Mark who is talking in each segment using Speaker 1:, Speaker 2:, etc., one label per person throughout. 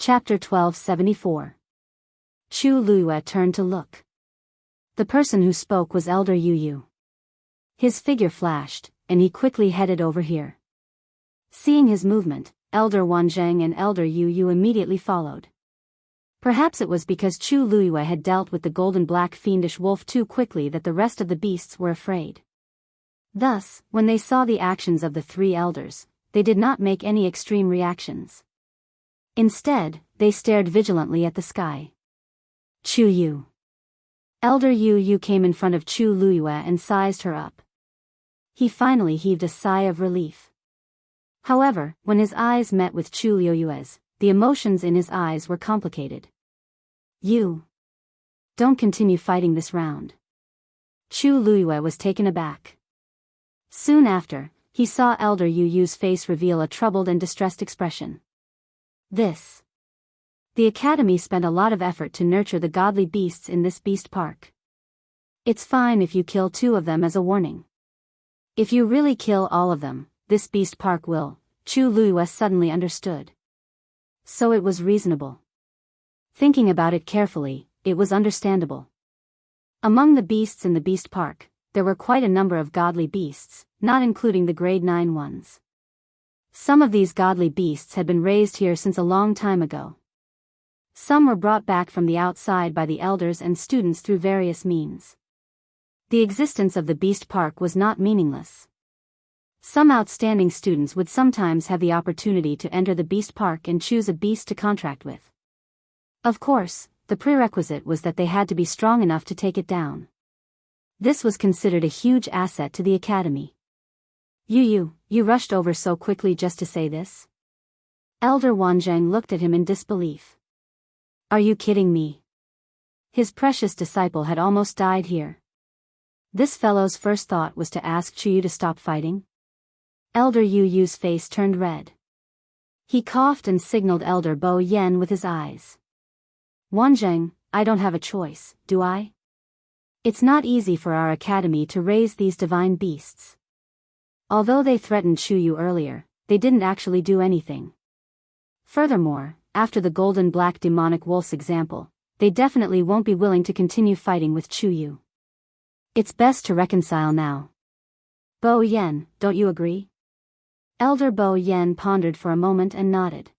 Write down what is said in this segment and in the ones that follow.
Speaker 1: Chapter 1274. Chu Luiyue turned to look. The person who spoke was Elder Yu Yu. His figure flashed, and he quickly headed over here. Seeing his movement, Elder Wanzheng and Elder Yu Yu immediately followed. Perhaps it was because Chu Luiyue had dealt with the golden-black fiendish wolf too quickly that the rest of the beasts were afraid. Thus, when they saw the actions of the three elders, they did not make any extreme reactions. Instead, they stared vigilantly at the sky. Chu Yu. Elder Yu Yu came in front of Chu Luiyue and sized her up. He finally heaved a sigh of relief. However, when his eyes met with Chu Luiyue's, the emotions in his eyes were complicated. You. Don't continue fighting this round. Chu Luiyue was taken aback. Soon after, he saw Elder Yu Yu's face reveal a troubled and distressed expression. The Academy spent a lot of effort to nurture the godly beasts in this beast park. It's fine if you kill 2 of them as a warning. If you really kill all of them, this beast park will. Chu Luiyue suddenly understood. So it was reasonable. Thinking about it carefully, it was understandable. Among the beasts in the beast park, there were quite a number of godly beasts, not including the grade 9 ones. Some of these godly beasts had been raised here since a long time ago. Some were brought back from the outside by the elders and students through various means. The existence of the beast park was not meaningless. Some outstanding students would sometimes have the opportunity to enter the beast park and choose a beast to contract with. Of course, the prerequisite was that they had to be strong enough to take it down. This was considered a huge asset to the Academy. You rushed over so quickly just to say this? Elder Wanzheng looked at him in disbelief. Are you kidding me? His precious disciple had almost died here. This fellow's first thought was to ask Chu Yu to stop fighting. Elder Yu Yu's face turned red. He coughed and signaled Elder Bo Yen with his eyes. Wanzheng, I don't have a choice, do I? It's not easy for our academy to raise these divine beasts. Although they threatened Chu Yu earlier, they didn't actually do anything. Furthermore, after the golden black demonic wolf's example, they definitely won't be willing to continue fighting with Chu Yu. It's best to reconcile now. Bo Yen, don't you agree? Elder Bo Yen pondered for a moment and nodded.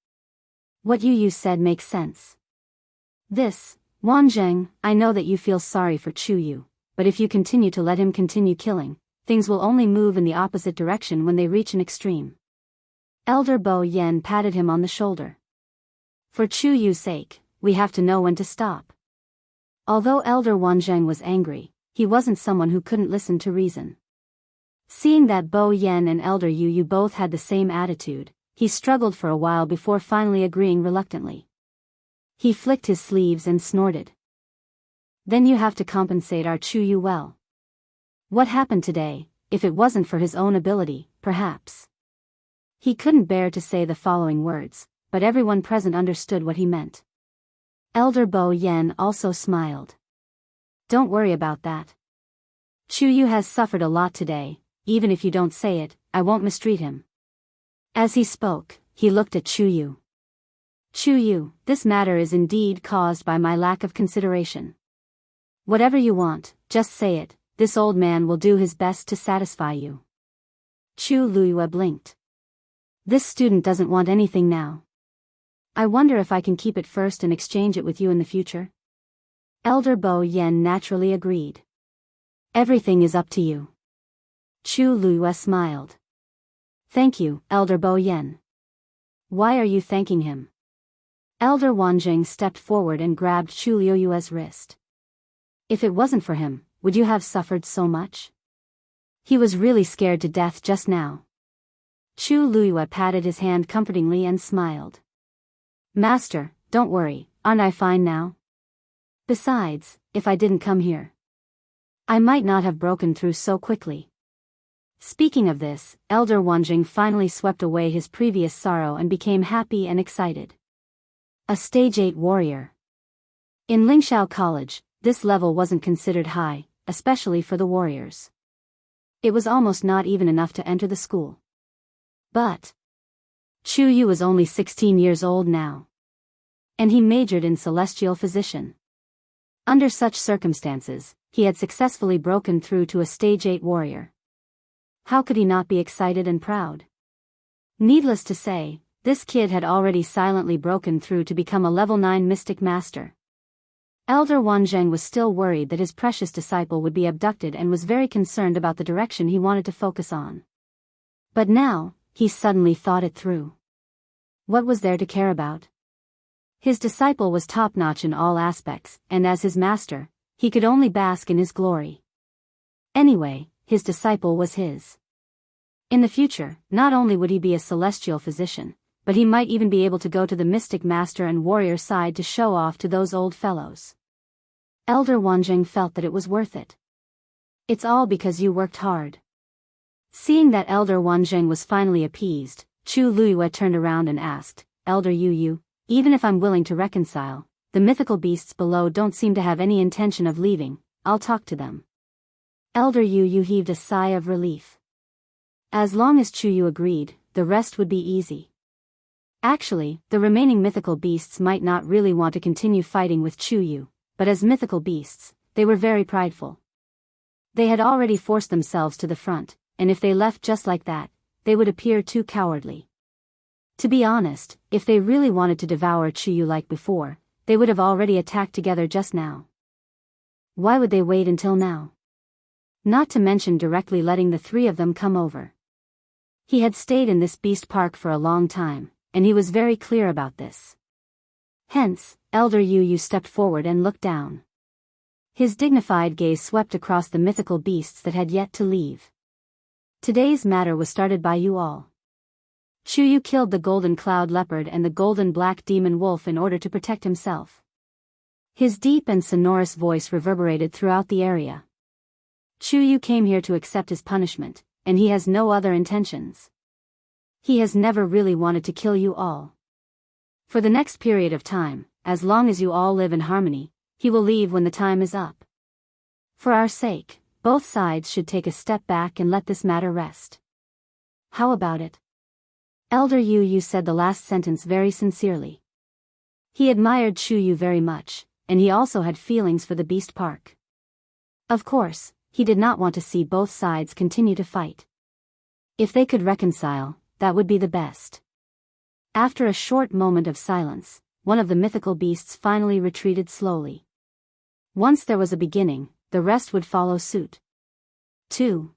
Speaker 1: What Yu Yu said makes sense. Wanzheng, I know that you feel sorry for Chu Yu, but if you continue to let him continue killing, things will only move in the opposite direction when they reach an extreme. Elder Bo Yen patted him on the shoulder. For Chu Yu's sake, we have to know when to stop. Although Elder Wanzheng was angry, he wasn't someone who couldn't listen to reason. Seeing that Bo Yen and Elder Yu Yu both had the same attitude, he struggled for a while before finally agreeing reluctantly. He flicked his sleeves and snorted. Then you have to compensate our Chu Yu well. What happened today, if it wasn't for his own ability, perhaps. He couldn't bear to say the following words, but everyone present understood what he meant. Elder Bo Yen also smiled. Don't worry about that. Chu Yu has suffered a lot today, even if you don't say it, I won't mistreat him. As he spoke, he looked at Chu Yu. Chu Yu, this matter is indeed caused by my lack of consideration. Whatever you want, just say it. This old man will do his best to satisfy you. Chu Luiyue blinked. This student doesn't want anything now. I wonder if I can keep it first and exchange it with you in the future? Elder Bo Yen naturally agreed. Everything is up to you. Chu Luiyue smiled. Thank you, Elder Bo Yen. Why are you thanking him? Elder Wanzheng stepped forward and grabbed Chu Luiyue's wrist. If it wasn't for him, would you have suffered so much? He was really scared to death just now. Chu Luiyue patted his hand comfortingly and smiled. Master, don't worry, aren't I fine now? Besides, if I didn't come here, I might not have broken through so quickly. Speaking of this, Elder Wanzheng finally swept away his previous sorrow and became happy and excited. A Stage 8 warrior. In Lingxiao College, this level wasn't considered high, especially for the warriors. It was almost not even enough to enter the school. But Chu Yu was only 16 years old now. And he majored in celestial physician. Under such circumstances, he had successfully broken through to a stage 8 warrior. How could he not be excited and proud? Needless to say, this kid had already silently broken through to become a level 9 mystic master. Elder Wanzheng was still worried that his precious disciple would be abducted and was very concerned about the direction he wanted to focus on. But now, he suddenly thought it through. What was there to care about? His disciple was top-notch in all aspects, and as his master, he could only bask in his glory. Anyway, his disciple was his. In the future, not only would he be a celestial physician, but he might even be able to go to the mystic master and warrior side to show off to those old fellows. Elder Wanzheng felt that it was worth it. It's all because you worked hard. Seeing that Elder Wanzheng was finally appeased, Chu Luiyue turned around and asked, Elder Yu, even if I'm willing to reconcile, the mythical beasts below don't seem to have any intention of leaving. I'll talk to them. Elder Yu heaved a sigh of relief. As long as Chu Yu agreed, the rest would be easy. Actually, the remaining mythical beasts might not really want to continue fighting with Chu Yu, but as mythical beasts, they were very prideful. They had already forced themselves to the front, and if they left just like that, they would appear too cowardly. To be honest, if they really wanted to devour Chu Yu like before, they would have already attacked together just now. Why would they wait until now? Not to mention directly letting the three of them come over. He had stayed in this beast park for a long time, and he was very clear about this. Hence, Elder Yu stepped forward and looked down. His dignified gaze swept across the mythical beasts that had yet to leave. Today's matter was started by you all. Chu Yu killed the golden cloud leopard and the golden black demon wolf in order to protect himself. His deep and sonorous voice reverberated throughout the area. Chu Yu came here to accept his punishment, and he has no other intentions. He has never really wanted to kill you all. For the next period of time, as long as you all live in harmony, he will leave when the time is up. For our sake, both sides should take a step back and let this matter rest. How about it? Elder Yu said the last sentence very sincerely. He admired Chu Yu very much, and he also had feelings for the beast park. Of course, he did not want to see both sides continue to fight. If they could reconcile, that would be the best. After a short moment of silence, one of the mythical beasts finally retreated slowly. Once there was a beginning, the rest would follow suit. 2.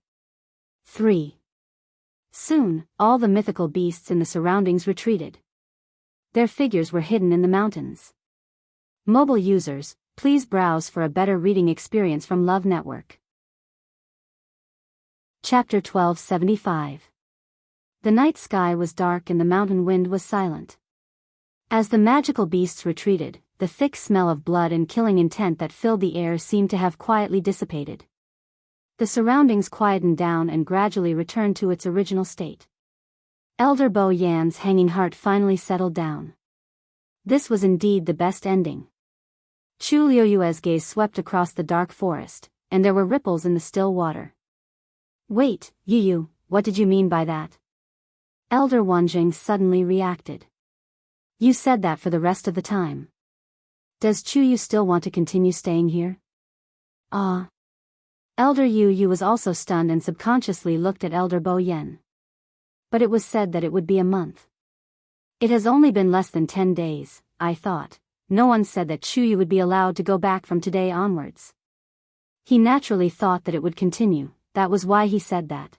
Speaker 1: 3. Soon, all the mythical beasts in the surroundings retreated. Their figures were hidden in the mountains. Mobile users, please browse for a better reading experience from Love Network. Chapter 1275. The night sky was dark and the mountain wind was silent. As the magical beasts retreated, the thick smell of blood and killing intent that filled the air seemed to have quietly dissipated. The surroundings quietened down and gradually returned to its original state. Elder Bo Yan's hanging heart finally settled down. This was indeed the best ending. Chu Liuyue's gaze swept across the dark forest, and there were ripples in the still water. Wait, Yu, what did you mean by that? Elder Wanzheng suddenly reacted. You said that for the rest of the time. Does Chu Yu still want to continue staying here? Elder Yu was also stunned and subconsciously looked at Elder Bo Yan. But it was said that it would be a month. It has only been less than 10 days, I thought. No one said that Chu Yu would be allowed to go back from today onwards. He naturally thought that it would continue, that was why he said that.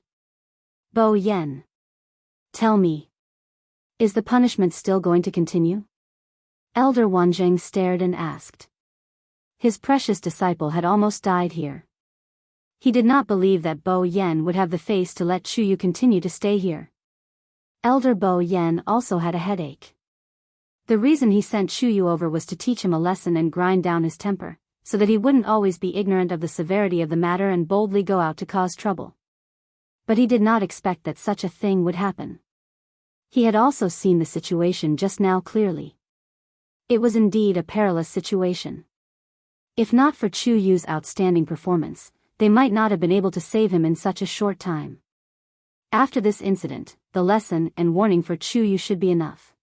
Speaker 1: Bo Yan. Tell me. Is the punishment still going to continue? Elder Wanzheng stared and asked. His precious disciple had almost died here. He did not believe that Bo Yan would have the face to let Chu Yu continue to stay here. Elder Bo Yan also had a headache. The reason he sent Chu Yu over was to teach him a lesson and grind down his temper, so that he wouldn't always be ignorant of the severity of the matter and boldly go out to cause trouble. But he did not expect that such a thing would happen. He had also seen the situation just now clearly. It was indeed a perilous situation. If not for Chu Yu's outstanding performance, they might not have been able to save him in such a short time. After this incident, the lesson and warning for Chu Yu should be enough.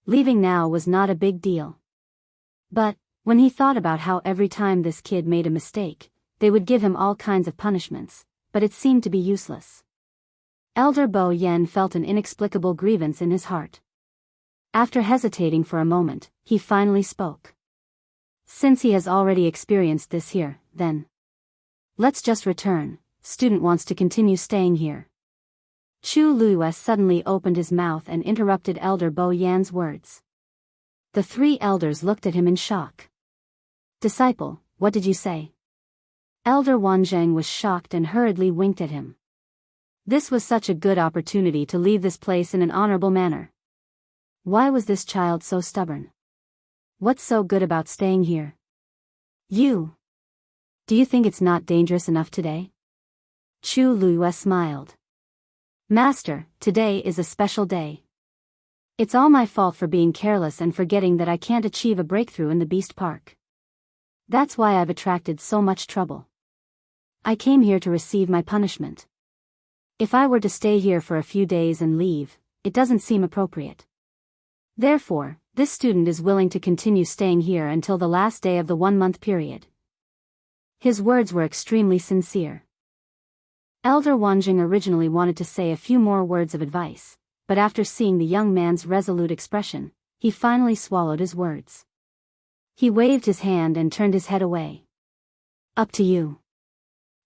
Speaker 1: Leaving now was not a big deal. But, when he thought about how every time this kid made a mistake, they would give him all kinds of punishments, but it seemed to be useless. Elder Bo Yen felt an inexplicable grievance in his heart. After hesitating for a moment, he finally spoke. Since he has already experienced this here, then let's just return. Student wants to continue staying here. Chu Luiyue suddenly opened his mouth and interrupted Elder Bo Yan's words. The three elders looked at him in shock. Disciple, what did you say? Elder Wanzheng was shocked and hurriedly winked at him. This was such a good opportunity to leave this place in an honorable manner. Why was this child so stubborn? What's so good about staying here? You. Do you think it's not dangerous enough today? Chu Luiyue smiled. Master, today is a special day. It's all my fault for being careless and forgetting that I can't achieve a breakthrough in the Beast Park. That's why I've attracted so much trouble. I came here to receive my punishment. If I were to stay here for a few days and leave, it doesn't seem appropriate. Therefore, this student is willing to continue staying here until the last day of the 1-month period. His words were extremely sincere. Elder Wanjing originally wanted to say a few more words of advice, but after seeing the young man's resolute expression, he finally swallowed his words. He waved his hand and turned his head away. Up to you.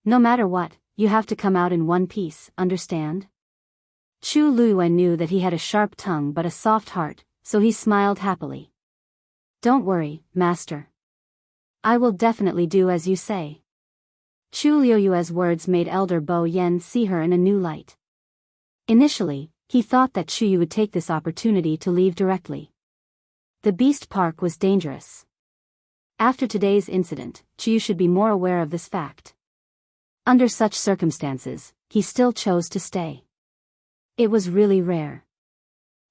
Speaker 1: No matter what, you have to come out in one piece, understand? Chu Luiyue knew that he had a sharp tongue but a soft heart, so he smiled happily. Don't worry, master. I will definitely do as you say. Chu Luiyue's words made Elder Bo Yen see her in a new light. Initially, he thought that Chu Yu would take this opportunity to leave directly. The Beast Park was dangerous. After today's incident, Chu Yu should be more aware of this fact. Under such circumstances, he still chose to stay. It was really rare.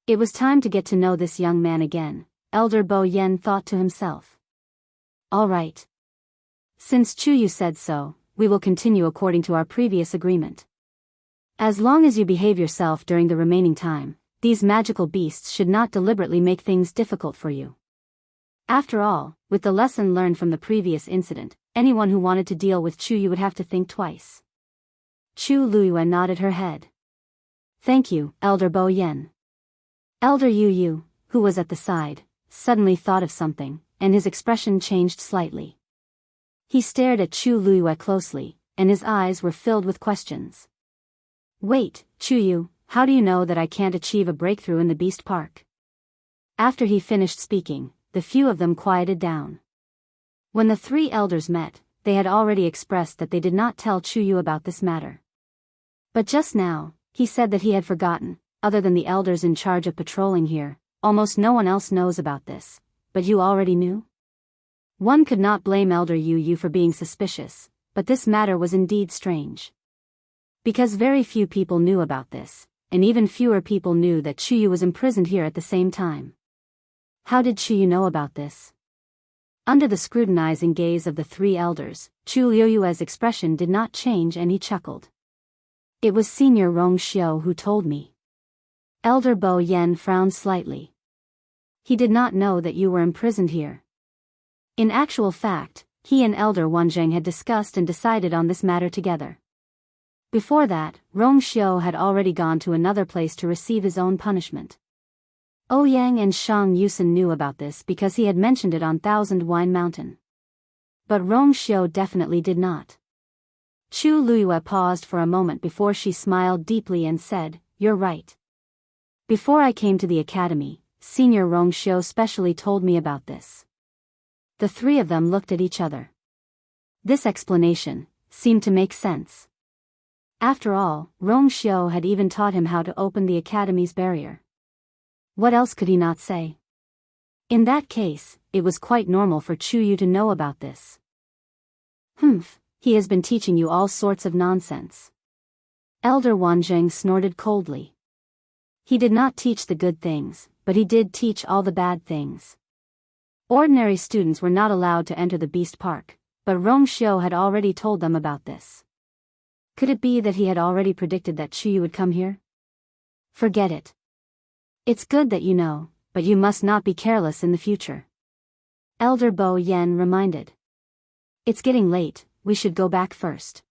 Speaker 1: It was time to get to know this young man again, Elder Bo Yen thought to himself. All right. Since Chu Yu said so, we will continue according to our previous agreement. As long as you behave yourself during the remaining time, these magical beasts should not deliberately make things difficult for you. After all, with the lesson learned from the previous incident, anyone who wanted to deal with Chu Yu would have to think twice. Chu Luiyue nodded her head. Thank you, Elder Bo Yen. Elder Yu Yu, who was at the side, suddenly thought of something, and his expression changed slightly. He stared at Chu Luiyue closely, and his eyes were filled with questions. Wait, Chu Yu, how do you know that I can't achieve a breakthrough in the Beast Park? After he finished speaking, the few of them quieted down. When the three elders met, they had already expressed that they did not tell Chu Yu about this matter. But just now, he said that he had forgotten, other than the elders in charge of patrolling here, almost no one else knows about this, but you already knew? One could not blame Elder Yu Yu for being suspicious, but this matter was indeed strange. Because very few people knew about this, and even fewer people knew that Chu Yu was imprisoned here at the same time. How did Chu Yu know about this? Under the scrutinizing gaze of the three elders, Chu Luiyue's expression did not change and he chuckled. It was Senior Rong Xiu who told me. Elder Bo Yen frowned slightly. He did not know that you were imprisoned here. In actual fact, he and Elder Wanzheng had discussed and decided on this matter together. Before that, Rong Xiu had already gone to another place to receive his own punishment. Ouyang and Shang Yusen knew about this because he had mentioned it on Thousand Wine Mountain. But Rong Xiu definitely did not. Chu Luiyue paused for a moment before she smiled deeply and said, You're right. Before I came to the academy, Senior Rong Xiu specially told me about this. The three of them looked at each other. This explanation seemed to make sense. After all, Rong Xiu had even taught him how to open the academy's barrier. What else could he not say? In that case, it was quite normal for Chu Yu to know about this. Humph, he has been teaching you all sorts of nonsense. Elder Wanzheng snorted coldly. He did not teach the good things, but he did teach all the bad things. Ordinary students were not allowed to enter the Beast Park, but Rong Xiu had already told them about this. Could it be that he had already predicted that Chu Yu would come here? Forget it. It's good that you know, but you must not be careless in the future. Elder Bo Yen reminded. It's getting late, we should go back first.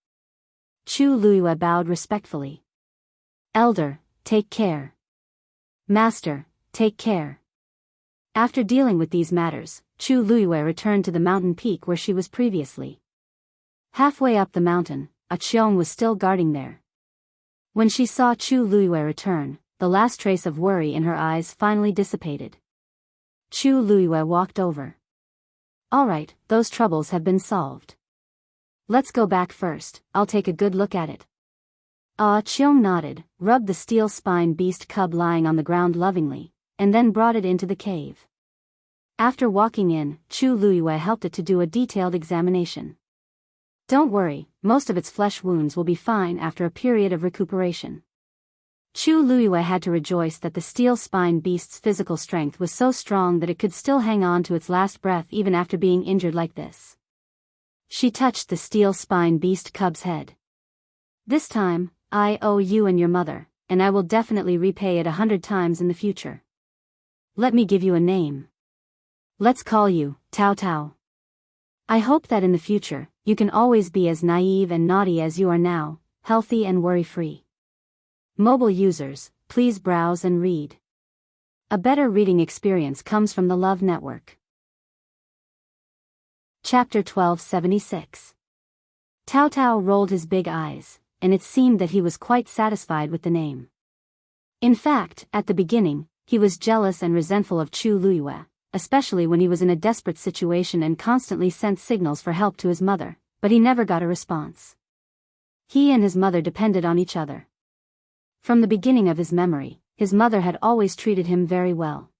Speaker 1: Chu Luiyue bowed respectfully. Elder, take care. Master, take care. After dealing with these matters, Chu Luiyue returned to the mountain peak where she was previously. Halfway up the mountain, a Qiong was still guarding there. When she saw Chu Luiyue return, the last trace of worry in her eyes finally dissipated. Chu Luiyue walked over. All right, those troubles have been solved. Let's go back first, I'll take a good look at it. Qiong nodded, rubbed the steel spine beast cub lying on the ground lovingly, and then brought it into the cave. After walking in, Chu Luiyue helped it to do a detailed examination. Don't worry, most of its flesh wounds will be fine after a period of recuperation. Chu Luiyue had to rejoice that the steel spine beast's physical strength was so strong that it could still hang on to its last breath even after being injured like this. She touched the steel spine beast cub's head. This time, I owe you and your mother, and I will definitely repay it 100 times in the future. Let me give you a name. Let's call you Tao Tao. I hope that in the future, you can always be as naive and naughty as you are now, healthy and worry-free. Mobile users, please browse and read. A better reading experience comes from the Love Network. Chapter 1276. Tao Tao rolled his big eyes, and it seemed that he was quite satisfied with the name. In fact, at the beginning, he was jealous and resentful of Chu Luiyue, especially when he was in a desperate situation and constantly sent signals for help to his mother, but he never got a response. He and his mother depended on each other. From the beginning of his memory, his mother had always treated him very well.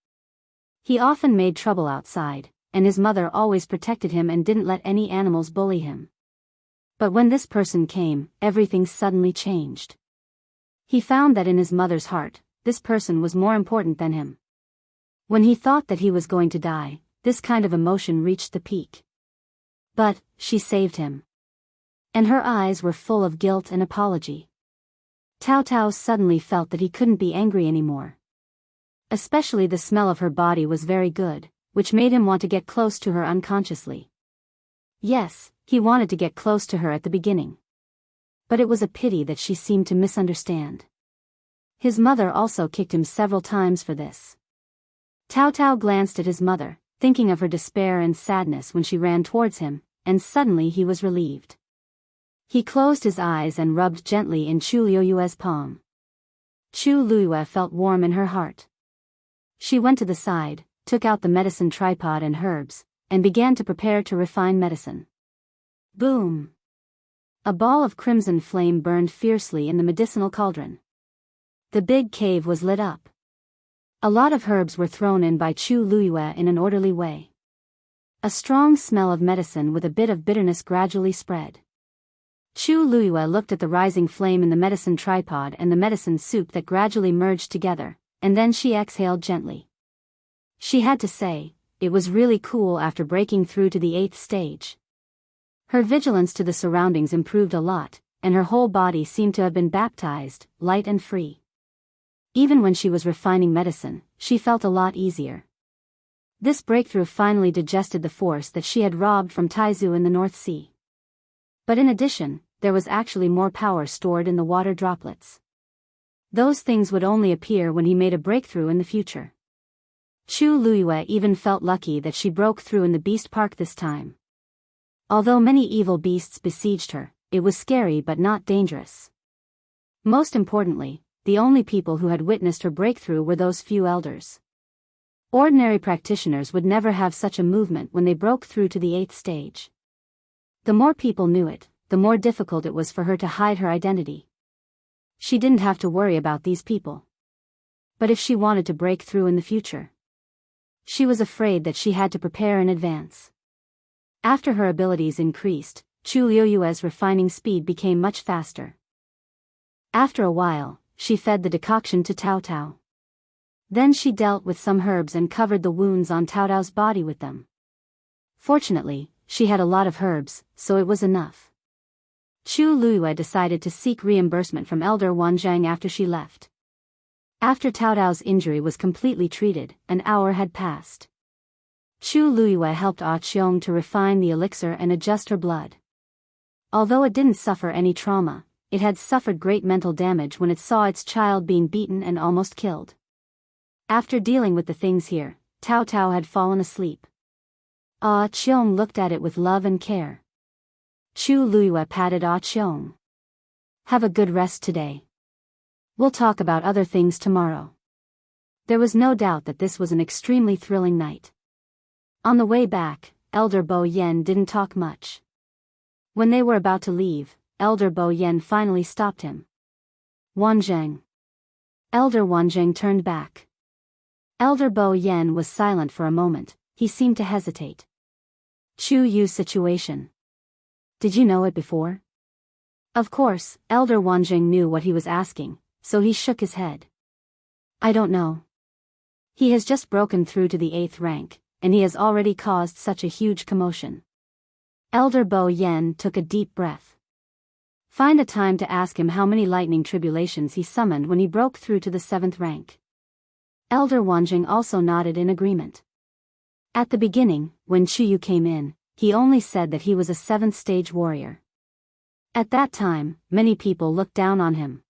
Speaker 1: He often made trouble outside, and his mother always protected him and didn't let any animals bully him. But when this person came, everything suddenly changed. He found that in his mother's heart, this person was more important than him. When he thought that he was going to die, this kind of emotion reached the peak. But she saved him. And her eyes were full of guilt and apology. Tao Tao suddenly felt that he couldn't be angry anymore. Especially the smell of her body was very good, which made him want to get close to her unconsciously. Yes, he wanted to get close to her at the beginning. But it was a pity that she seemed to misunderstand. His mother also kicked him several times for this. Tao Tao glanced at his mother, thinking of her despair and sadness when she ran towards him, and suddenly he was relieved. He closed his eyes and rubbed gently in Chu Luiyue's palm. Chu Luiyue felt warm in her heart. She went to the side, took out the medicine tripod and herbs, and began to prepare to refine medicine. Boom! A ball of crimson flame burned fiercely in the medicinal cauldron. The big cave was lit up. A lot of herbs were thrown in by Chu Luiyue in an orderly way. A strong smell of medicine with a bit of bitterness gradually spread. Chu Luiyue looked at the rising flame in the medicine tripod and the medicine soup that gradually merged together, and then she exhaled gently. She had to say, it was really cool after breaking through to the 8th stage. Her vigilance to the surroundings improved a lot, and her whole body seemed to have been baptized, light and free. Even when she was refining medicine, she felt a lot easier. This breakthrough finally digested the force that she had robbed from Taizu in the North Sea. But in addition, there was actually more power stored in the water droplets. Those things would only appear when he made a breakthrough in the future. Chu Luiyue even felt lucky that she broke through in the beast park this time. Although many evil beasts besieged her, it was scary but not dangerous. Most importantly, the only people who had witnessed her breakthrough were those few elders. Ordinary practitioners would never have such a movement when they broke through to the 8th stage. The more people knew it, the more difficult it was for her to hide her identity. She didn't have to worry about these people. But if she wanted to break through in the future, she was afraid that she had to prepare in advance. After her abilities increased, Chu Luiyue's refining speed became much faster. After a while, she fed the decoction to Tao Tao. Then she dealt with some herbs and covered the wounds on Tao Tao's body with them. Fortunately, she had a lot of herbs, so it was enough. Chu Luiyue decided to seek reimbursement from Elder Wanzhang after she left. After Tao Tao's injury was completely treated, an hour had passed. Chu Luiyue helped Ah Cheong to refine the elixir and adjust her blood. Although it didn't suffer any trauma, it had suffered great mental damage when it saw its child being beaten and almost killed. After dealing with the things here, Tao Tao had fallen asleep. Ah Cheong looked at it with love and care. Chu Luiyue patted Ah Cheong. Have a good rest today. We'll talk about other things tomorrow. There was no doubt that this was an extremely thrilling night. On the way back, Elder Bo Yen didn't talk much. When they were about to leave, Elder Bo Yen finally stopped him. Wanzheng. Elder Wanzheng turned back. Elder Bo Yen was silent for a moment. He seemed to hesitate. Chu Yu's situation. Did you know it before? Of course, Elder Wanzheng knew what he was asking, so he shook his head. I don't know. He has just broken through to the 8th rank, and he has already caused such a huge commotion. Elder Bo Yen took a deep breath. Find a time to ask him how many lightning tribulations he summoned when he broke through to the 7th rank. Elder Wanzheng also nodded in agreement. At the beginning, when Chu Yu came in, he only said that he was a 7th stage warrior. At that time, many people looked down on him.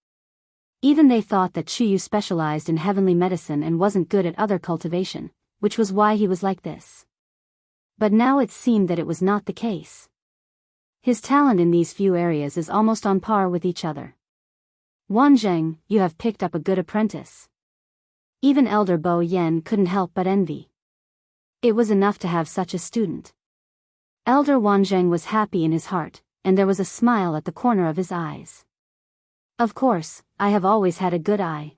Speaker 1: Even they thought that Chu Yu specialized in heavenly medicine and wasn't good at other cultivation, which was why he was like this. But now it seemed that it was not the case. His talent in these few areas is almost on par with each other. Wanzheng, you have picked up a good apprentice. Even Elder Bo Yen couldn't help but envy. It was enough to have such a student. Elder Wanzheng was happy in his heart, and there was a smile at the corner of his eyes. Of course, I have always had a good eye.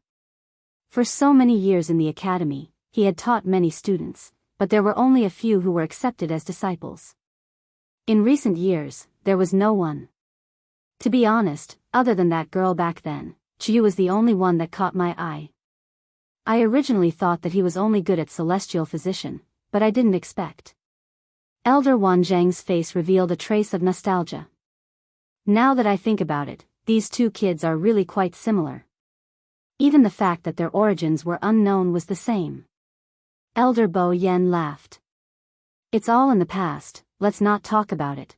Speaker 1: For so many years in the academy, he had taught many students, but there were only a few who were accepted as disciples. In recent years, there was no one. To be honest, other than that girl back then, Chu was the only one that caught my eye. I originally thought that he was only good at celestial physician, but I didn't expect. Elder Wanzheng's face revealed a trace of nostalgia. Now that I think about it, these two kids are really quite similar. Even the fact that their origins were unknown was the same. Elder Bo Yen laughed. It's all in the past, let's not talk about it.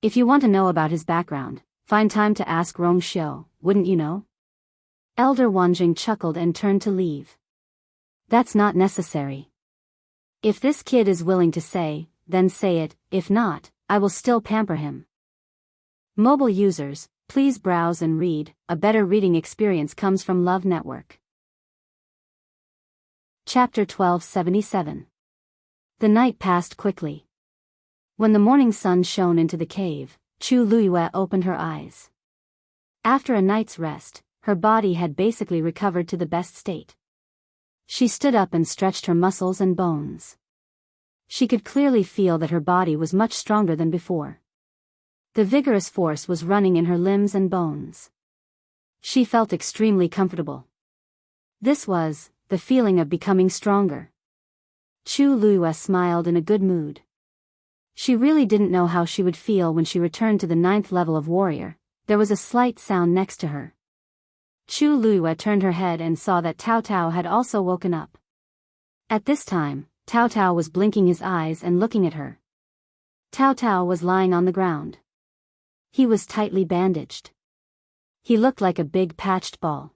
Speaker 1: If you want to know about his background, find time to ask Rong Xiu, wouldn't you know? Elder Wanzheng chuckled and turned to leave. That's not necessary. If this kid is willing to say, then say it, if not, I will still pamper him. Mobile users, please browse and read, a better reading experience comes from Love Network. Chapter 1277. The night passed quickly. When the morning sun shone into the cave, Chu Luiyue opened her eyes. After a night's rest, her body had basically recovered to the best state. She stood up and stretched her muscles and bones. She could clearly feel that her body was much stronger than before. The vigorous force was running in her limbs and bones. She felt extremely comfortable. This was the feeling of becoming stronger. Chu Luiyue smiled in a good mood. She really didn't know how she would feel when she returned to the 9th level of warrior. There was a slight sound next to her. Chu Luiyue turned her head and saw that Tao Tao had also woken up. At this time, Tao Tao was blinking his eyes and looking at her. Tao Tao was lying on the ground. He was tightly bandaged. He looked like a big patched ball.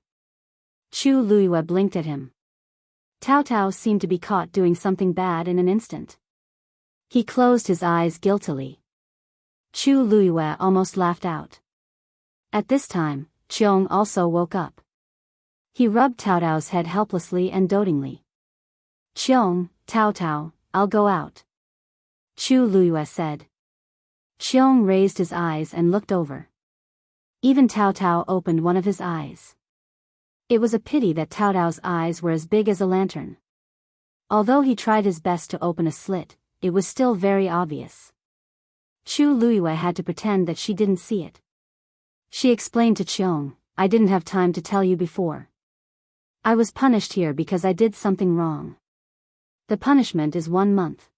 Speaker 1: Chu Luiyue blinked at him. Tao Tao seemed to be caught doing something bad in an instant. He closed his eyes guiltily. Chu Luiyue almost laughed out. At this time, Cheong also woke up. He rubbed Tao Tao's head helplessly and dotingly. Cheong, Tao Tao, I'll go out. Chu Luiyue said. Cheong raised his eyes and looked over. Even Tao Tao opened one of his eyes. It was a pity that Tao Tao's eyes were as big as a lantern. Although he tried his best to open a slit, it was still very obvious. Chu Luiyue had to pretend that she didn't see it. She explained to Cheong, I didn't have time to tell you before. I was punished here because I did something wrong. The punishment is 1 month.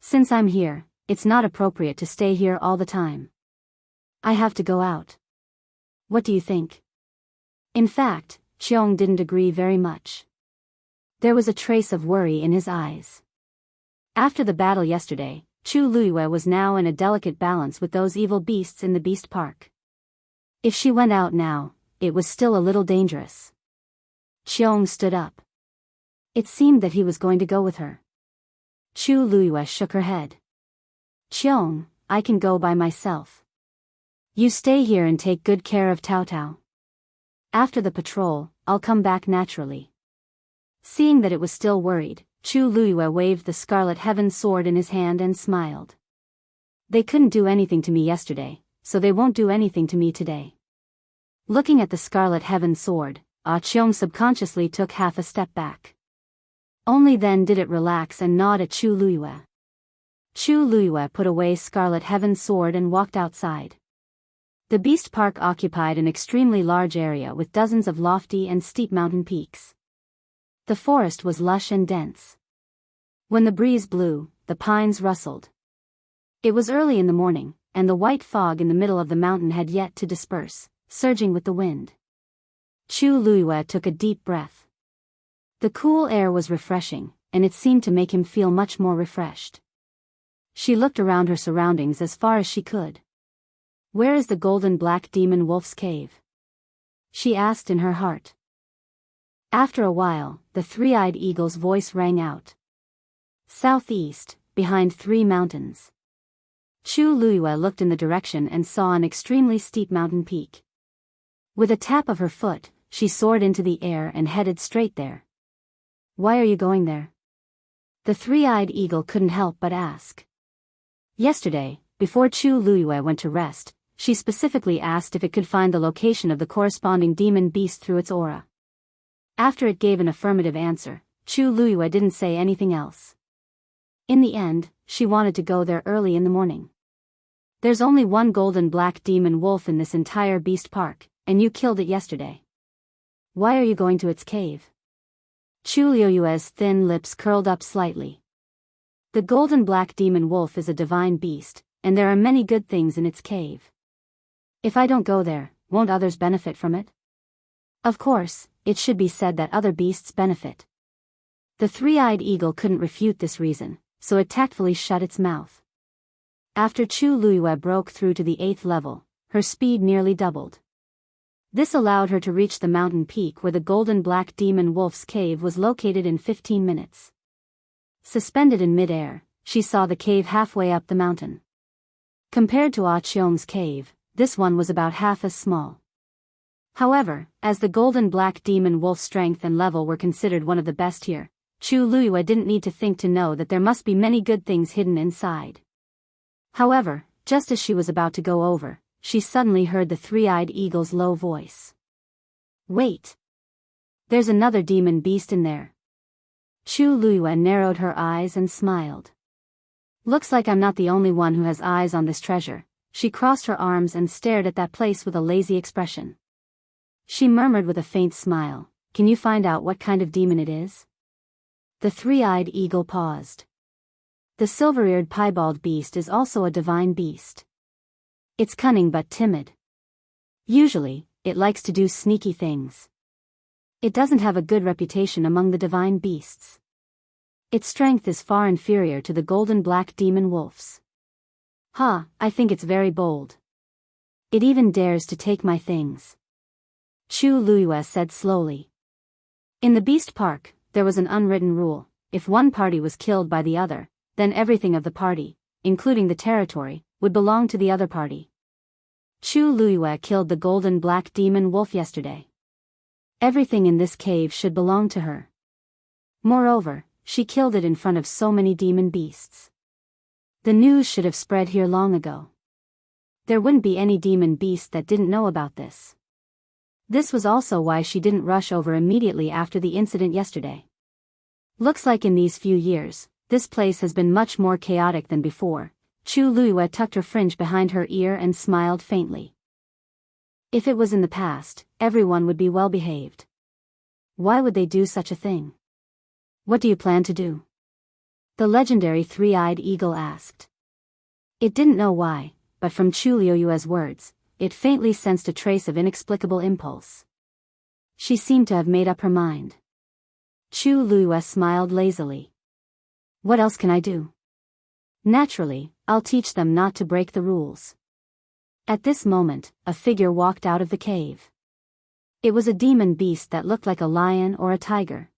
Speaker 1: Since I'm here, it's not appropriate to stay here all the time. I have to go out. What do you think? In fact, Cheong didn't agree very much. There was a trace of worry in his eyes. After the battle yesterday, Chu Luiyue was now in a delicate balance with those evil beasts in the Beast Park. If she went out now, it was still a little dangerous. Qiong stood up. It seemed that he was going to go with her. Chu Luiyue shook her head. Qiong, I can go by myself. You stay here and take good care of Tao Tao. After the patrol, I'll come back naturally. Seeing that it was still worried, Chu Luiyue waved the Scarlet Heaven sword in his hand and smiled. They couldn't do anything to me yesterday, so they won't do anything to me today. Looking at the Scarlet Heaven sword, Qiong subconsciously took half a step back. Only then did it relax and nod at Chu Luiyue. Chu Luiyue put away Scarlet Heaven's sword and walked outside. The Beast Park occupied an extremely large area with dozens of lofty and steep mountain peaks. The forest was lush and dense. When the breeze blew, the pines rustled. It was early in the morning, and the white fog in the middle of the mountain had yet to disperse, surging with the wind. Chu Luiyue took a deep breath. The cool air was refreshing, and it seemed to make him feel much more refreshed. She looked around her surroundings as far as she could. Where is the golden black demon wolf's cave? She asked in her heart. After a while, the three-eyed eagle's voice rang out. Southeast, behind 3 mountains. Chu Luiyue looked in the direction and saw an extremely steep mountain peak. With a tap of her foot, she soared into the air and headed straight there. Why are you going there? The three-eyed eagle couldn't help but ask. Yesterday, before Chu Luiyue went to rest, she specifically asked if it could find the location of the corresponding demon beast through its aura. After it gave an affirmative answer, Chu Luiyue didn't say anything else. In the end, she wanted to go there early in the morning. There's only one golden black demon wolf in this entire beast park, and you killed it yesterday. Why are you going to its cave? Chu Luiyue's thin lips curled up slightly. The golden black demon wolf is a divine beast, and there are many good things in its cave. If I don't go there, won't others benefit from it? Of course, it should be said that other beasts benefit. The three-eyed eagle couldn't refute this reason, so it tactfully shut its mouth. After Chu Luiyue broke through to the 8th level, her speed nearly doubled. This allowed her to reach the mountain peak where the golden black demon wolf's cave was located in 15 minutes. Suspended in mid-air, she saw the cave halfway up the mountain. Compared to Qiong's cave, this one was about half as small. However, as the golden black demon wolf's strength and level were considered one of the best here, Chu Luiyue didn't need to think to know that there must be many good things hidden inside. However, just as she was about to go over, she suddenly heard the three-eyed eagle's low voice. Wait! There's another demon beast in there. Chu Luiyue narrowed her eyes and smiled. Looks like I'm not the only one who has eyes on this treasure. She crossed her arms and stared at that place with a lazy expression. She murmured with a faint smile, can you find out what kind of demon it is? The three-eyed eagle paused. The silver-eared piebald beast is also a divine beast. It's cunning but timid. Usually, it likes to do sneaky things. It doesn't have a good reputation among the divine beasts. Its strength is far inferior to the golden black demon wolf's. I think it's very bold. It even dares to take my things. Chu Luiyue said slowly. In the Beast Park, there was an unwritten rule: if one party was killed by the other, then everything of the party, including the territory, would belong to the other party. Chu Luiyue killed the golden black demon wolf yesterday. Everything in this cave should belong to her. Moreover, she killed it in front of so many demon beasts. The news should have spread here long ago. There wouldn't be any demon beast that didn't know about this. This was also why she didn't rush over immediately after the incident yesterday. Looks like in these few years, this place has been much more chaotic than before. Chu Luiyue tucked her fringe behind her ear and smiled faintly. If it was in the past, everyone would be well behaved. Why would they do such a thing? What do you plan to do? The legendary three-eyed eagle asked. It didn't know why, but from Chu Luiyue's words, it faintly sensed a trace of inexplicable impulse. She seemed to have made up her mind. Chu Luiyue smiled lazily. What else can I do? Naturally, I'll teach them not to break the rules. At this moment, a figure walked out of the cave. It was a demon beast that looked like a lion or a tiger.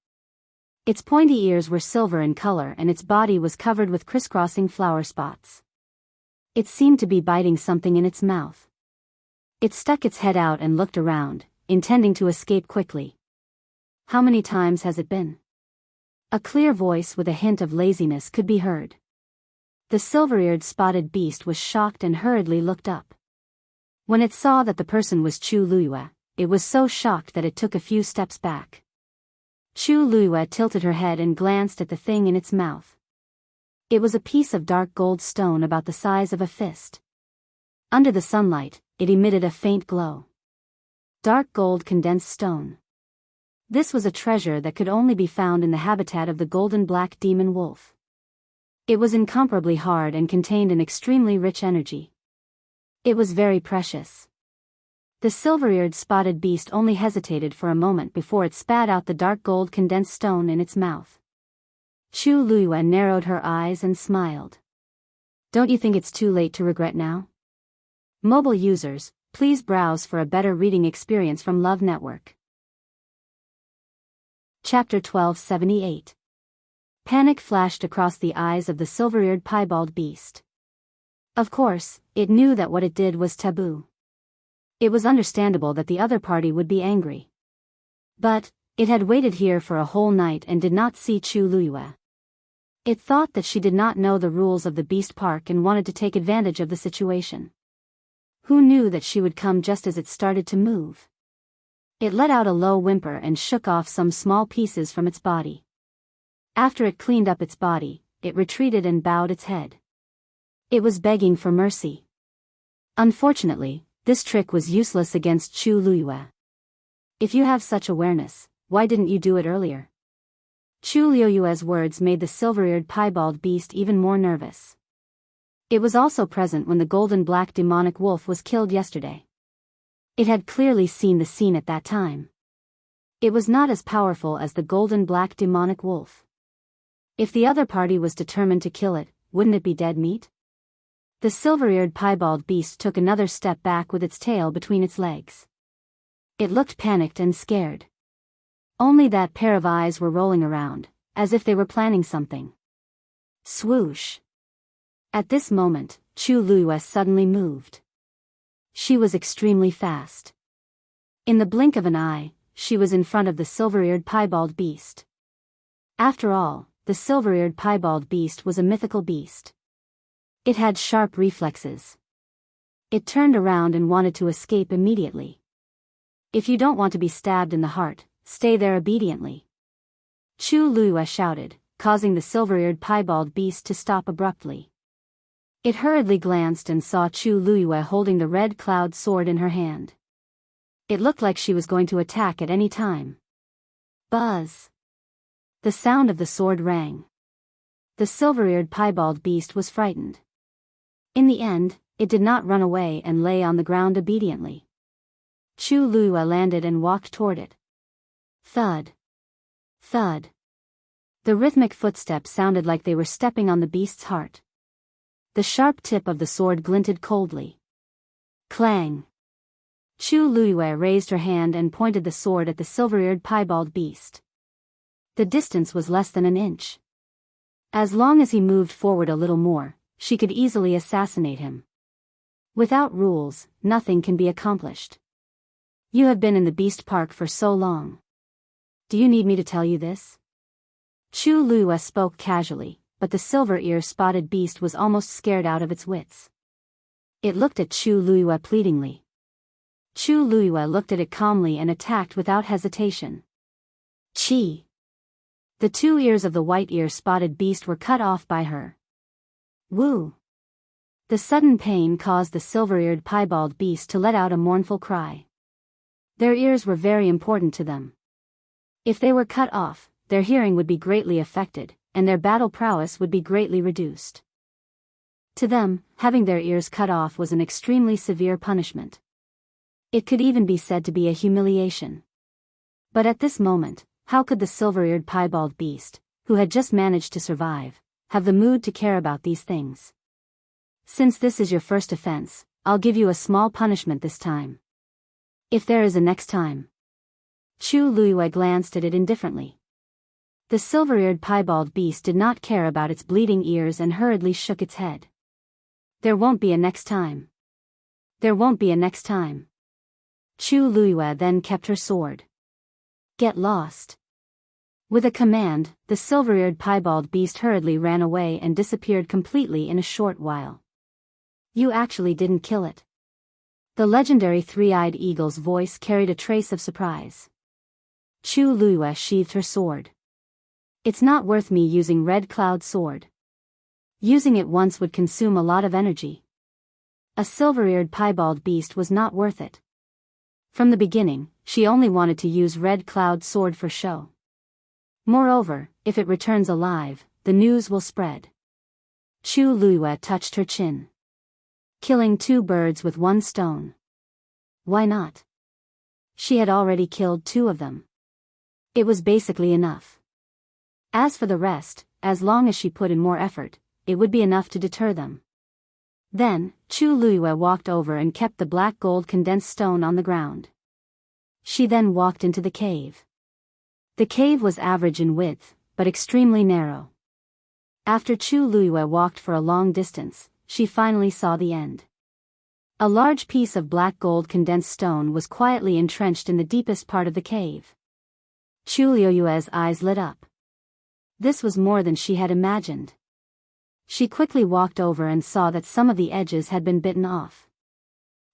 Speaker 1: Its pointy ears were silver in color and its body was covered with crisscrossing flower spots. It seemed to be biting something in its mouth. It stuck its head out and looked around, intending to escape quickly. How many times has it been? A clear voice with a hint of laziness could be heard. The silver-eared spotted beast was shocked and hurriedly looked up. When it saw that the person was Chu Luiyue, it was so shocked that it took a few steps back. Chu Luiyue tilted her head and glanced at the thing in its mouth. It was a piece of dark gold stone about the size of a fist. Under the sunlight, it emitted a faint glow. Dark gold condensed stone. This was a treasure that could only be found in the habitat of the golden black demon wolf. It was incomparably hard and contained an extremely rich energy. It was very precious. The silver-eared spotted beast only hesitated for a moment before it spat out the dark gold condensed stone in its mouth. Chu Luiyue narrowed her eyes and smiled. Don't you think it's too late to regret now? Mobile users, please browse for a better reading experience from Love Network. Chapter 1278. Panic flashed across the eyes of the silver-eared piebald beast. Of course, it knew that what it did was taboo. It was understandable that the other party would be angry. But, it had waited here for a whole night and did not see Chu Luiyue. It thought that she did not know the rules of the beast park and wanted to take advantage of the situation. Who knew that she would come just as it started to move? It let out a low whimper and shook off some small pieces from its body. After it cleaned up its body, it retreated and bowed its head. It was begging for mercy. Unfortunately, this trick was useless against Chu Luiyue. If you have such awareness, why didn't you do it earlier? Chu Luiyue's words made the silver-eared piebald beast even more nervous. It was also present when the golden black demonic wolf was killed yesterday. It had clearly seen the scene at that time. It was not as powerful as the golden black demonic wolf. If the other party was determined to kill it, wouldn't it be dead meat? The silver-eared piebald beast took another step back with its tail between its legs. It looked panicked and scared. Only that pair of eyes were rolling around, as if they were planning something. Swoosh! At this moment, Chu Luiyue suddenly moved. She was extremely fast. In the blink of an eye, she was in front of the silver-eared piebald beast. After all, the silver-eared piebald beast was a mythical beast. It had sharp reflexes. It turned around and wanted to escape immediately. If you don't want to be stabbed in the heart, stay there obediently. Chu Luiyue shouted, causing the silver-eared piebald beast to stop abruptly. It hurriedly glanced and saw Chu Luiyue holding the red cloud sword in her hand. It looked like she was going to attack at any time. Buzz! The sound of the sword rang. The silver-eared piebald beast was frightened. In the end, it did not run away and lay on the ground obediently. Chu Luiyue landed and walked toward it. Thud. Thud. The rhythmic footsteps sounded like they were stepping on the beast's heart. The sharp tip of the sword glinted coldly. Clang. Chu Luiyue raised her hand and pointed the sword at the silver-eared piebald beast. The distance was less than an inch. As long as he moved forward a little more, she could easily assassinate him. Without rules, nothing can be accomplished. You have been in the beast park for so long. Do you need me to tell you this? Chu Luiyue spoke casually, but the silver-ear spotted beast was almost scared out of its wits. It looked at Chu Luiyue pleadingly. Chu Luiyue looked at it calmly and attacked without hesitation. Chi! The two ears of the white-ear spotted beast were cut off by her. Woo! The sudden pain caused the silver-eared piebald beast to let out a mournful cry. Their ears were very important to them. If they were cut off, their hearing would be greatly affected, and their battle prowess would be greatly reduced. To them, having their ears cut off was an extremely severe punishment. It could even be said to be a humiliation. But at this moment, how could the silver-eared piebald beast, who had just managed to survive, have the mood to care about these things. Since this is your first offense, I'll give you a small punishment this time. If there is a next time. Chu Luiyue glanced at it indifferently. The silver-eared piebald beast did not care about its bleeding ears and hurriedly shook its head. There won't be a next time. There won't be a next time. Chu Luiyue then kept her sword. Get lost. With a command, the silver-eared piebald beast hurriedly ran away and disappeared completely in a short while. You actually didn't kill it. The legendary three-eyed eagle's voice carried a trace of surprise. Chu Luiyue sheathed her sword. It's not worth me using Red Cloud Sword. Using it once would consume a lot of energy. A silver-eared piebald beast was not worth it. From the beginning, she only wanted to use Red Cloud Sword for show. Moreover, if it returns alive, the news will spread. Chu Luiyue touched her chin. Killing 2 birds with 1 stone. Why not? She had already killed 2 of them. It was basically enough. As for the rest, as long as she put in more effort, it would be enough to deter them. Then, Chu Luiyue walked over and kept the black gold condensed stone on the ground. She then walked into the cave. The cave was average in width, but extremely narrow. After Chu Luiyue walked for a long distance, she finally saw the end. A large piece of black gold condensed stone was quietly entrenched in the deepest part of the cave. Chu Luiyue's eyes lit up. This was more than she had imagined. She quickly walked over and saw that some of the edges had been bitten off.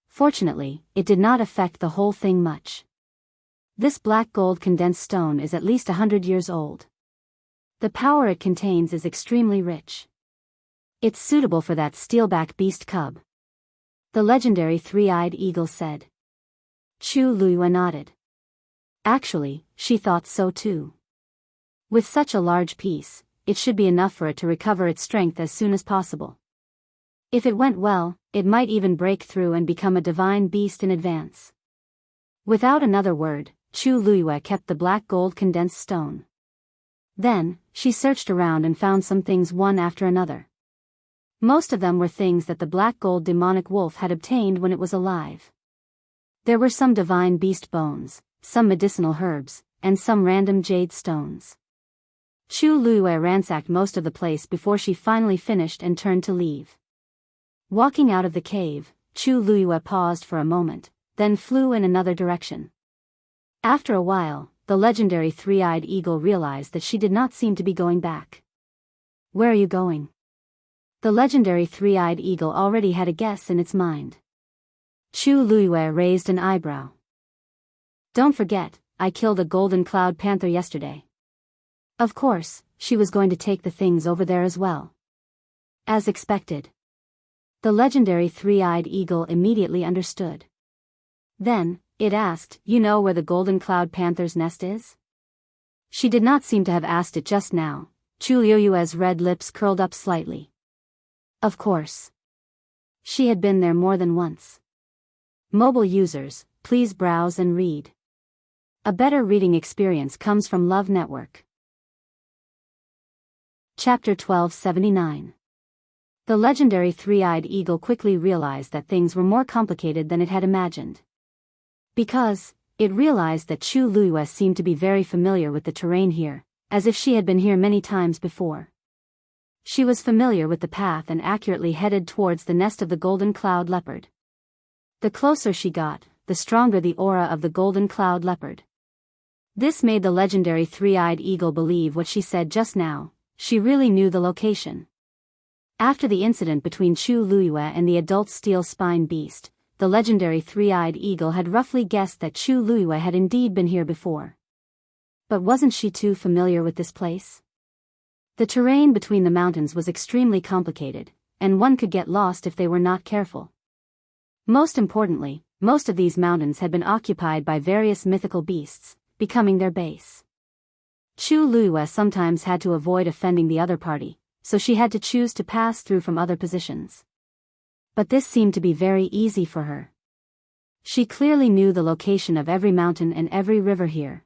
Speaker 1: Fortunately, it did not affect the whole thing much. This black gold condensed stone is at least 100 years old. The power it contains is extremely rich. It's suitable for that steelback beast cub. The legendary three-eyed eagle said. Chu Luiyue nodded. Actually, she thought so too. With such a large piece, it should be enough for it to recover its strength as soon as possible. If it went well, it might even break through and become a divine beast in advance. Without another word, Chu Luiyue kept the black gold condensed stone. Then, she searched around and found some things one after another. Most of them were things that the black gold demonic wolf had obtained when it was alive. There were some divine beast bones, some medicinal herbs, and some random jade stones. Chu Luiyue ransacked most of the place before she finally finished and turned to leave. Walking out of the cave, Chu Luiyue paused for a moment, then flew in another direction. After a while, the legendary three-eyed eagle realized that she did not seem to be going back. Where are you going? The legendary three-eyed eagle already had a guess in its mind. Chu Luiyue raised an eyebrow. Don't forget, I killed a golden cloud panther yesterday. Of course, she was going to take the things over there as well. As expected. The legendary three-eyed eagle immediately understood. Then, it asked, you know where the golden cloud panther's nest is? She did not seem to have asked it just now. Chu Luiyue's red lips curled up slightly. Of course. She had been there more than once. Mobile users, please browse and read. A better reading experience comes from Love Network. Chapter 1279. The legendary three-eyed eagle quickly realized that things were more complicated than it had imagined. Because, it realized that Chu Luiyue seemed to be very familiar with the terrain here, as if she had been here many times before. She was familiar with the path and accurately headed towards the nest of the golden cloud leopard. The closer she got, the stronger the aura of the golden cloud leopard. This made the legendary three-eyed eagle believe what she said just now. She really knew the location. After the incident between Chu Luiyue and the adult steel spine beast, the legendary three-eyed eagle had roughly guessed that Chu Luiyue had indeed been here before. But wasn't she too familiar with this place? The terrain between the mountains was extremely complicated, and one could get lost if they were not careful. Most importantly, most of these mountains had been occupied by various mythical beasts, becoming their base. Chu Luiyue sometimes had to avoid offending the other party, so she had to choose to pass through from other positions. But this seemed to be very easy for her. She clearly knew the location of every mountain and every river here.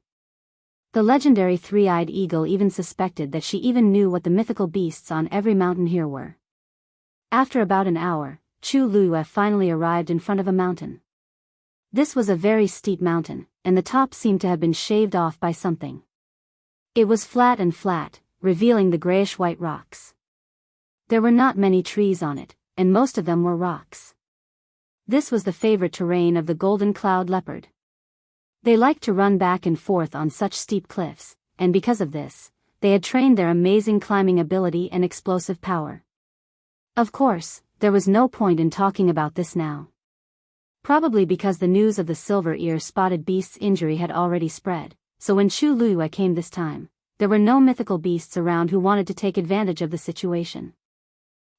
Speaker 1: The legendary three-eyed eagle even suspected that she even knew what the mythical beasts on every mountain here were. After about an hour, Chu Luyue finally arrived in front of a mountain. This was a very steep mountain, and the top seemed to have been shaved off by something. It was flat and flat, revealing the grayish-white rocks. There were not many trees on it, and most of them were rocks. This was the favorite terrain of the golden cloud leopard. They liked to run back and forth on such steep cliffs, and because of this, they had trained their amazing climbing ability and explosive power. Of course, there was no point in talking about this now. Probably because the news of the silver ear-spotted beast's injury had already spread, so when Chu Luyue came this time, there were no mythical beasts around who wanted to take advantage of the situation.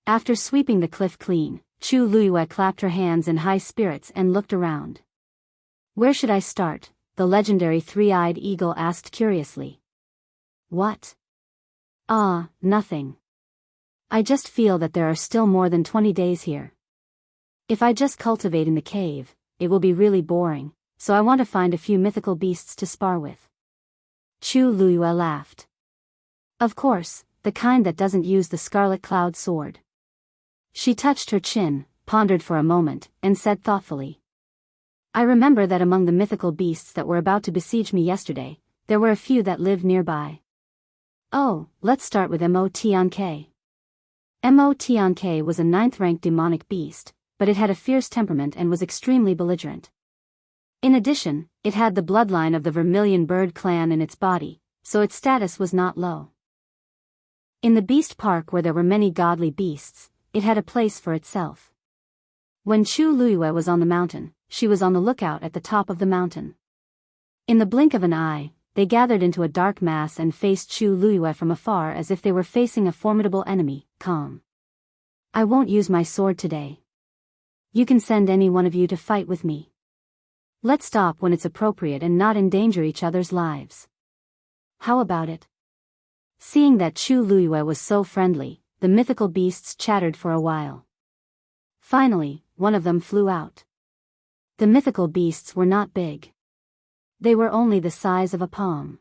Speaker 1: After sweeping the cliff clean, Chu Luyue clapped her hands in high spirits and looked around. "Where should I start?" the legendary three-eyed eagle asked curiously. "What?" "Ah, nothing. I just feel that there are still more than 20 days here. If I just cultivate in the cave, it will be really boring, so I want to find a few mythical beasts to spar with." Chu Luyue laughed. "Of course, the kind that doesn't use the scarlet cloud sword." She touched her chin, pondered for a moment, and said thoughtfully, "I remember that among the mythical beasts that were about to besiege me yesterday, there were a few that lived nearby. Oh, let's start with Mo-Tian-Ke. Mo-Tian-Ke was a 9th-ranked demonic beast, but it had a fierce temperament and was extremely belligerent. In addition, it had the bloodline of the Vermilion Bird clan in its body, so its status was not low. In the beast park where there were many godly beasts, it had a place for itself. When Chu Luyue was on the mountain, she was on the lookout at the top of the mountain. In the blink of an eye, they gathered into a dark mass and faced Chu Luyue from afar as if they were facing a formidable enemy, calm. "I won't use my sword today. You can send any one of you to fight with me. Let's stop when it's appropriate and not endanger each other's lives. How about it?" Seeing that Chu Luyue was so friendly, the mythical beasts chattered for a while. Finally, one of them flew out. The mythical beasts were not big. They were only the size of a palm.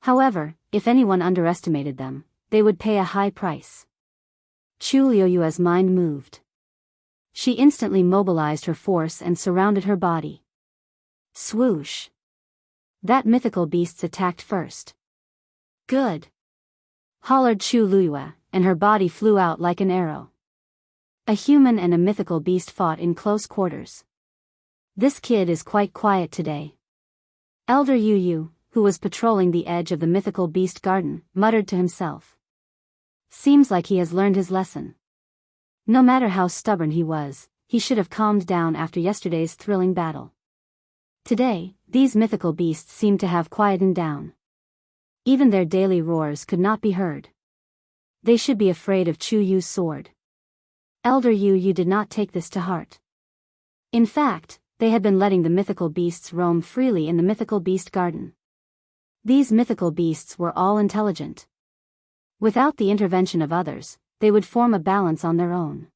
Speaker 1: However, if anyone underestimated them, they would pay a high price. Chu Luyue's mind moved. She instantly mobilized her force and surrounded her body. Swoosh! That mythical beasts attacked first. "Good!" hollered Chu Luyue, and her body flew out like an arrow. A human and a mythical beast fought in close quarters. "This kid is quite quiet today." Elder Yu, who was patrolling the edge of the mythical beast garden, muttered to himself. "Seems like he has learned his lesson. No matter how stubborn he was, he should have calmed down after yesterday's thrilling battle. Today, these mythical beasts seemed to have quietened down. Even their daily roars could not be heard. They should be afraid of Chu Yu's sword." Elder Yu did not take this to heart. In fact, they had been letting the mythical beasts roam freely in the mythical beast garden. These mythical beasts were all intelligent. Without the intervention of others, they would form a balance on their own.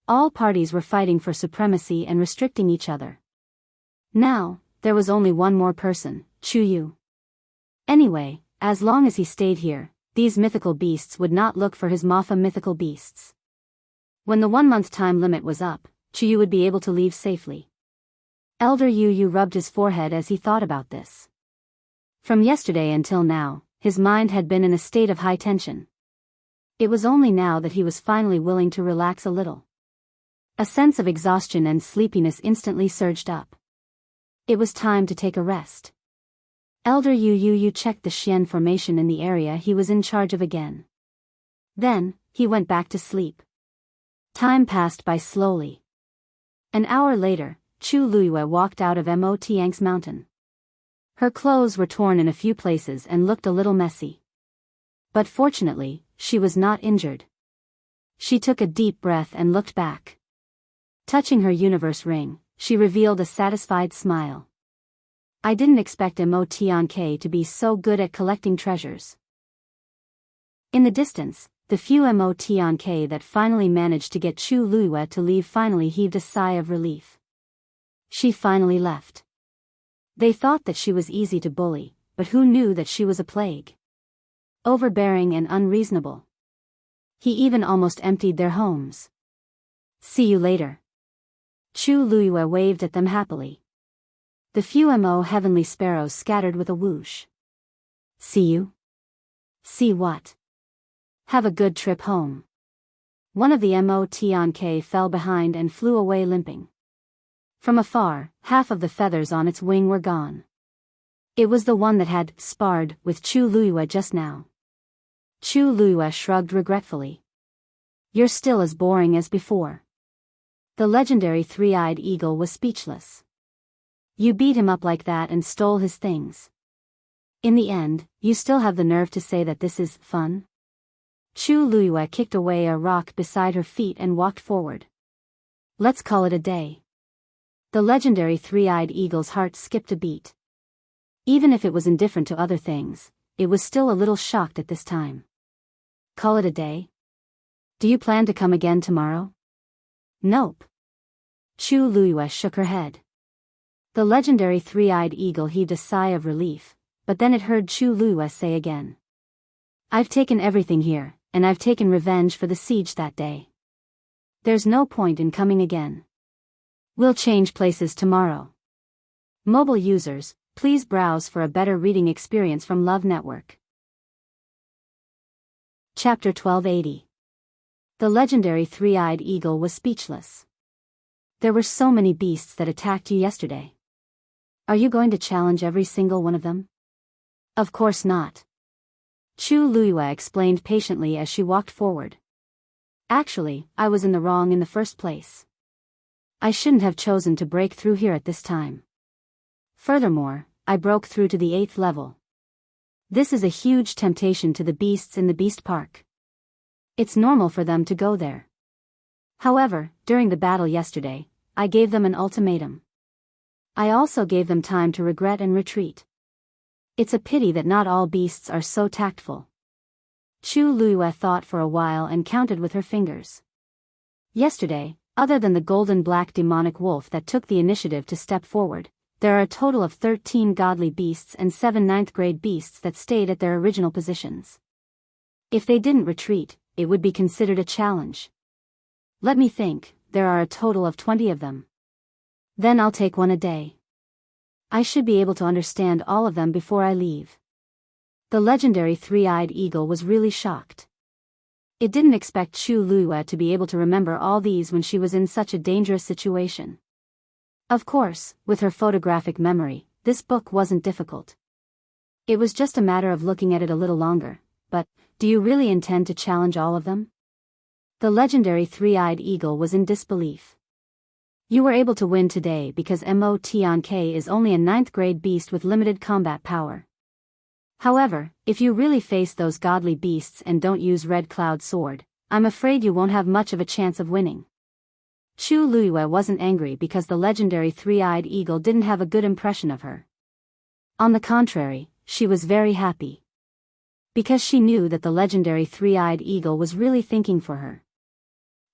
Speaker 1: All parties were fighting for supremacy and restricting each other. Now, there was only one more person, Chu Yu. Anyway, as long as he stayed here, these mythical beasts would not look for his Mafa mythical beasts. When the 1-month time limit was up, Chu Yu would be able to leave safely. Elder Yu rubbed his forehead as he thought about this. From yesterday until now, his mind had been in a state of high tension. It was only now that he was finally willing to relax a little. A sense of exhaustion and sleepiness instantly surged up. It was time to take a rest. Elder Yu checked the Xian formation in the area he was in charge of again. Then, he went back to sleep. Time passed by slowly. An hour later, Chu Luyue walked out of Mo Tiang's mountain. Her clothes were torn in a few places and looked a little messy. But fortunately, she was not injured. She took a deep breath and looked back. Touching her universe ring, she revealed a satisfied smile. "I didn't expect Mo-Tian-Ke to be so good at collecting treasures." In the distance, the few Mo-Tian-Ke that finally managed to get Chu Luyue to leave finally heaved a sigh of relief. She finally left. They thought that she was easy to bully, but who knew that she was a plague? Overbearing and unreasonable. He even almost emptied their homes. See you later. Chu Luiyue waved at them happily. The few heavenly sparrows scattered with a whoosh. See you? See what? Have a good trip home. One of the Tianke fell behind and flew away limping. From afar, half of the feathers on its wing were gone. It was the one that had sparred with Chu Luiyue just now. Chu Luiyue shrugged regretfully. You're still as boring as before. The legendary three-eyed eagle was speechless. You beat him up like that and stole his things. In the end, you still have the nerve to say that this is fun? Chu Luiyue kicked away a rock beside her feet and walked forward. Let's call it a day. The legendary three-eyed eagle's heart skipped a beat. Even if it was indifferent to other things, it was still a little shocked at this time. Call it a day? Do you plan to come again tomorrow? Nope. Chu Luiyue shook her head. The legendary three-eyed eagle heaved a sigh of relief, but then it heard Chu Luiyue say again. I've taken everything here, and I've taken revenge for the siege that day. There's no point in coming again. We'll change places tomorrow. Mobile users, please browse for a better reading experience from Love Network. Chapter 1280. The legendary three-eyed eagle was speechless. There were so many beasts that attacked you yesterday. Are you going to challenge every single one of them? Of course not. Chu Luiyue explained patiently as she walked forward. Actually, I was in the wrong in the first place. I shouldn't have chosen to break through here at this time. Furthermore, I broke through to the 8th level. This is a huge temptation to the beasts in the Beast Park. It's normal for them to go there. However, during the battle yesterday, I gave them an ultimatum. I also gave them time to regret and retreat. It's a pity that not all beasts are so tactful. Chu Luiyue thought for a while and counted with her fingers. Yesterday, other than the golden black demonic wolf that took the initiative to step forward, there are a total of 13 godly beasts and 7 ninth-grade beasts that stayed at their original positions. If they didn't retreat, it would be considered a challenge. Let me think, there are a total of 20 of them. Then I'll take one a day. I should be able to understand all of them before I leave. The legendary three-eyed eagle was really shocked. It didn't expect Chu Luiyue to be able to remember all these when she was in such a dangerous situation. Of course, with her photographic memory, this book wasn't difficult. It was just a matter of looking at it a little longer, but, do you really intend to challenge all of them? The legendary three-eyed eagle was in disbelief. You were able to win today because Tianke is only a 9th-grade beast with limited combat power. However, if you really face those godly beasts and don't use Red Cloud Sword, I'm afraid you won't have much of a chance of winning. Chu Luiyue wasn't angry because the legendary three-eyed eagle didn't have a good impression of her. On the contrary, she was very happy. Because she knew that the legendary three-eyed eagle was really thinking for her.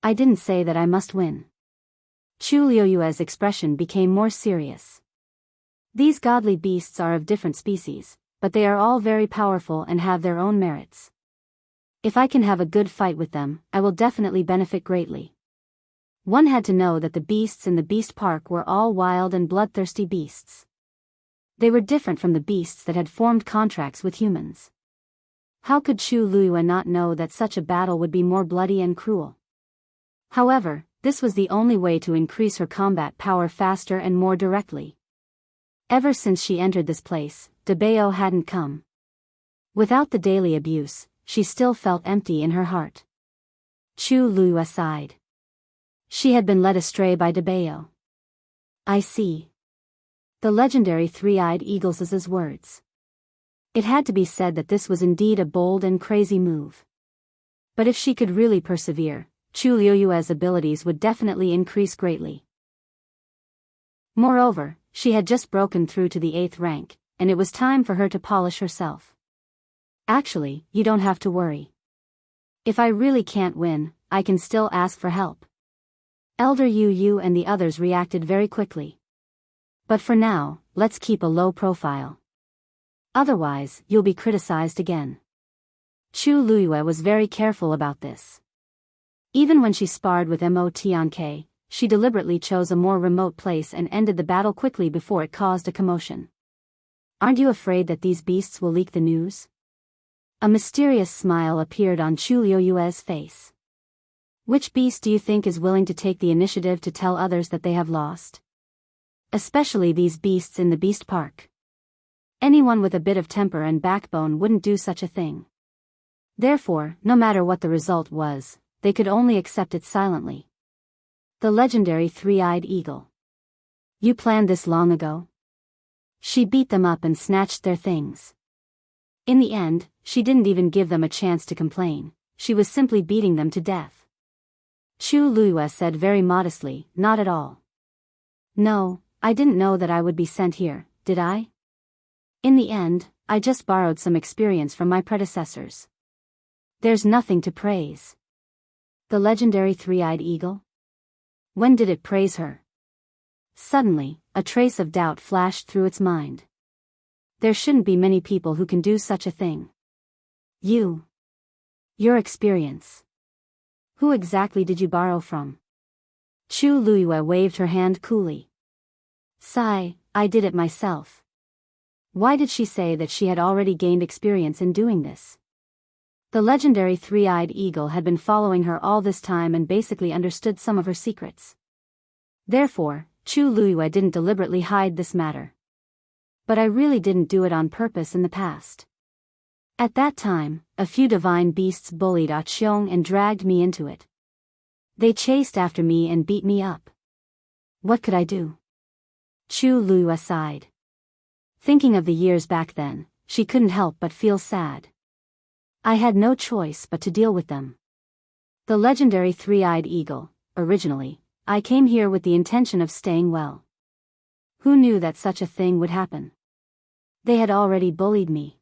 Speaker 1: I didn't say that I must win. Chu Luiyue's expression became more serious. These godly beasts are of different species, but they are all very powerful and have their own merits. If I can have a good fight with them, I will definitely benefit greatly. One had to know that the beasts in the Beast Park were all wild and bloodthirsty beasts. They were different from the beasts that had formed contracts with humans. How could Chu Luiyue not know that such a battle would be more bloody and cruel? However, this was the only way to increase her combat power faster and more directly. Ever since she entered this place, Debao hadn't come. Without the daily abuse, she still felt empty in her heart. Chu Luiyue sighed. She had been led astray by Debao. I see. The legendary three-eyed eagle's words. It had to be said that this was indeed a bold and crazy move. But if she could really persevere, Chu Luiyue's abilities would definitely increase greatly. Moreover, she had just broken through to the 8th rank, and it was time for her to polish herself. Actually, you don't have to worry. If I really can't win, I can still ask for help. Elder Yu and the others reacted very quickly. But for now, let's keep a low profile. Otherwise, you'll be criticized again. Chu Luiyue was very careful about this. Even when she sparred with Mo Tianke, she deliberately chose a more remote place and ended the battle quickly before it caused a commotion. Aren't you afraid that these beasts will leak the news? A mysterious smile appeared on Chu Luiyue's face. Which beast do you think is willing to take the initiative to tell others that they have lost? Especially these beasts in the Beast Park. Anyone with a bit of temper and backbone wouldn't do such a thing. Therefore, no matter what the result was, they could only accept it silently. The legendary three-eyed eagle. You planned this long ago? She beat them up and snatched their things. In the end, she didn't even give them a chance to complain, she was simply beating them to death. Chu Luiyue said very modestly, not at all. No, I didn't know that I would be sent here, did I? In the end, I just borrowed some experience from my predecessors. There's nothing to praise. The legendary three-eyed eagle? When did it praise her? Suddenly, a trace of doubt flashed through its mind. There shouldn't be many people who can do such a thing. Your experience. Who exactly did you borrow from? Chu Luiyue waved her hand coolly. Sigh, I did it myself. Why did she say that she had already gained experience in doing this? The legendary three-eyed eagle had been following her all this time and basically understood some of her secrets. Therefore, Chu Luiyue didn't deliberately hide this matter. But I really didn't do it on purpose in the past. At that time, a few divine beasts bullied Ah Cheong and dragged me into it. They chased after me and beat me up. What could I do? Chu Luiyue sighed. Thinking of the years back then, she couldn't help but feel sad. I had no choice but to deal with them. The legendary three-eyed eagle, originally, I came here with the intention of staying well. Who knew that such a thing would happen? They had already bullied me.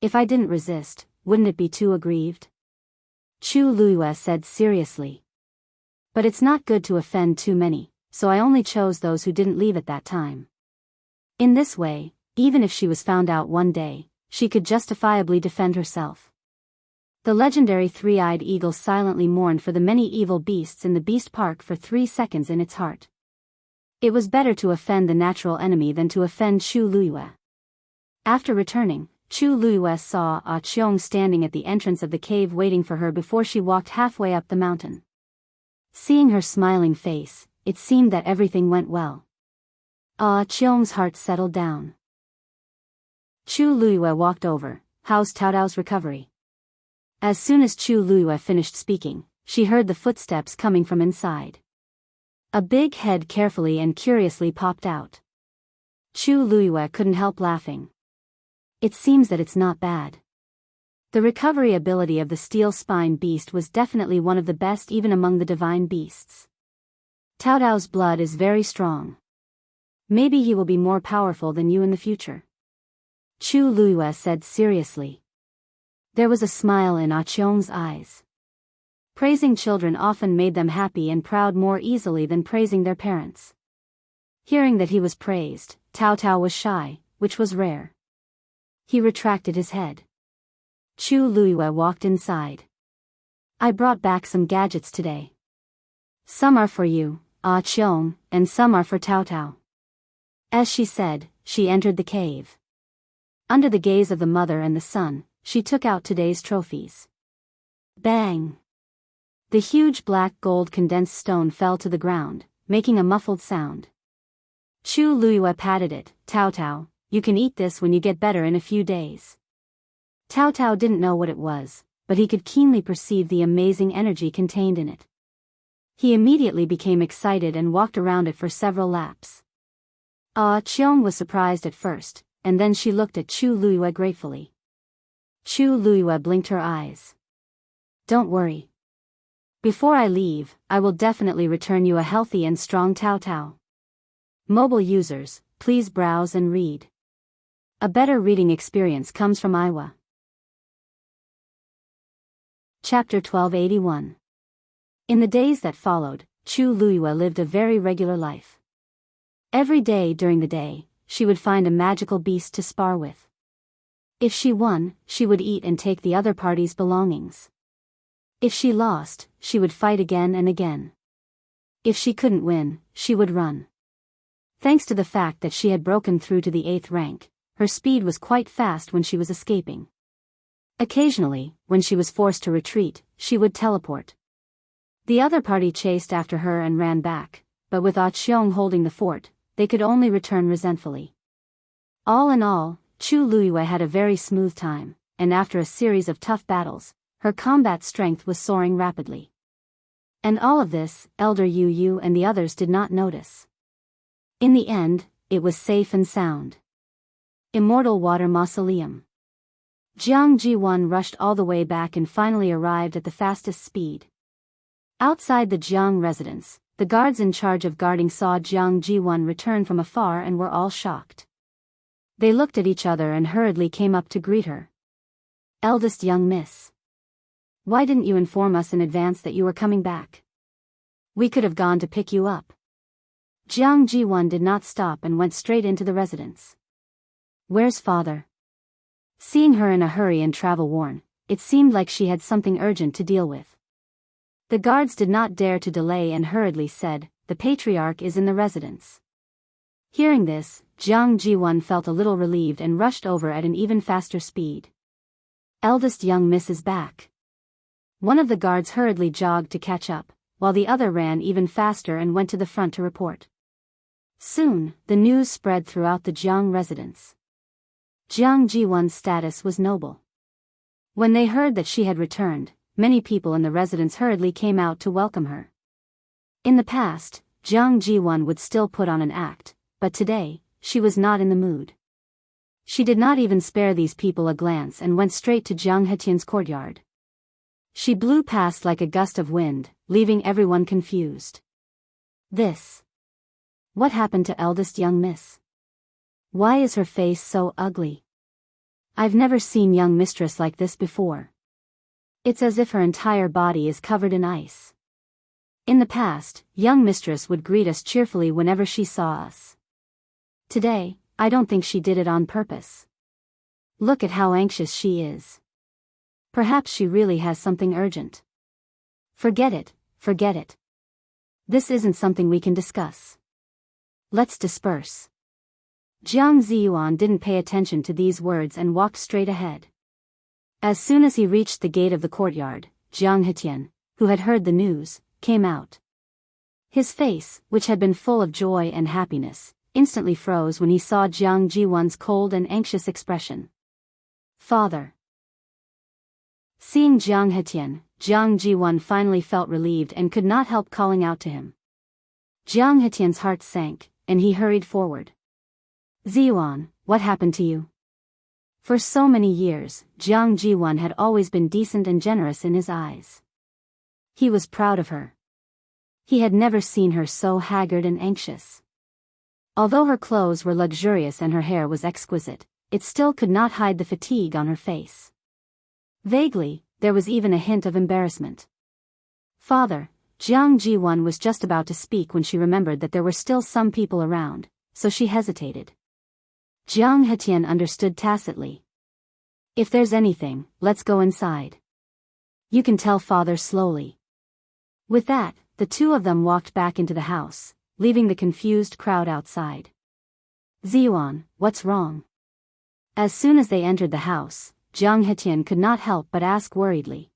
Speaker 1: If I didn't resist, wouldn't it be too aggrieved? Chu Luiyue said seriously. But it's not good to offend too many, so I only chose those who didn't leave at that time. In this way, even if she was found out one day, she could justifiably defend herself. The legendary three-eyed eagle silently mourned for the many evil beasts in the Beast Park for 3 seconds in its heart. It was better to offend the natural enemy than to offend Chu Luiyue. After returning, Chu Luiyue saw Ah Cheong standing at the entrance of the cave waiting for her before she walked halfway up the mountain. Seeing her smiling face, it seemed that everything went well. Ah Cheong's heart settled down. Chu Luiyue walked over. How's Taotao's recovery? As soon as Chu Luiyue finished speaking, she heard the footsteps coming from inside. A big head carefully and curiously popped out. Chu Luiyue couldn't help laughing. It seems that it's not bad. The recovery ability of the steel spine beast was definitely one of the best even among the divine beasts. Taotao's blood is very strong. Maybe he will be more powerful than you in the future. Chu Luiyue said seriously. There was a smile in Ah Cheong's eyes. Praising children often made them happy and proud more easily than praising their parents. Hearing that he was praised, Taotao was shy, which was rare. He retracted his head. Chu Luiyue walked inside. I brought back some gadgets today. Some are for you, Ah Cheong, and some are for Taotao. As she said, she entered the cave. Under the gaze of the mother and the son, she took out today's trophies. Bang! The huge black gold condensed stone fell to the ground, making a muffled sound. Chu Luiyue patted it. Taotao, you can eat this when you get better in a few days. Taotao didn't know what it was, but he could keenly perceive the amazing energy contained in it. He immediately became excited and walked around it for several laps. Ah Cheong was surprised at first, and then she looked at Chu Luiyue gratefully. Chu Luiyue blinked her eyes. Don't worry. Before I leave, I will definitely return you a healthy and strong Taotao. Mobile users, please browse and read. A better reading experience comes from Iowa. Chapter 1281. In the days that followed, Chu Luiyue lived a very regular life. Every day during the day, she would find a magical beast to spar with. If she won, she would eat and take the other party's belongings. If she lost, she would fight again and again. If she couldn't win, she would run. Thanks to the fact that she had broken through to the 8th rank, her speed was quite fast when she was escaping. Occasionally, when she was forced to retreat, she would teleport. The other party chased after her and ran back, but with Ah Cheong holding the fort, they could only return resentfully. All in all, Chu Luiyue had a very smooth time, and after a series of tough battles, her combat strength was soaring rapidly. And all of this, Elder Yu Yu and the others did not notice. In the end, it was safe and sound. Immortal Water Mausoleum. Jiang Ji-won rushed all the way back and finally arrived at the fastest speed. Outside the Jiang residence, the guards in charge of guarding saw Jiang Ji-won return from afar and were all shocked. They looked at each other and hurriedly came up to greet her. Eldest young miss. Why didn't you inform us in advance that you were coming back? We could have gone to pick you up. Jiang Ji-won did not stop and went straight into the residence. Where's father? Seeing her in a hurry and travel-worn, it seemed like she had something urgent to deal with. The guards did not dare to delay and hurriedly said, "The patriarch is in the residence." Hearing this, Jiang Ji-won felt a little relieved and rushed over at an even faster speed. Eldest young miss is back. One of the guards hurriedly jogged to catch up, while the other ran even faster and went to the front to report. Soon, the news spread throughout the Jiang residence. Jiang Ji-won's status was noble. When they heard that she had returned, many people in the residence hurriedly came out to welcome her. In the past, Jiang Ji-won would still put on an act, but today, she was not in the mood. She did not even spare these people a glance and went straight to Jiang Hetian's courtyard. She blew past like a gust of wind, leaving everyone confused. This. What happened to eldest young miss? Why is her face so ugly? I've never seen young mistress like this before. It's as if her entire body is covered in ice. In the past, young mistress would greet us cheerfully whenever she saw us. Today, I don't think she did it on purpose. Look at how anxious she is. Perhaps she really has something urgent. Forget it, forget it. This isn't something we can discuss. Let's disperse. Jiang Ziyuan didn't pay attention to these words and walked straight ahead. As soon as he reached the gate of the courtyard, Jiang Hetian, who had heard the news, came out. His face, which had been full of joy and happiness, instantly froze when he saw Jiang Jiwan's cold and anxious expression. Father. Seeing Jiang Hetian, Jiang Jiwan finally felt relieved and could not help calling out to him. Jiang Hetian's heart sank, and he hurried forward. Ziyuan, what happened to you? For so many years, Jiang Jiwan had always been decent and generous in his eyes. He was proud of her. He had never seen her so haggard and anxious. Although her clothes were luxurious and her hair was exquisite, it still could not hide the fatigue on her face. Vaguely, there was even a hint of embarrassment. Father, Jiang Jiwan was just about to speak when she remembered that there were still some people around, so she hesitated. Jiang Hetian understood tacitly. If there's anything, let's go inside. You can tell father slowly. With that, the two of them walked back into the house, leaving the confused crowd outside. Ziyuan, what's wrong? As soon as they entered the house, Jiang Hetian could not help but ask worriedly.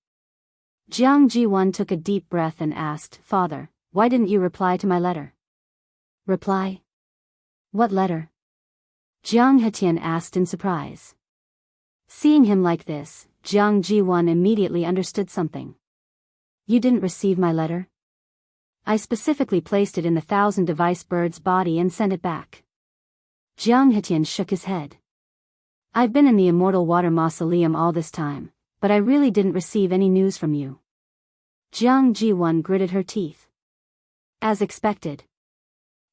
Speaker 1: Jiang Jiwan took a deep breath and asked, Father, why didn't you reply to my letter? Reply? What letter? Jiang Hetian asked in surprise. Seeing him like this, Jiang Jiwan immediately understood something. You didn't receive my letter? I specifically placed it in the 1,000-device bird's body and sent it back. Jiang Hetian shook his head. I've been in the Immortal Water Mausoleum all this time, but I really didn't receive any news from you. Jiang Jiwan gritted her teeth. As expected.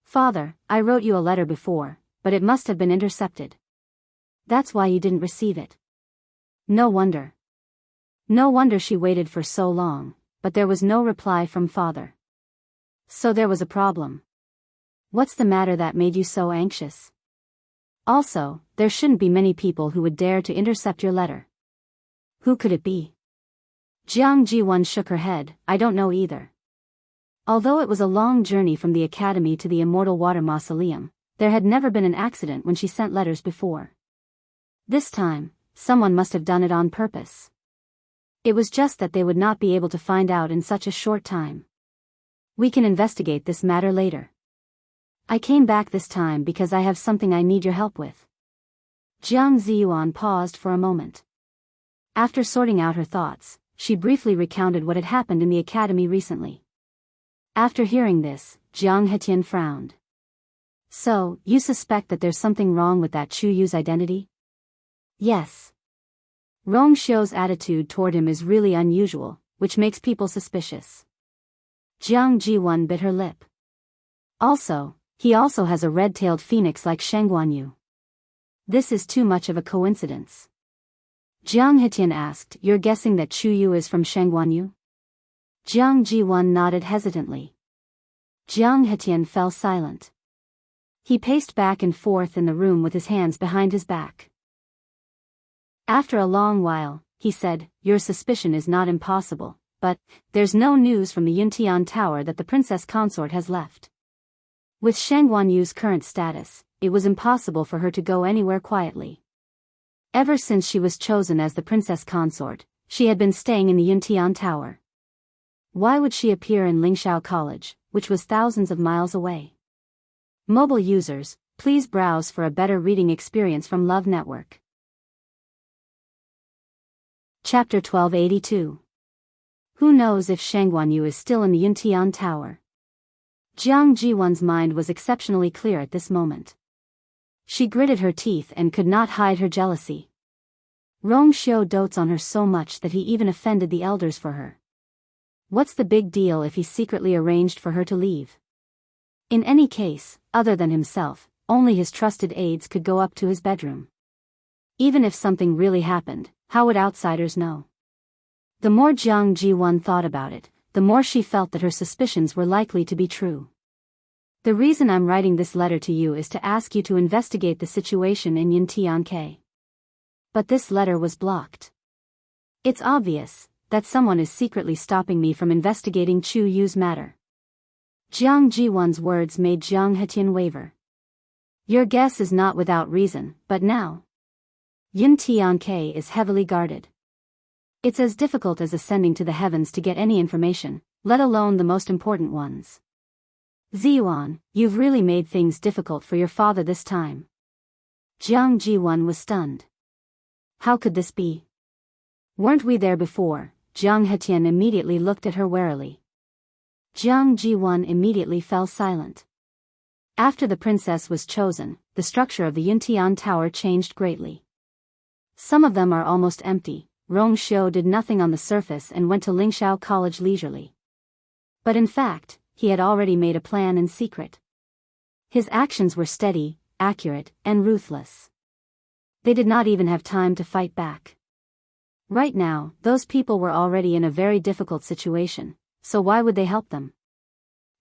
Speaker 1: Father, I wrote you a letter before, but it must have been intercepted. That's why you didn't receive it. No wonder. No wonder she waited for so long, but there was no reply from father. So there was a problem. What's the matter that made you so anxious? Also, there shouldn't be many people who would dare to intercept your letter. Who could it be? Jiang Ji-won shook her head. I don't know either. Although it was a long journey from the academy to the Immortal Water Mausoleum, there had never been an accident when she sent letters before. This time, someone must have done it on purpose. It was just that they would not be able to find out in such a short time. We can investigate this matter later. I came back this time because I have something I need your help with. Jiang Ziyuan paused for a moment. After sorting out her thoughts, she briefly recounted what had happened in the academy recently. After hearing this, Jiang Hetian frowned. So, you suspect that there's something wrong with that Chu Yu's identity? Yes. Rong Xiu's attitude toward him is really unusual, which makes people suspicious. Jiang Ji-won bit her lip. Also, he also has a red-tailed phoenix like Sheng Guanyu. This is too much of a coincidence. Jiang Hetian asked, You're guessing that Chu Yu is from Sheng Guanyu? Jiang Ji-won nodded hesitantly. Jiang Hetian fell silent. He paced back and forth in the room with his hands behind his back. After a long while, he said, Your suspicion is not impossible, but there's no news from the Yuntian Tower that the princess consort has left. With Sheng Guanyu's current status, it was impossible for her to go anywhere quietly. Ever since she was chosen as the princess consort, she had been staying in the Yuntian Tower. Why would she appear in Lingxiao College, which was thousands of miles away? Mobile users, please browse for a better reading experience from Love Network. Chapter 1282. Who knows if Sheng Guanyu is still in the Yuntian Tower? Jiang Ji-won's mind was exceptionally clear at this moment. She gritted her teeth and could not hide her jealousy. Rong Xiu dotes on her so much that he even offended the elders for her. What's the big deal if he secretly arranged for her to leave? In any case, other than himself, only his trusted aides could go up to his bedroom. Even if something really happened, how would outsiders know? The more Jiang Ji-won thought about it, the more she felt that her suspicions were likely to be true. The reason I'm writing this letter to you is to ask you to investigate the situation in Yuntian. But this letter was blocked. It's obvious that someone is secretly stopping me from investigating Chu Yu's matter. Jiang Ji-won's words made Jiang Hetian waver. Your guess is not without reason, but now Yuntian is heavily guarded. It's as difficult as ascending to the heavens to get any information, let alone the most important ones. Ziyuan, you've really made things difficult for your father this time. Jiang Ji-won was stunned. How could this be? Weren't we there before? Jiang Hetian immediately looked at her warily. Jiang Ji-won immediately fell silent. After the princess was chosen, the structure of the Yuntian Tower changed greatly. Some of them are almost empty. Rong Xiu did nothing on the surface and went to Lingxiao College leisurely. But in fact, he had already made a plan in secret. His actions were steady, accurate, and ruthless. They did not even have time to fight back. Right now, those people were already in a very difficult situation, so why would they help them?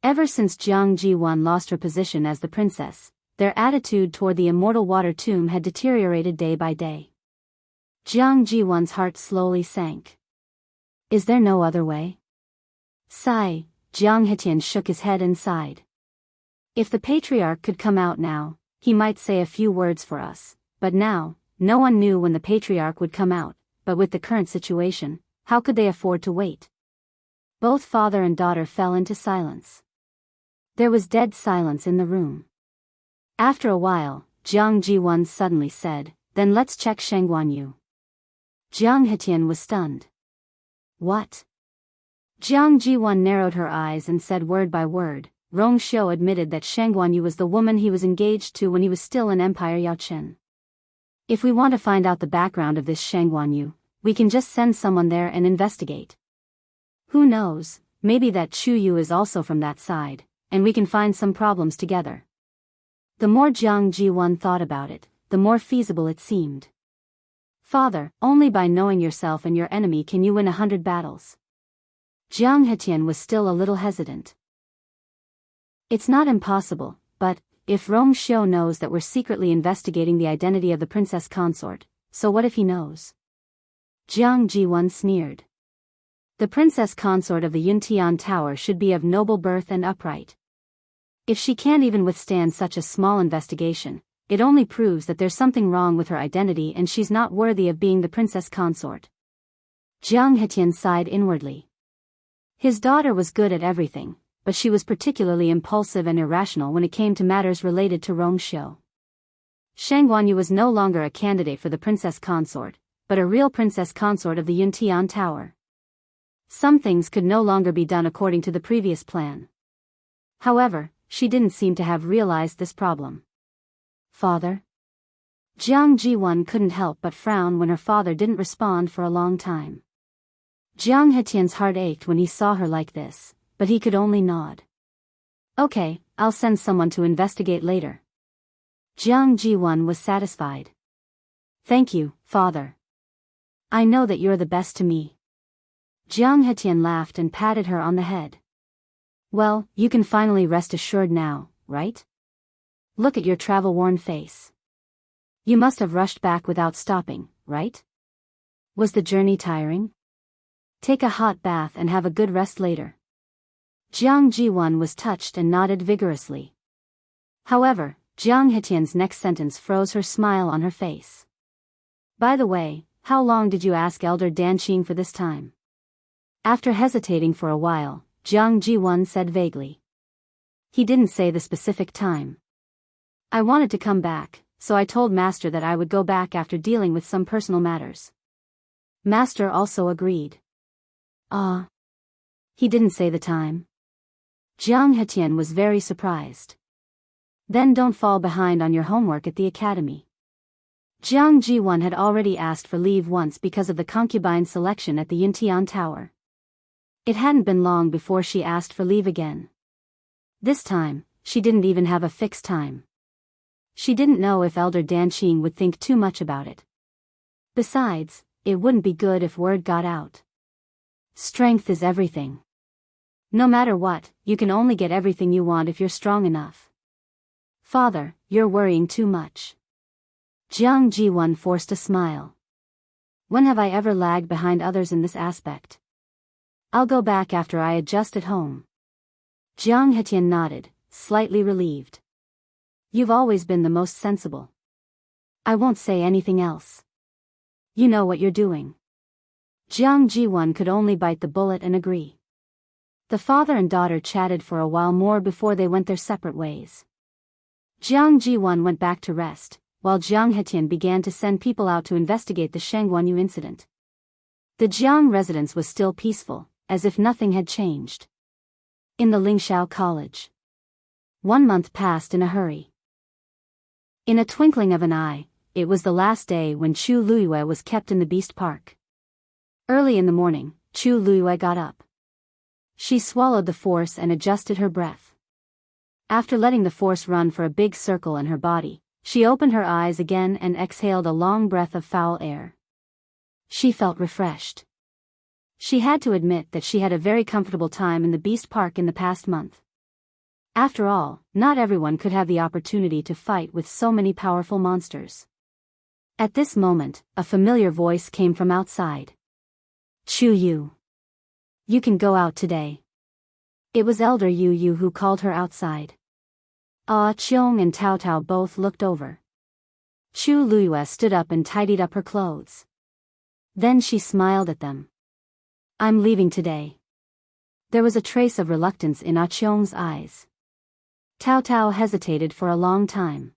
Speaker 1: Ever since Jiang Ji-won lost her position as the princess, their attitude toward the Immortal Water Tomb had deteriorated day by day. Jiang Ji-won's heart slowly sank. Is there no other way? Sigh, Jiang Hetian shook his head and sighed. If the patriarch could come out now, he might say a few words for us, but now, no one knew when the patriarch would come out, but with the current situation, how could they afford to wait? Both father and daughter fell into silence. There was dead silence in the room. After a while, Jiang Ji-won suddenly said, Then let's check Sheng Guanyu. Jiang Hetian was stunned. What? Jiang Ji-won narrowed her eyes and said word by word. Rong Xiu admitted that Sheng Guanyu was the woman he was engaged to when he was still in Empire Yaochen. If we want to find out the background of this Sheng Guanyu, we can just send someone there and investigate. Who knows, maybe that Chu Yu is also from that side, and we can find some problems together. The more Jiang Ji-won thought about it, the more feasible it seemed. Father, only by knowing yourself and your enemy can you win 100 battles. Jiang Hetian was still a little hesitant. It's not impossible, but If Rong Xiu knows that we're secretly investigating the identity of the princess consort, so what if he knows? Jiang Jiwon sneered. The princess consort of the Yuntian Tower should be of noble birth and upright. If she can't even withstand such a small investigation, it only proves that there's something wrong with her identity and she's not worthy of being the princess consort. Jiang Hetian sighed inwardly. His daughter was good at everything, but she was particularly impulsive and irrational when it came to matters related to Rong Xiu. Shang Guanyu was no longer a candidate for the princess consort, but a real princess consort of the Yuntian Tower. Some things could no longer be done according to the previous plan. However, she didn't seem to have realized this problem. Father? Jiang Jiwon couldn't help but frown when her father didn't respond for a long time. Jiang Hetian's heart ached when he saw her like this, but he could only nod. Okay, I'll send someone to investigate later. Jiang Jiwon was satisfied. Thank you, father. I know that you're the best to me. Jiang Hetian laughed and patted her on the head. Well, you can finally rest assured now, right? Look at your travel-worn face. You must have rushed back without stopping, right? Was the journey tiring? Take a hot bath and have a good rest later. Jiang Jiwon was touched and nodded vigorously. However, Jiang Hetian's next sentence froze her smile on her face. By the way, how long did you ask Elder Danqing for this time? After hesitating for a while, Jiang Jiwon said vaguely. He didn't say the specific time. I wanted to come back, so I told Master that I would go back after dealing with some personal matters. Master also agreed. He didn't say the time. Jiang Hetian was very surprised. Then don't fall behind on your homework at the academy. Jiang Jiwon had already asked for leave once because of the concubine selection at the Yuntian Tower. It hadn't been long before she asked for leave again. This time, she didn't even have a fixed time. She didn't know if Elder Danqing would think too much about it. Besides, it wouldn't be good if word got out. Strength is everything. No matter what, you can only get everything you want if you're strong enough. Father, you're worrying too much. Jiang Jiwon forced a smile. When have I ever lagged behind others in this aspect? I'll go back after I adjust at home. Jiang Hetian nodded, slightly relieved. You've always been the most sensible. I won't say anything else. You know what you're doing. Jiang Jiwon could only bite the bullet and agree. The father and daughter chatted for a while more before they went their separate ways. Jiang Jiwon went back to rest, while Jiang Hetian began to send people out to investigate the Shangguanyu incident. The Jiang residence was still peaceful, as if nothing had changed. In the Lingxiao College. 1 month passed in a hurry. In a twinkling of an eye, it was the last day when Chu Luiyue was kept in the Beast Park. Early in the morning, Chu Luiyue got up. She swallowed the force and adjusted her breath. After letting the force run for a big circle in her body, she opened her eyes again and exhaled a long breath of foul air. She felt refreshed. She had to admit that she had a very comfortable time in the Beast Park in the past month. After all, not everyone could have the opportunity to fight with so many powerful monsters. At this moment, a familiar voice came from outside. Chu Yu. You can go out today. It was Elder Yu Yu who called her outside. Ah Cheong and Tao Tao both looked over. Chu Luiyue stood up and tidied up her clothes. Then she smiled at them. I'm leaving today. There was a trace of reluctance in Ah Cheong's eyes. Tao Tao hesitated for a long time.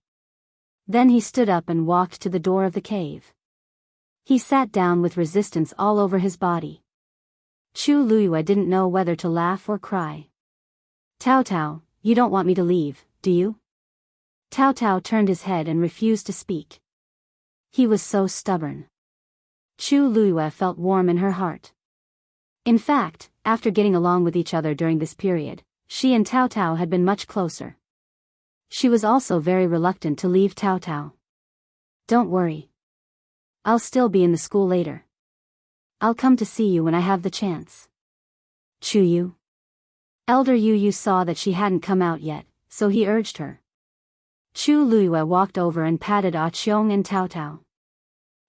Speaker 1: Then he stood up and walked to the door of the cave. He sat down with resistance all over his body. Chu Luiyue didn't know whether to laugh or cry. Tao Tao, you don't want me to leave, do you? Tao Tao turned his head and refused to speak. He was so stubborn. Chu Luiyue felt warm in her heart. In fact, after getting along with each other during this period, she and Tao Tao had been much closer. She was also very reluctant to leave Tao Tao. Don't worry. I'll still be in the school later. I'll come to see you when I have the chance. Chu Yu. Elder Yu Yu saw that she hadn't come out yet, so he urged her. Chu Luiyue walked over and patted Ah Cheong and Tao Tao.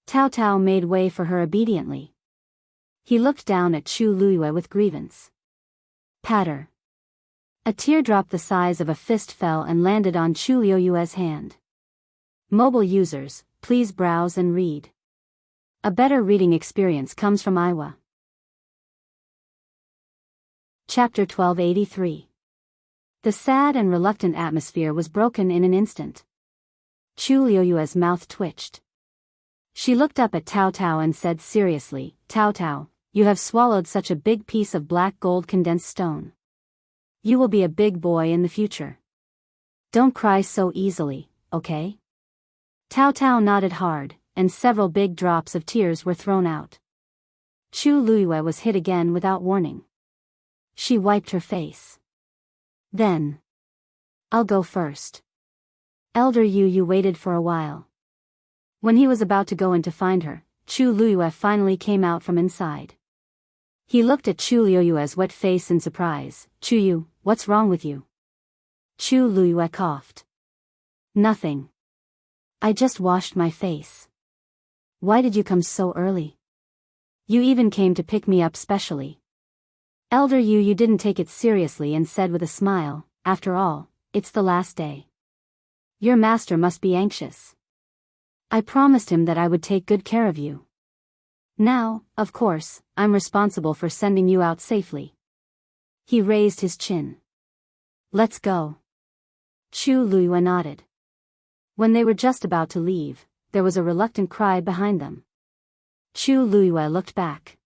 Speaker 1: Tao Tao made way for her obediently. He looked down at Chu Luiyue with grievance. Patter. A teardrop the size of a fist fell and landed on Chu Luiyue's hand. Mobile users, please browse and read. A better reading experience comes from Iowa. Chapter 1283. The sad and reluctant atmosphere was broken in an instant. Chu Luiyue's mouth twitched. She looked up at Tao Tao and said seriously, Tao Tao, you have swallowed such a big piece of black gold condensed stone. You will be a big boy in the future. Don't cry so easily, okay? Tao Tao nodded hard, and several big drops of tears were thrown out. Chu Luiyue was hit again without warning. She wiped her face. Then. I'll go first. Elder Yu waited for a while. When he was about to go in to find her, Chu Luiyue finally came out from inside. He looked at Chu Luiyue's wet face in surprise. Chu Yu, what's wrong with you? Chu Luiyue coughed. Nothing. I just washed my face. Why did you come so early? You even came to pick me up specially. Elder Yu didn't take it seriously and said with a smile, after all, it's the last day. Your master must be anxious. I promised him that I would take good care of you. Now, of course, I'm responsible for sending you out safely. He raised his chin. Let's go. Chu Luiyue nodded. When they were just about to leave, there was a reluctant cry behind them. Chu Luiyue looked back.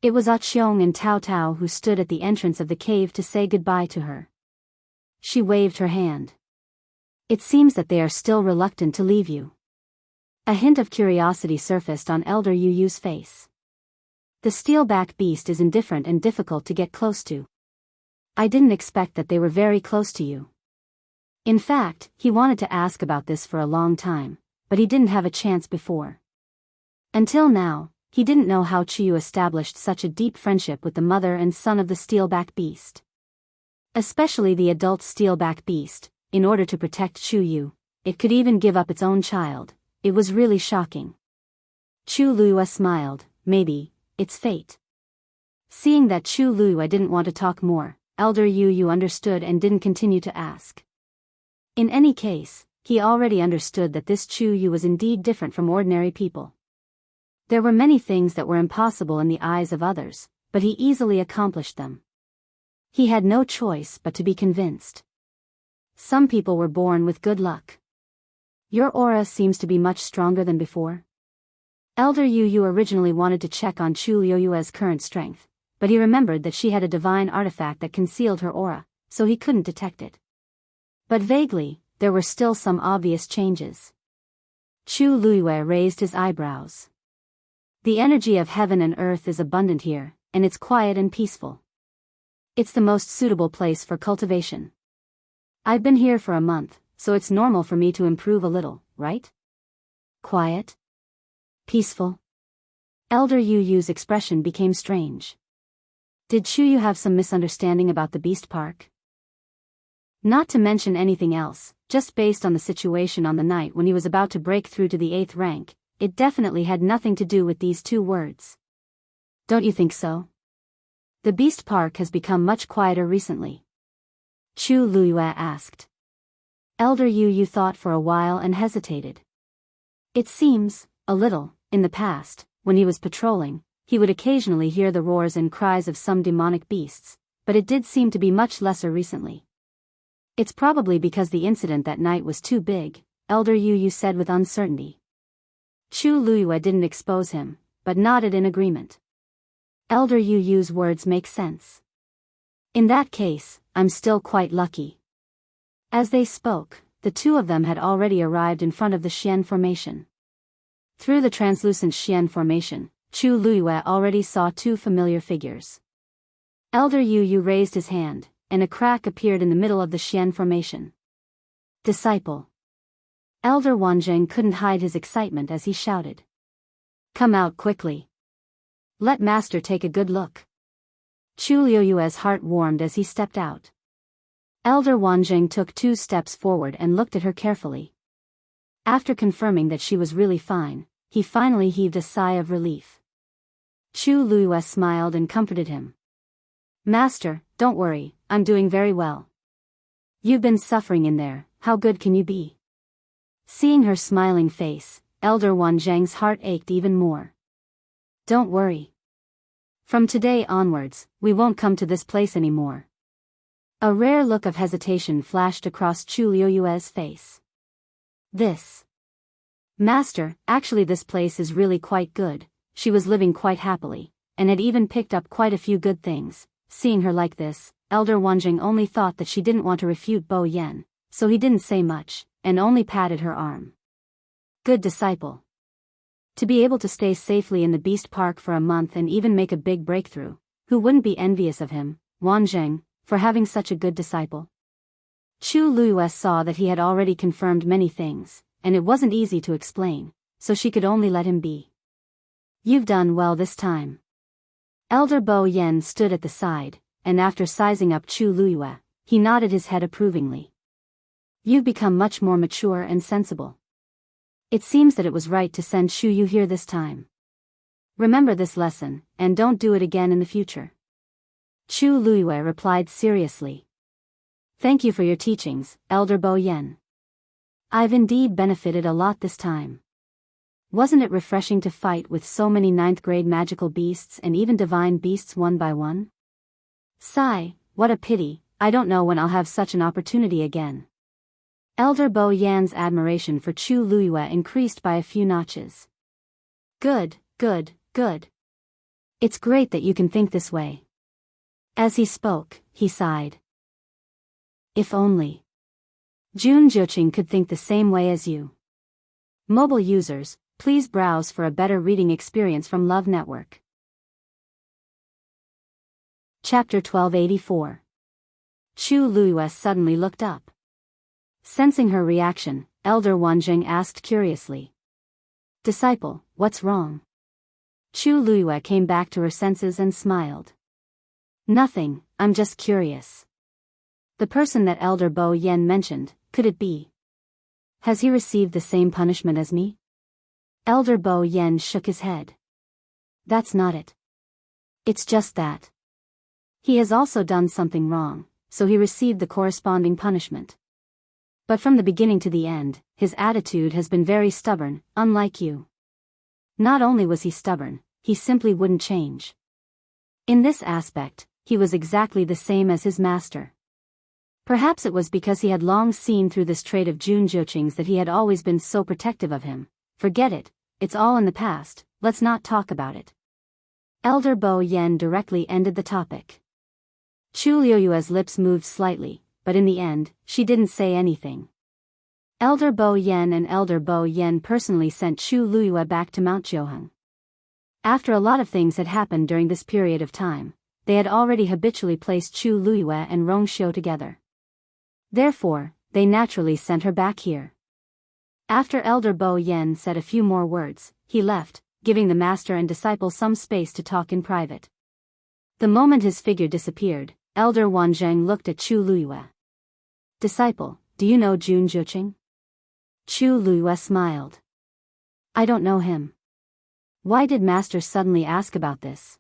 Speaker 1: It was Ah Cheong and Tao Tao who stood at the entrance of the cave to say goodbye to her. She waved her hand. It seems that they are still reluctant to leave you. A hint of curiosity surfaced on Elder Yu's face. The steelback beast is indifferent and difficult to get close to. I didn't expect that they were very close to you. In fact, he wanted to ask about this for a long time, but he didn't have a chance before. Until now, he didn't know how Chu Yu established such a deep friendship with the mother and son of the steelback beast. Especially the adult steelback beast, in order to protect Chu Yu, it could even give up its own child. It was really shocking. Chu Luiyue smiled. Maybe, it's fate. Seeing that Chu Luiyue didn't want to talk more, Elder Yu understood and didn't continue to ask. In any case, he already understood that this Chu Yu was indeed different from ordinary people. There were many things that were impossible in the eyes of others, but he easily accomplished them. He had no choice but to be convinced. Some people were born with good luck. Your aura seems to be much stronger than before. Elder Yu originally wanted to check on Chu Luiyue's current strength, but he remembered that she had a divine artifact that concealed her aura, so he couldn't detect it. But vaguely, there were still some obvious changes. Chu Luiyue raised his eyebrows. The energy of heaven and earth is abundant here, and it's quiet and peaceful. It's the most suitable place for cultivation. I've been here for a month, so it's normal for me to improve a little, right? Quiet? Peaceful? Elder Yu's expression became strange. Did Chu Yu have some misunderstanding about the Beast Park? Not to mention anything else, just based on the situation on the night when he was about to break through to the 8th rank, it definitely had nothing to do with these two words. Don't you think so? The Beast Park has become much quieter recently. Chu Luiyue asked. Elder Yu thought for a while and hesitated. It seems, a little, in the past, when he was patrolling, he would occasionally hear the roars and cries of some demonic beasts, but it did seem to be much lesser recently. It's probably because the incident that night was too big, Elder Yu said with uncertainty. Chu Luiyue didn't expose him, but nodded in agreement. Elder Yu's words make sense. In that case, I'm still quite lucky. As they spoke, the two of them had already arrived in front of the Xian Formation. Through the translucent Xian Formation, Chu Luiyue already saw two familiar figures. Elder Yu raised his hand, and a crack appeared in the middle of the Xian Formation. Disciple. Elder Wanzheng couldn't hide his excitement as he shouted. Come out quickly. Let Master take a good look. Chu Luiyue's heart warmed as he stepped out. Elder Wanjing took 2 steps forward and looked at her carefully. After confirming that she was really fine, he finally heaved a sigh of relief. Chu Luiyue smiled and comforted him. Master, don't worry, I'm doing very well. You've been suffering in there, how good can you be? Seeing her smiling face, Elder Wanjing's heart ached even more. Don't worry. From today onwards, we won't come to this place anymore. A rare look of hesitation flashed across Chu Luiyue's face. This. Master, actually this place is really quite good. She was living quite happily, and had even picked up quite a few good things. Seeing her like this, Elder Wanjing only thought that she didn't want to refute Bo Yan, so he didn't say much, and only patted her arm. Good disciple. To be able to stay safely in the Beast Park for a month and even make a big breakthrough, who wouldn't be envious of him, Wanjing, for having such a good disciple? Chu Luiyue saw that he had already confirmed many things, and it wasn't easy to explain, so she could only let him be. You've done well this time. Elder Bo Yan stood at the side, and after sizing up Chu Luiyue, he nodded his head approvingly. You've become much more mature and sensible. It seems that it was right to send Shu Yu here this time. Remember this lesson, and don't do it again in the future. Chu Luiyue replied seriously. Thank you for your teachings, Elder Bo Yan. I've indeed benefited a lot this time. Wasn't it refreshing to fight with so many 9th grade magical beasts and even divine beasts one by one? Sigh, what a pity, I don't know when I'll have such an opportunity again. Elder Bo Yan's admiration for Chu Luiyue increased by a few notches. Good, good, good. It's great that you can think this way. As he spoke, he sighed. If only Jun Zhuqing could think the same way as you. Mobile users, please browse for a better reading experience from Love Network. Chapter 1284. Chu Luiyue suddenly looked up. Sensing her reaction, Elder Wanjing asked curiously. Disciple, what's wrong? Chu Luiyue came back to her senses and smiled. Nothing, I'm just curious. The person that Elder Bo Yan mentioned, could it be? Has he received the same punishment as me? Elder Bo Yan shook his head. That's not it. It's just that. He has also done something wrong, so he received the corresponding punishment. But from the beginning to the end, his attitude has been very stubborn, unlike you. Not only was he stubborn, he simply wouldn't change. In this aspect, he was exactly the same as his master. Perhaps it was because he had long seen through this trait of Jun Zhuqing's that he had always been so protective of him. Forget it, it's all in the past, let's not talk about it. Elder Bo Yan directly ended the topic. Chu Luiyue's lips moved slightly, but in the end, she didn't say anything. Elder Bo Yan and Elder Bo Yan personally sent Chu Luiyue back to Mount Zhoheng. After a lot of things had happened during this period of time, they had already habitually placed Chu Luiyue and Rongxiu together. Therefore, they naturally sent her back here. After Elder Bo Yan said a few more words, he left, giving the master and disciple some space to talk in private. The moment his figure disappeared, Elder Wanjing looked at Chu Luiyue. Disciple, do you know Jun Zhuqing? Chu Luiyue smiled. I don't know him. Why did master suddenly ask about this?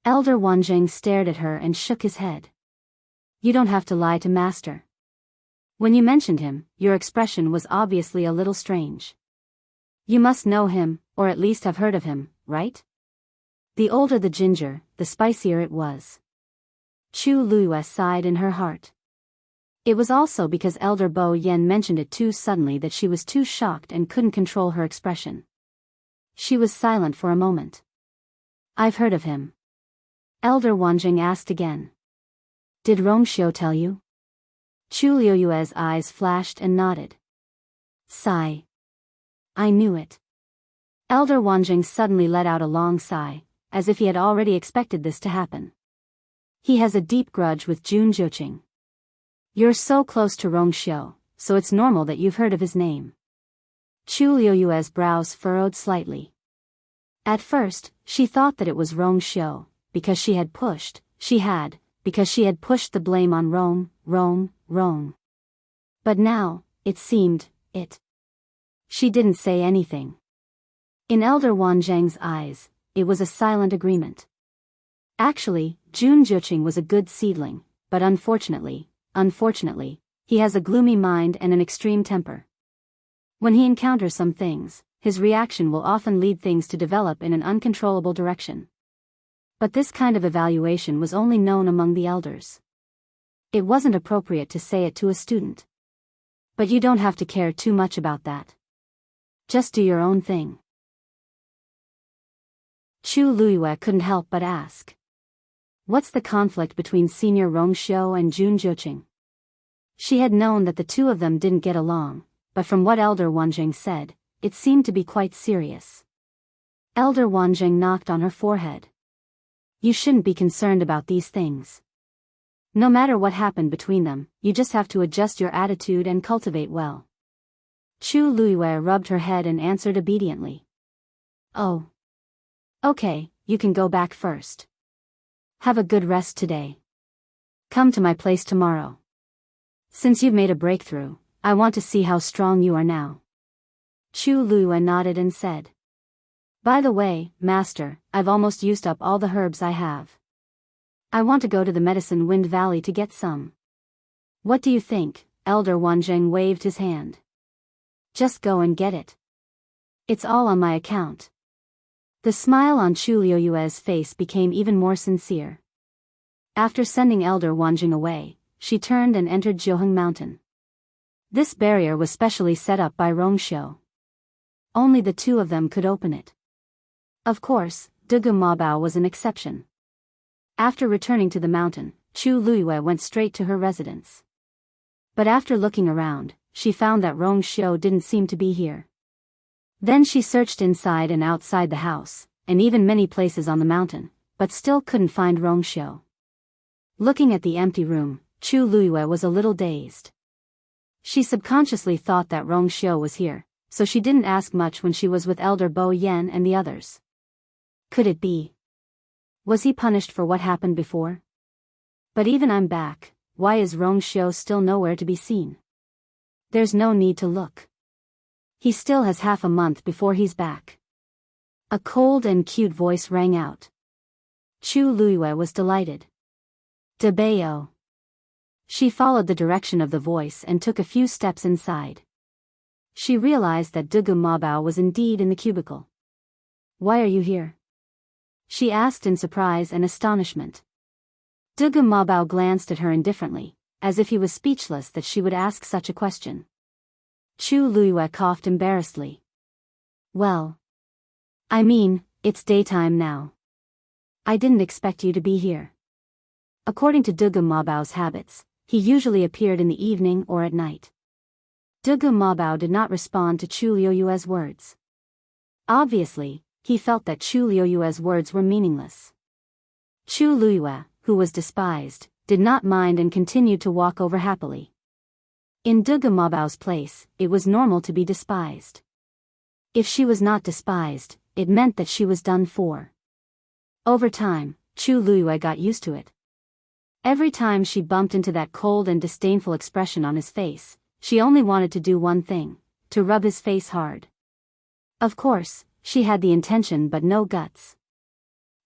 Speaker 1: Elder Wanjing stared at her and shook his head. You don't have to lie to master. When you mentioned him, your expression was obviously a little strange. You must know him, or at least have heard of him, right? The older the ginger, the spicier it was. Chu Luiyue sighed in her heart. It was also because Elder Bo Yan mentioned it too suddenly that she was too shocked and couldn't control her expression. She was silent for a moment. I've heard of him. Elder Wanjing asked again. Did Rongxiu tell you? Chu Luiyue's eyes flashed and nodded. Sigh. I knew it. Elder Wanjing suddenly let out a long sigh, as if he had already expected this to happen. He has a deep grudge with Jun Zhuqing. You're so close to Rongxiu, so it's normal that you've heard of his name. Chu Luiyue's brows furrowed slightly. At first, she thought that it was Rongxiu, because she had, because she had pushed the blame on Rome. But now, it seemed, She didn't say anything. In Elder Wanzhang's eyes, it was a silent agreement. Actually, Jun Juqing was a good seedling, but unfortunately, he has a gloomy mind and an extreme temper. When he encounters some things, his reaction will often lead things to develop in an uncontrollable direction. But this kind of evaluation was only known among the elders. It wasn't appropriate to say it to a student. But you don't have to care too much about that. Just do your own thing. Chu Luiyue couldn't help but ask. What's the conflict between Senior Rongxiu and Jun Juqing? She had known that the two of them didn't get along, but from what Elder Wanzhang said, it seemed to be quite serious. Elder Wanzhang knocked on her forehead. You shouldn't be concerned about these things. No matter what happened between them, you just have to adjust your attitude and cultivate well. Chu Luiyue rubbed her head and answered obediently. Oh. Okay, you can go back first. Have a good rest today. Come to my place tomorrow. Since you've made a breakthrough, I want to see how strong you are now. Chu Luiyue nodded and said. By the way, Master, I've almost used up all the herbs I have. I want to go to the Medicine Wind Valley to get some. What do you think? Elder Wanzhang waved his hand. Just go and get it. It's all on my account. The smile on Chu Luiyue's face became even more sincere. After sending Elder Wanzhang away, she turned and entered Jiuheng Mountain. This barrier was specially set up by Rongxiu. Only the two of them could open it. Of course, Dugu Mabao was an exception. After returning to the mountain, Chu Luiyue went straight to her residence. But after looking around, she found that Rongxiu didn't seem to be here. Then she searched inside and outside the house, and even many places on the mountain, but still couldn't find Rongxiu. Looking at the empty room, Chu Luiyue was a little dazed. She subconsciously thought that Rongxiu was here, so she didn't ask much when she was with Elder Bo Yan and the others. Could it be? Was he punished for what happened before? But even I'm back, why is Rongxiu still nowhere to be seen? There's no need to look. He still has half a month before he's back. A cold and cute voice rang out. Chu Luiyue was delighted. Debao. She followed the direction of the voice and took a few steps inside. She realized that Dugu Mabao was indeed in the cubicle. Why are you here? She asked in surprise and astonishment. Dugu Mabao glanced at her indifferently, as if he was speechless that she would ask such a question. Chu Luiyue coughed embarrassedly. Well. I mean, it's daytime now. I didn't expect you to be here. According to Dugu Mabao's habits, he usually appeared in the evening or at night. Dugu Mabao did not respond to Chu Luiyue's words. Obviously, he felt that Chu Luiyue's words were meaningless. Chu Luiyue, who was despised, did not mind and continued to walk over happily. In Dugu Mabao's place, it was normal to be despised. If she was not despised, it meant that she was done for. Over time, Chu Luiyue got used to it. Every time she bumped into that cold and disdainful expression on his face, she only wanted to do one thing, to rub his face hard. Of course, she had the intention but no guts.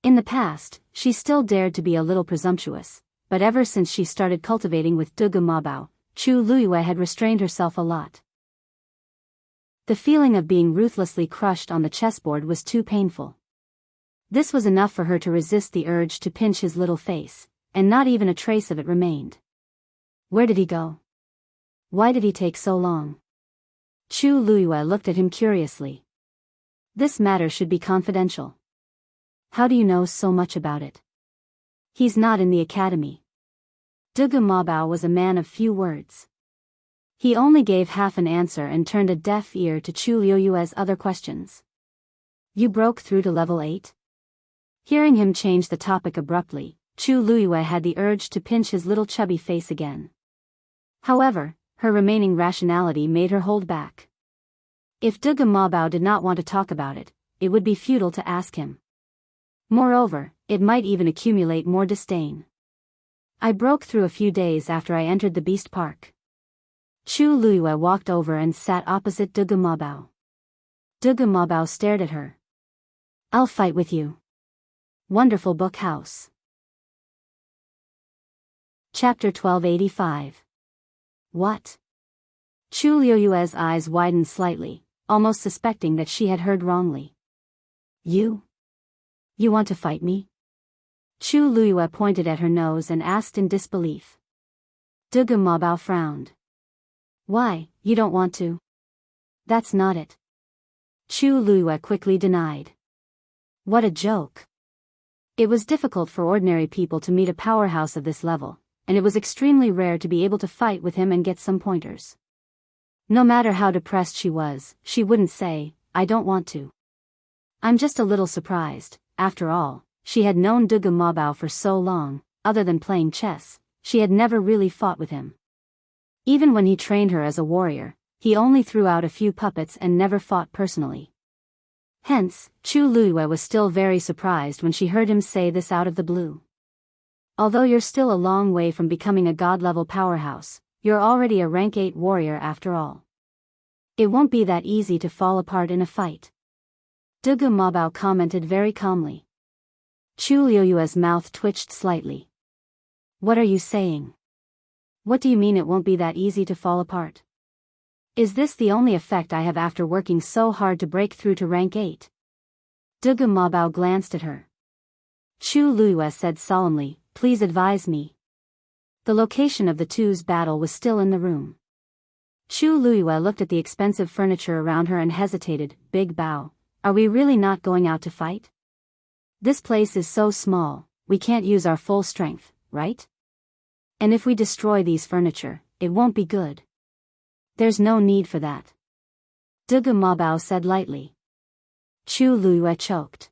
Speaker 1: In the past, she still dared to be a little presumptuous, but ever since she started cultivating with Dugu Mabao, Chu Luiyue had restrained herself a lot. The feeling of being ruthlessly crushed on the chessboard was too painful. This was enough for her to resist the urge to pinch his little face, and not even a trace of it remained. Where did he go? Why did he take so long? Chu Luiyue looked at him curiously. This matter should be confidential. How do you know so much about it? He's not in the academy. Dugu Mabao was a man of few words. He only gave half an answer and turned a deaf ear to Chu Luiyue's other questions. You broke through to level 8? Hearing him change the topic abruptly, Chu Luiyue had the urge to pinch his little chubby face again. However, her remaining rationality made her hold back. If Dugu Mabao did not want to talk about it, it would be futile to ask him. Moreover, it might even accumulate more disdain. I broke through a few days after I entered the Beast Park. Chu Luiyue walked over and sat opposite Dugu Mabao. Dugu Mabao stared at her. I'll fight with you. Wonderful book house. Chapter 1285. What? Chu Luiyue's eyes widened slightly, almost suspecting that she had heard wrongly. You want to fight me? Chu Luiyue pointed at her nose and asked in disbelief. Dugu Mabao frowned. Why, you don't want to? That's not it. Chu Luiyue quickly denied. What a joke. It was difficult for ordinary people to meet a powerhouse of this level, and it was extremely rare to be able to fight with him and get some pointers. No matter how depressed she was, she wouldn't say, I don't want to. I'm just a little surprised. After all, she had known Dugu Mabao for so long, other than playing chess, she had never really fought with him. Even when he trained her as a warrior, he only threw out a few puppets and never fought personally. Hence, Chu Luiyue was still very surprised when she heard him say this out of the blue. Although you're still a long way from becoming a god-level powerhouse, you're already a rank 8 warrior after all. It won't be that easy to fall apart in a fight. Dugu Mabao commented very calmly. Chu Luiyue's mouth twitched slightly. What are you saying? What do you mean it won't be that easy to fall apart? Is this the only effect I have after working so hard to break through to rank 8? Dugu Mabao glanced at her. Chu Luiyue said solemnly, please advise me. The location of the two's battle was still in the room. Chu Luiyue looked at the expensive furniture around her and hesitated. Big Bao, are we really not going out to fight? This place is so small, we can't use our full strength, right? And if we destroy these furniture, it won't be good. There's no need for that. Dugu Mabao said lightly. Chu Luiyue choked.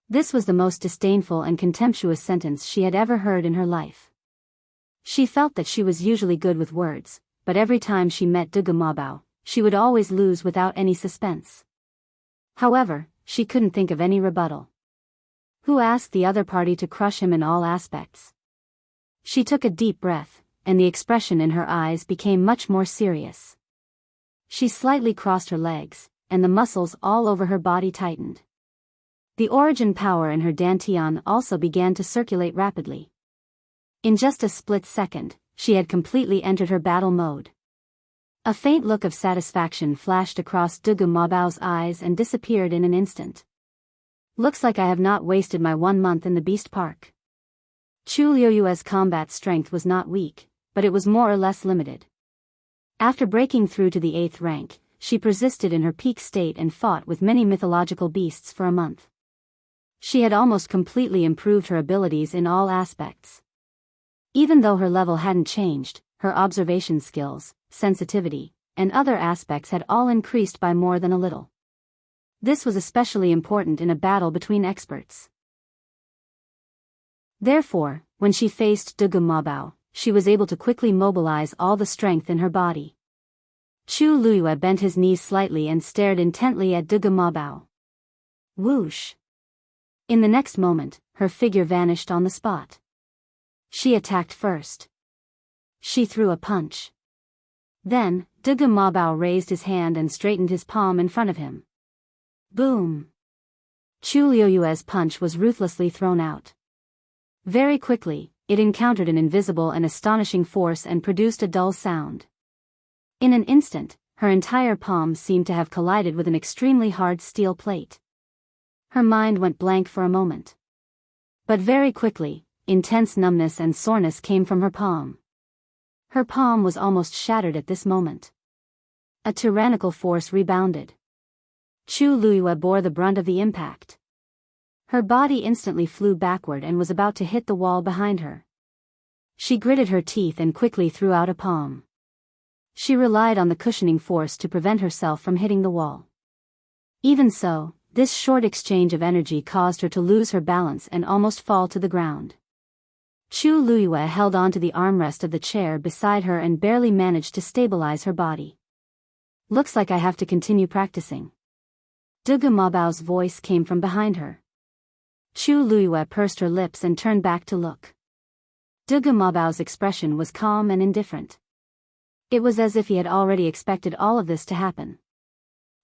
Speaker 1: This was the most disdainful and contemptuous sentence she had ever heard in her life. She felt that she was usually good with words, but every time she met Dugu Mabao, she would always lose without any suspense. However, she couldn't think of any rebuttal. Who asked the other party to crush him in all aspects? She took a deep breath, and the expression in her eyes became much more serious. She slightly crossed her legs, and the muscles all over her body tightened. The origin power in her dantian also began to circulate rapidly. In just a split second, she had completely entered her battle mode. A faint look of satisfaction flashed across Dugu Mabao's eyes and disappeared in an instant. Looks like I have not wasted my 1 month in the Beast Park. Chu Luiyue's combat strength was not weak, but it was more or less limited. After breaking through to the 8th rank, she persisted in her peak state and fought with many mythological beasts for a month. She had almost completely improved her abilities in all aspects. Even though her level hadn't changed, her observation skills, sensitivity, and other aspects had all increased by more than a little. This was especially important in a battle between experts. Therefore, when she faced Dugu Mabao, she was able to quickly mobilize all the strength in her body. Chu Luiyue bent his knees slightly and stared intently at Dugu Mabao. Whoosh! In the next moment, her figure vanished on the spot. She attacked first. She threw a punch. Then, Dugu Mabao raised his hand and straightened his palm in front of him. Boom! Chu Luiyue's punch was ruthlessly thrown out. Very quickly, it encountered an invisible and astonishing force and produced a dull sound. In an instant, her entire palm seemed to have collided with an extremely hard steel plate. Her mind went blank for a moment. But very quickly, intense numbness and soreness came from her palm. Her palm was almost shattered at this moment. A tyrannical force rebounded. Chu Luiyue bore the brunt of the impact. Her body instantly flew backward and was about to hit the wall behind her. She gritted her teeth and quickly threw out a palm. She relied on the cushioning force to prevent herself from hitting the wall. Even so, this short exchange of energy caused her to lose her balance and almost fall to the ground. Chu Luiyue held onto the armrest of the chair beside her and barely managed to stabilize her body. Looks like I have to continue practicing. Dugu Mabao's voice came from behind her. Chu Luiyue pursed her lips and turned back to look. Dugu Mabao's expression was calm and indifferent. It was as if he had already expected all of this to happen.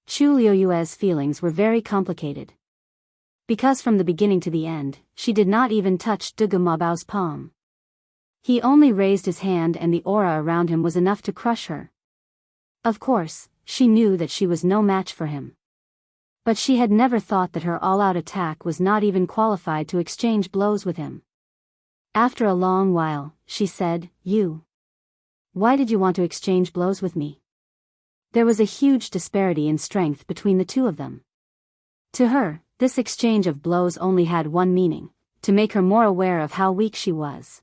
Speaker 1: Chu Liuyue's feelings were very complicated. Because from the beginning to the end, she did not even touch Dugu Mabao's palm. He only raised his hand and the aura around him was enough to crush her. Of course, she knew that she was no match for him. But she had never thought that her all-out attack was not even qualified to exchange blows with him. After a long while, she said, Why did you want to exchange blows with me? There was a huge disparity in strength between the two of them. To her, this exchange of blows only had one meaning, to make her more aware of how weak she was.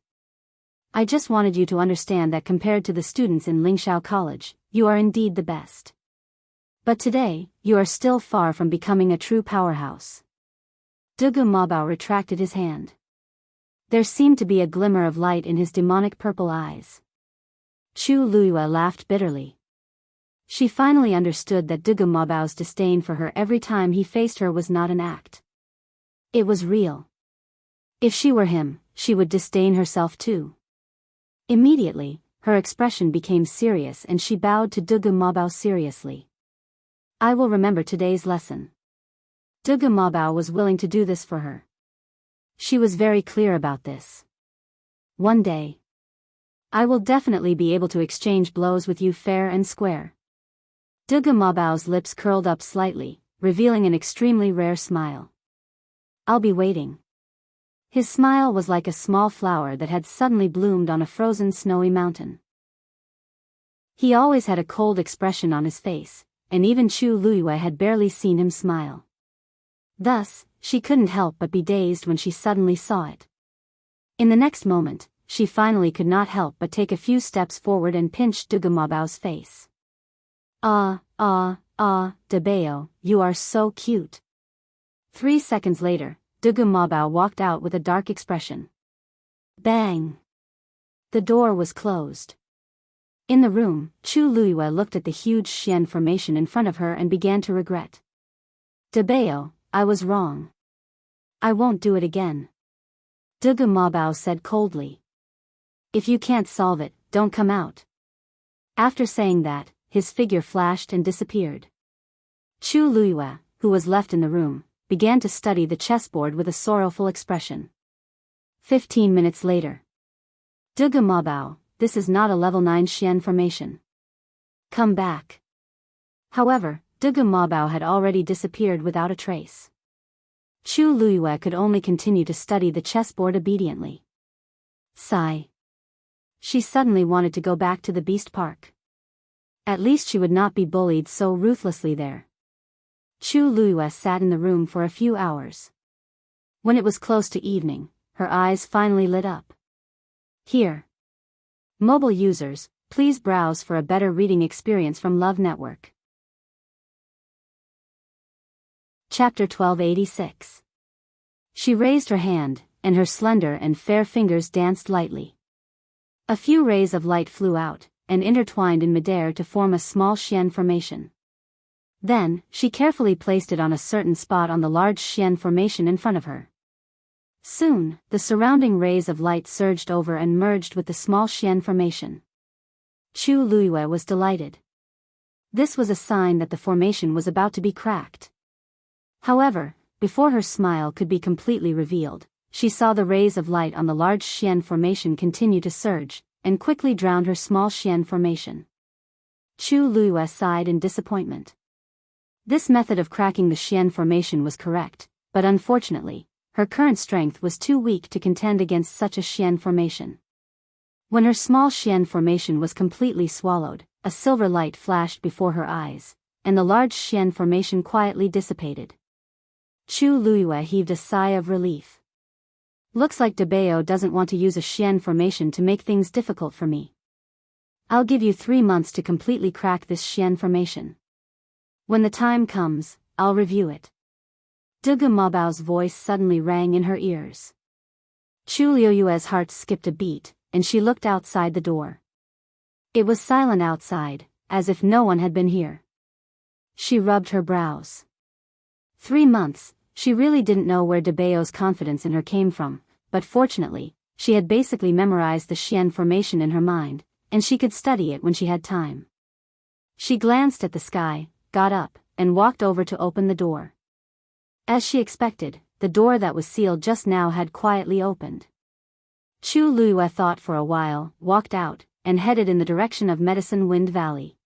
Speaker 1: I just wanted you to understand that compared to the students in Lingxiao College, you are indeed the best. But today, you are still far from becoming a true powerhouse. Dugu Mabao retracted his hand. There seemed to be a glimmer of light in his demonic purple eyes. Chu Luiyue laughed bitterly. She finally understood that Dugu Mabao's disdain for her every time he faced her was not an act. It was real. If she were him, she would disdain herself too. Immediately, her expression became serious and she bowed to Dugu Mabao seriously. I will remember today's lesson. Dugu Mabao was willing to do this for her. She was very clear about this. One day, I will definitely be able to exchange blows with you fair and square. Dugu Mabao's lips curled up slightly, revealing an extremely rare smile. I'll be waiting. His smile was like a small flower that had suddenly bloomed on a frozen snowy mountain. He always had a cold expression on his face, and even Chu Luiyue had barely seen him smile. Thus, she couldn't help but be dazed when she suddenly saw it. In the next moment, she finally could not help but take a few steps forward and pinch Dugu Mabao's face. Debao, you are so cute. 3 seconds later, Dugu Mabao walked out with a dark expression. Bang! The door was closed. In the room, Chu Luiyue looked at the huge Xian formation in front of her and began to regret. Debao, I was wrong. I won't do it again. Dugu Mabao said coldly. If you can't solve it, don't come out. After saying that, his figure flashed and disappeared. Chu Luiyue, who was left in the room, began to study the chessboard with a sorrowful expression. 15 minutes later. Dugu Mabao, this is not a level 9 Xian formation. Come back. However, Dugu Mabao had already disappeared without a trace. Chu Luiyue could only continue to study the chessboard obediently. Sigh. She suddenly wanted to go back to the Beast Park. At least she would not be bullied so ruthlessly there. Chu Luiyue sat in the room for a few hours. When it was close to evening, her eyes finally lit up. Here. Mobile users, please browse for a better reading experience from Love Network. Chapter 1286. She raised her hand, and her slender and fair fingers danced lightly. A few rays of light flew out, and intertwined in midair to form a small Xian formation. Then, she carefully placed it on a certain spot on the large Xian formation in front of her. Soon, the surrounding rays of light surged over and merged with the small Xian formation. Chu Luiyue was delighted. This was a sign that the formation was about to be cracked. However, before her smile could be completely revealed, she saw the rays of light on the large Xian formation continue to surge, and quickly drowned her small Xian formation. Chu Luiyue sighed in disappointment. This method of cracking the Xian formation was correct, but unfortunately, her current strength was too weak to contend against such a Xian formation. When her small Xian formation was completely swallowed, a silver light flashed before her eyes, and the large Xian formation quietly dissipated. Chu Luiyue heaved a sigh of relief. Looks like Debao doesn't want to use a Xian formation to make things difficult for me. I'll give you 3 months to completely crack this Xian formation. When the time comes, I'll review it. Dugu Mabao's voice suddenly rang in her ears. Chu Liuyue's heart skipped a beat, and she looked outside the door. It was silent outside, as if no one had been here. She rubbed her brows. 3 months, she really didn't know where Debao's confidence in her came from, but fortunately, She had basically memorized the Xian formation in her mind, and she could study it when she had time. She glanced at the sky, got up, and walked over to open the door. As she expected, the door that was sealed just now had quietly opened. Chu Luiyue thought for a while, walked out, and headed in the direction of Medicine Wind Valley.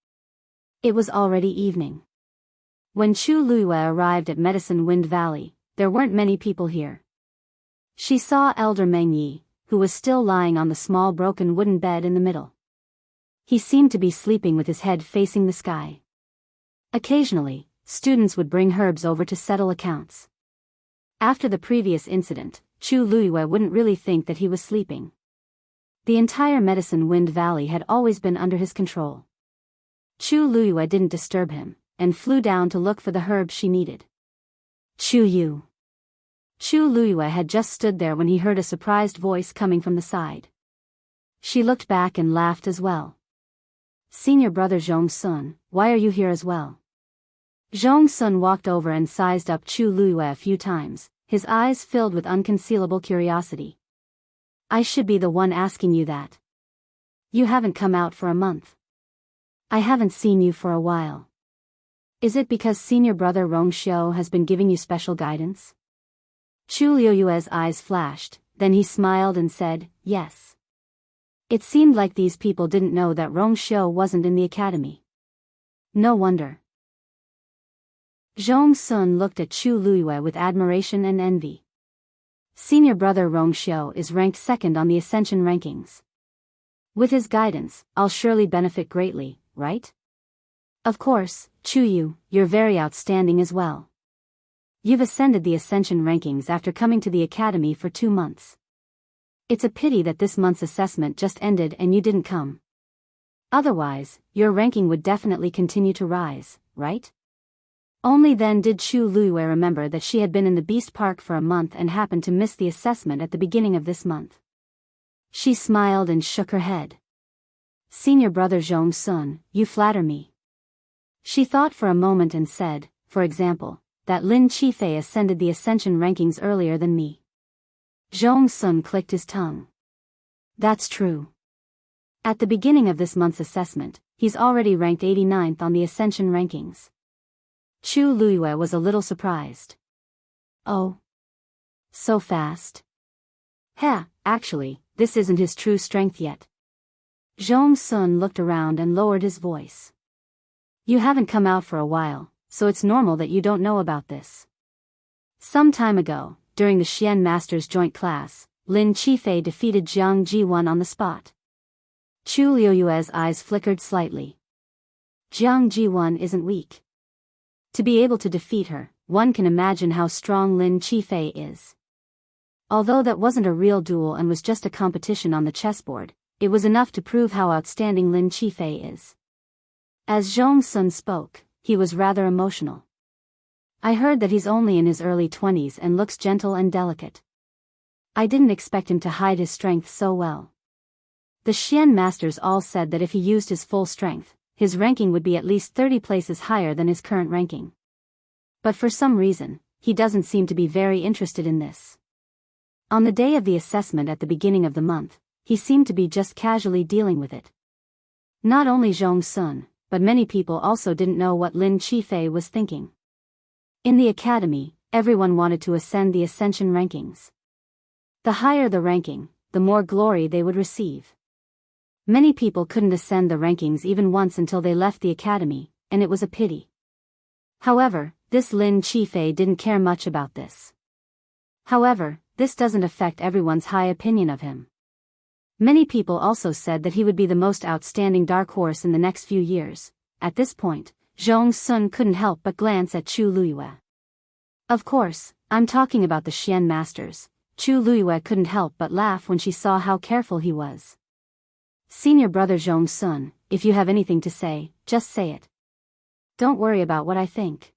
Speaker 1: It was already evening. When Chu Luiyue arrived at Medicine Wind Valley, there weren't many people here. She saw Elder Meng Yi, who was still lying on the small broken wooden bed in the middle. He seemed to be sleeping with his head facing the sky. Occasionally, students would bring herbs over to settle accounts. After the previous incident, Chu Luiyue wouldn't really think that he was sleeping. The entire Medicine Wind Valley had always been under his control. Chu Luiyue didn't disturb him, and flew down to look for the herbs she needed. Chu Yu. Chu Luiyue had just stood there when he heard a surprised voice coming from the side. She looked back and laughed as well. Senior brother Zhong Sun, why are you here as well? Zhong Sun walked over and sized up Chu Luiyue a few times, his eyes filled with unconcealable curiosity. I should be the one asking you that. You haven't come out for a month. I haven't seen you for a while. Is it because senior brother Rongxiu has been giving you special guidance? Chu Luiyue's eyes flashed, then he smiled and said, yes. It seemed like these people didn't know that Rongxiu wasn't in the academy. No wonder. Zhong Sun looked at Chu Luiyue with admiration and envy. Senior brother Rongxiu is ranked second on the Ascension rankings. With his guidance, I'll surely benefit greatly, right? Of course, Chu Yu, you're very outstanding as well. You've ascended the Ascension rankings after coming to the academy for 2 months. It's a pity that this month's assessment just ended and you didn't come. Otherwise, your ranking would definitely continue to rise, right? Only then did Chu Luiyue remember that she had been in the Beast Park for a month and happened to miss the assessment at the beginning of this month. She smiled and shook her head. Senior brother Zhong Sun, you flatter me. She thought for a moment and said, for example, that Lin Qifei ascended the Ascension rankings earlier than me. Zhong Sun clicked his tongue. That's true. At the beginning of this month's assessment, he's already ranked 89th on the Ascension rankings. Chu Luiyue was a little surprised. Oh. So fast? Actually, this isn't his true strength yet. Zhong Sun looked around and lowered his voice. You haven't come out for a while, so it's normal that you don't know about this. Some time ago, during the Xian Masters joint class, Lin Qifei defeated Jiang Jiwan on the spot. Chu Luiyue's eyes flickered slightly. Jiang Jiwan isn't weak. To be able to defeat her, one can imagine how strong Lin Qifei is. Although that wasn't a real duel and was just a competition on the chessboard, it was enough to prove how outstanding Lin Qifei is. As Zhong Sun spoke, he was rather emotional. I heard that he's only in his early 20s and looks gentle and delicate. I didn't expect him to hide his strength so well. The Xian Masters all said that if he used his full strength, his ranking would be at least 30 places higher than his current ranking. But for some reason, he doesn't seem to be very interested in this. On the day of the assessment at the beginning of the month, he seemed to be just casually dealing with it. Not only Zhong Sun, but many people also didn't know what Lin Qifei was thinking. In the academy, everyone wanted to ascend the Ascension rankings. The higher the ranking, the more glory they would receive. Many people couldn't ascend the rankings even once until they left the academy, and it was a pity. However, this Lin Qifei didn't care much about this. However, this doesn't affect everyone's high opinion of him. Many people also said that he would be the most outstanding dark horse in the next few years. At this point, Zhong Sun couldn't help but glance at Chu Luiyue. Of course, I'm talking about the Xian Masters. Chu Luiyue couldn't help but laugh when she saw how careful he was. Senior brother Zhong Sun, if you have anything to say, just say it. Don't worry about what I think.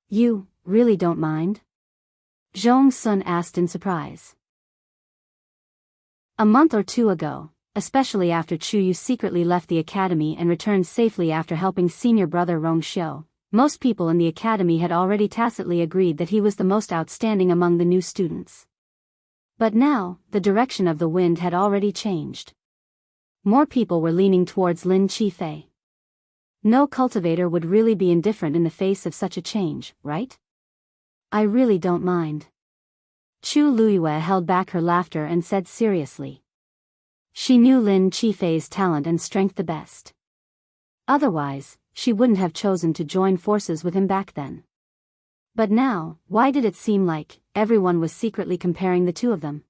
Speaker 1: You really don't mind? Zhong Sun asked in surprise. A month or two ago, especially after Chu Yu secretly left the academy and returned safely after helping senior brother Rongxiu, most people in the academy had already tacitly agreed that he was the most outstanding among the new students. But now, the direction of the wind had already changed. More people were leaning towards Lin Qifei. No cultivator would really be indifferent in the face of such a change, right? I really don't mind. Chu Luiyue held back her laughter and said seriously. She knew Lin Qifei's talent and strength the best. Otherwise, she wouldn't have chosen to join forces with him back then. But now, why did it seem like everyone was secretly comparing the two of them?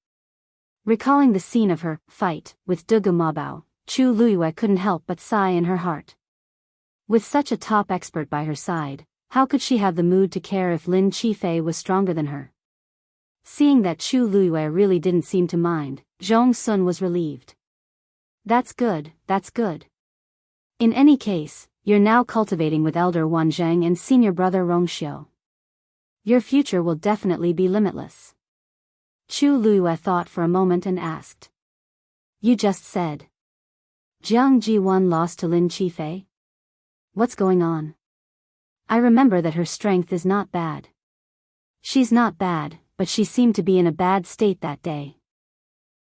Speaker 1: Recalling the scene of her fight with Dugu Mabao, Chu Luiyue couldn't help but sigh in her heart. With such a top expert by her side, how could she have the mood to care if Lin Qifei was stronger than her? Seeing that Chu Luiyue really didn't seem to mind, Zhong Sun was relieved. That's good, that's good. In any case, you're now cultivating with Elder Wan Zheng and senior brother Rong Xiu. Your future will definitely be limitless. Chu Luiyue thought for a moment and asked. You just said Jiang Jiwan lost to Lin Qifei? What's going on? I remember that her strength is not bad. She's not bad, but she seemed to be in a bad state that day.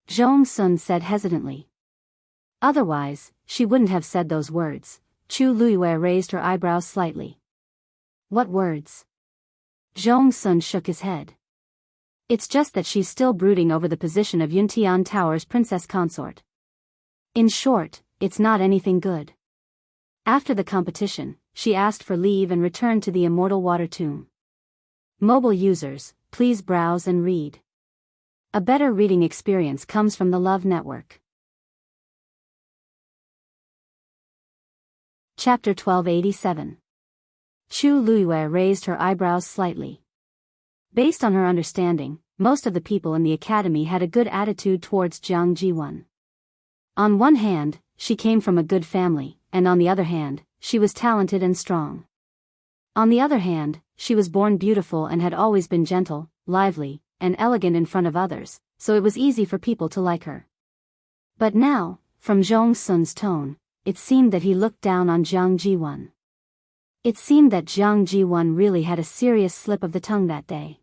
Speaker 1: Zhong Sun said hesitantly. Otherwise, she wouldn't have said those words. Chu Luiyue raised her eyebrows slightly. What words? Zhong Sun shook his head. It's just that she's still brooding over the position of Yuntian Tower's princess consort. In short, it's not anything good. After the competition, she asked for leave and returned to the Immortal Water Tomb. Mobile users, please browse and read. A better reading experience comes from the Love Network. Chapter 1287. Chu Luiyue raised her eyebrows slightly. Based on her understanding, most of the people in the academy had a good attitude towards Jiang Jiwan. On one hand, she came from a good family, and on the other hand, she was talented and strong. On the other hand, she was born beautiful and had always been gentle, lively, and elegant in front of others, so it was easy for people to like her. But now, from Zhong Sun's tone, it seemed that he looked down on Jiang Jiwan. It seemed that Jiang Jiwan really had a serious slip of the tongue that day.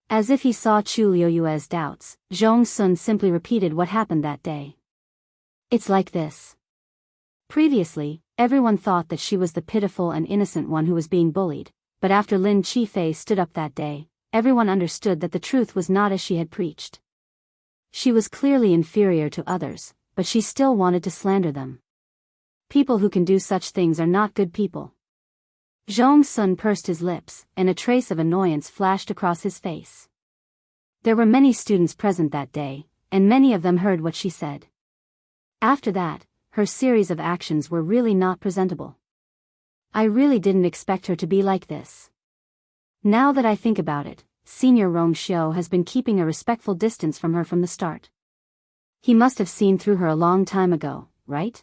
Speaker 1: As if he saw Chu Luiyue's doubts, Zhong Sun simply repeated what happened that day. It's like this. Previously, everyone thought that she was the pitiful and innocent one who was being bullied, but after Lin Qifei stood up that day, everyone understood that the truth was not as she had preached. She was clearly inferior to others, but she still wanted to slander them. People who can do such things are not good people. Zhong Sun pursed his lips, and a trace of annoyance flashed across his face. There were many students present that day, and many of them heard what she said. After that, her series of actions were really not presentable. I really didn't expect her to be like this. Now that I think about it, Senior Rong Xiu has been keeping a respectful distance from her from the start. He must have seen through her a long time ago, right?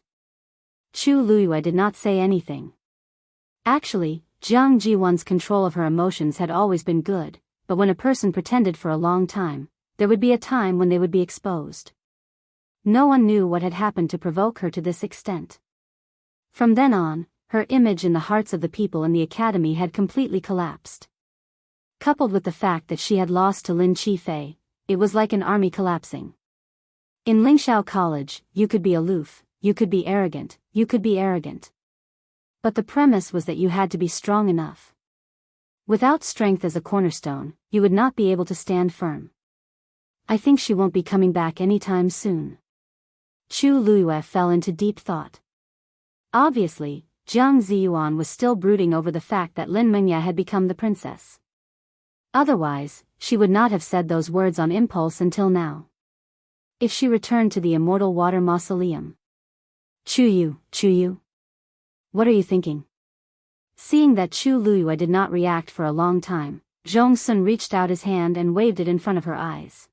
Speaker 1: Chu Luiyue did not say anything. Actually, Jiang Jiwan's control of her emotions had always been good, but when a person pretended for a long time, there would be a time when they would be exposed. No one knew what had happened to provoke her to this extent. From then on, her image in the hearts of the people in the academy had completely collapsed. Coupled with the fact that she had lost to Lin Qifei, it was like an army collapsing. In Lingxiao College, you could be aloof, you could be arrogant, you could be arrogant. But the premise was that you had to be strong enough. Without strength as a cornerstone, you would not be able to stand firm. I think she won't be coming back anytime soon. Chu Luiyue fell into deep thought. Obviously, Jiang Ziyuan was still brooding over the fact that Lin Mengya had become the princess. Otherwise, she would not have said those words on impulse until now. If she returned to the Immortal Water Mausoleum. Chu Yu. What are you thinking? Seeing that Chu Luiyue did not react for a long time, Zhong Sun reached out his hand and waved it in front of her eyes.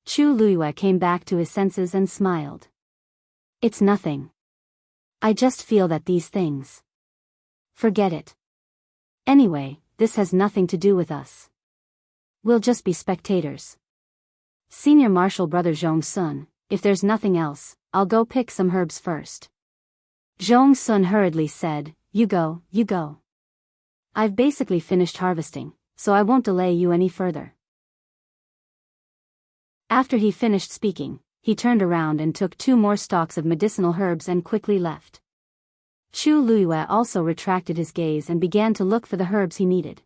Speaker 1: Chu Luiyue came back to his senses and smiled. It's nothing. I just feel that these things. Forget it. Anyway, this has nothing to do with us. We'll just be spectators. Senior Marshal Brother Zhong Sun, if there's nothing else, I'll go pick some herbs first. Zhong Sun hurriedly said, You go. I've basically finished harvesting, so I won't delay you any further. After he finished speaking, he turned around and took 2 more stalks of medicinal herbs and quickly left. Chu Luiyue also retracted his gaze and began to look for the herbs he needed.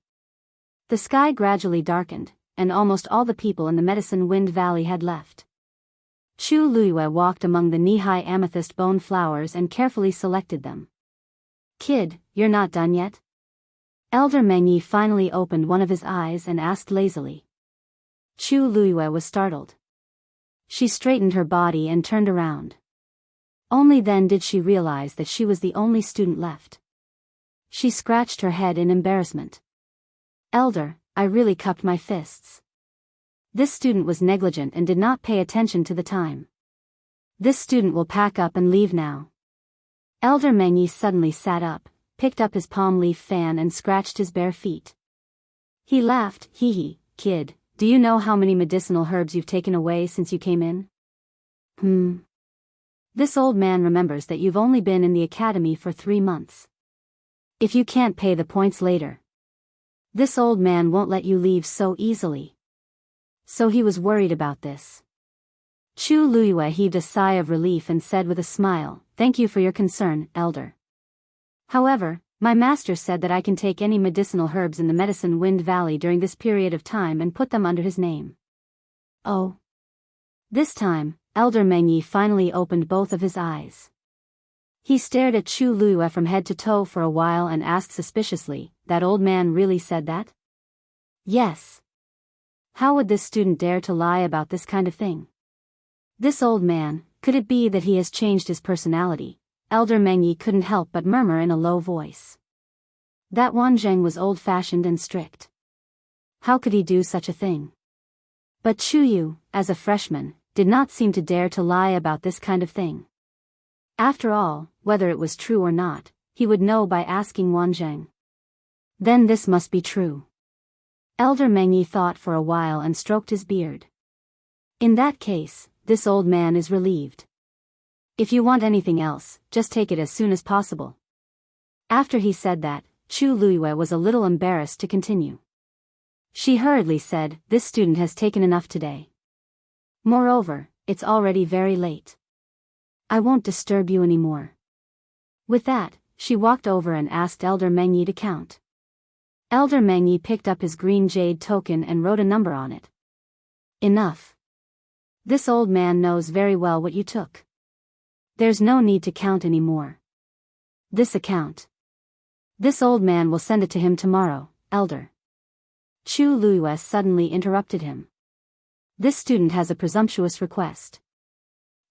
Speaker 1: The sky gradually darkened, and almost all the people in the Medicine Wind Valley had left. Chu Luiyue walked among the knee-high amethyst bone flowers and carefully selected them. "Kid, you're not done yet?" Elder Mengyi finally opened one of his eyes and asked lazily. Chu Luiyue was startled. She straightened her body and turned around. Only then did she realize that she was the only student left. She scratched her head in embarrassment. "Elder, I really cupped my fists. This student was negligent and did not pay attention to the time. This student will pack up and leave now." Elder Mengyi suddenly sat up, picked up his palm leaf fan and scratched his bare feet. He laughed. "Hee hee, kid, do you know how many medicinal herbs you've taken away since you came in?" This old man remembers that you've only been in the academy for 3 months. If you can't pay the points later, this old man won't let you leave so easily. So he was worried about this. Chu Luiyue heaved a sigh of relief and said with a smile, "Thank you for your concern, Elder. However, my master said that I can take any medicinal herbs in the Medicine Wind Valley during this period of time and put them under his name." "Oh." This time, Elder Mengyi finally opened both of his eyes. He stared at Chu Luiyue from head to toe for a while and asked suspiciously, "That old man really said that?" "Yes. How would this student dare to lie about this kind of thing? This old man, could it be that he has changed his personality?" Elder Mengyi couldn't help but murmur in a low voice. That Wanzheng was old-fashioned and strict. How could he do such a thing? But Chu Yu, as a freshman, did not seem to dare to lie about this kind of thing. After all, whether it was true or not, he would know by asking Wanzheng. Then this must be true. Elder Mengyi thought for a while and stroked his beard. In that case, this old man is relieved. If you want anything else, just take it as soon as possible. After he said that, Chu Luiyue was a little embarrassed to continue. She hurriedly said, "This student has taken enough today. Moreover, it's already very late. I won't disturb you anymore." With that, she walked over and asked Elder Mengyi to count. Elder Mengyi picked up his green jade token and wrote a number on it. "Enough. This old man knows very well what you took. There's no need to count anymore. This account. This old man will send it to him tomorrow, Elder." Chu Luiyue suddenly interrupted him. "This student has a presumptuous request.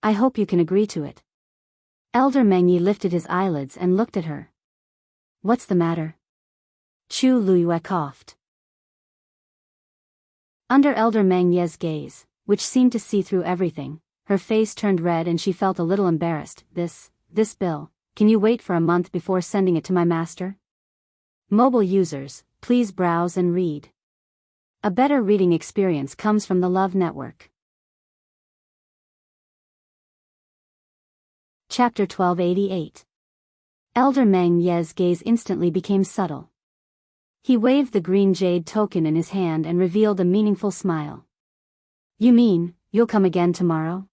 Speaker 1: I hope you can agree to it." Elder Mengyi lifted his eyelids and looked at her. "What's the matter?" Chu Luiyue coughed. Under Elder Mengyi's gaze, which seemed to see through everything, her face turned red and she felt a little embarrassed. This bill, can you wait for a month before sending it to my master? Mobile users, please browse and read. A better reading experience comes from the Love Network. Chapter 1288. Elder Meng Ye's gaze instantly became subtle. He waved the green jade token in his hand and revealed a meaningful smile. "You mean, you'll come again tomorrow?"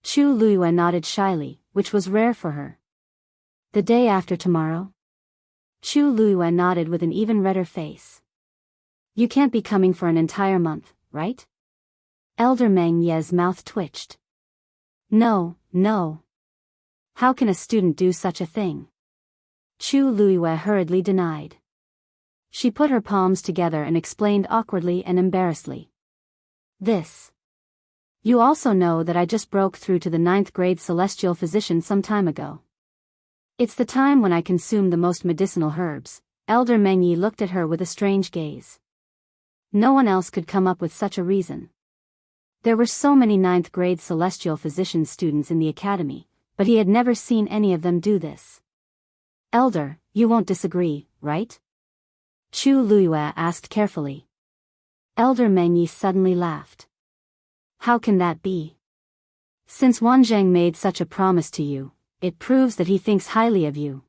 Speaker 1: Chu Luiyue nodded shyly, which was rare for her. "The day after tomorrow?" Chu Luiyue nodded with an even redder face. "You can't be coming for an entire month, right?" Elder Meng Ye's mouth twitched. No. How can a student do such a thing?" Chu Luiyue hurriedly denied. She put her palms together and explained awkwardly and embarrassedly. "This. You also know that I just broke through to the 9th grade celestial physician some time ago. It's the time when I consume the most medicinal herbs." Elder Mengyi looked at her with a strange gaze. No one else could come up with such a reason. There were so many 9th grade celestial physician students in the academy, but he had never seen any of them do this. "Elder, you won't disagree, right?" Chu Luiyue asked carefully. Elder Mengyi suddenly laughed. "How can that be? Since Wanzheng made such a promise to you, it proves that he thinks highly of you.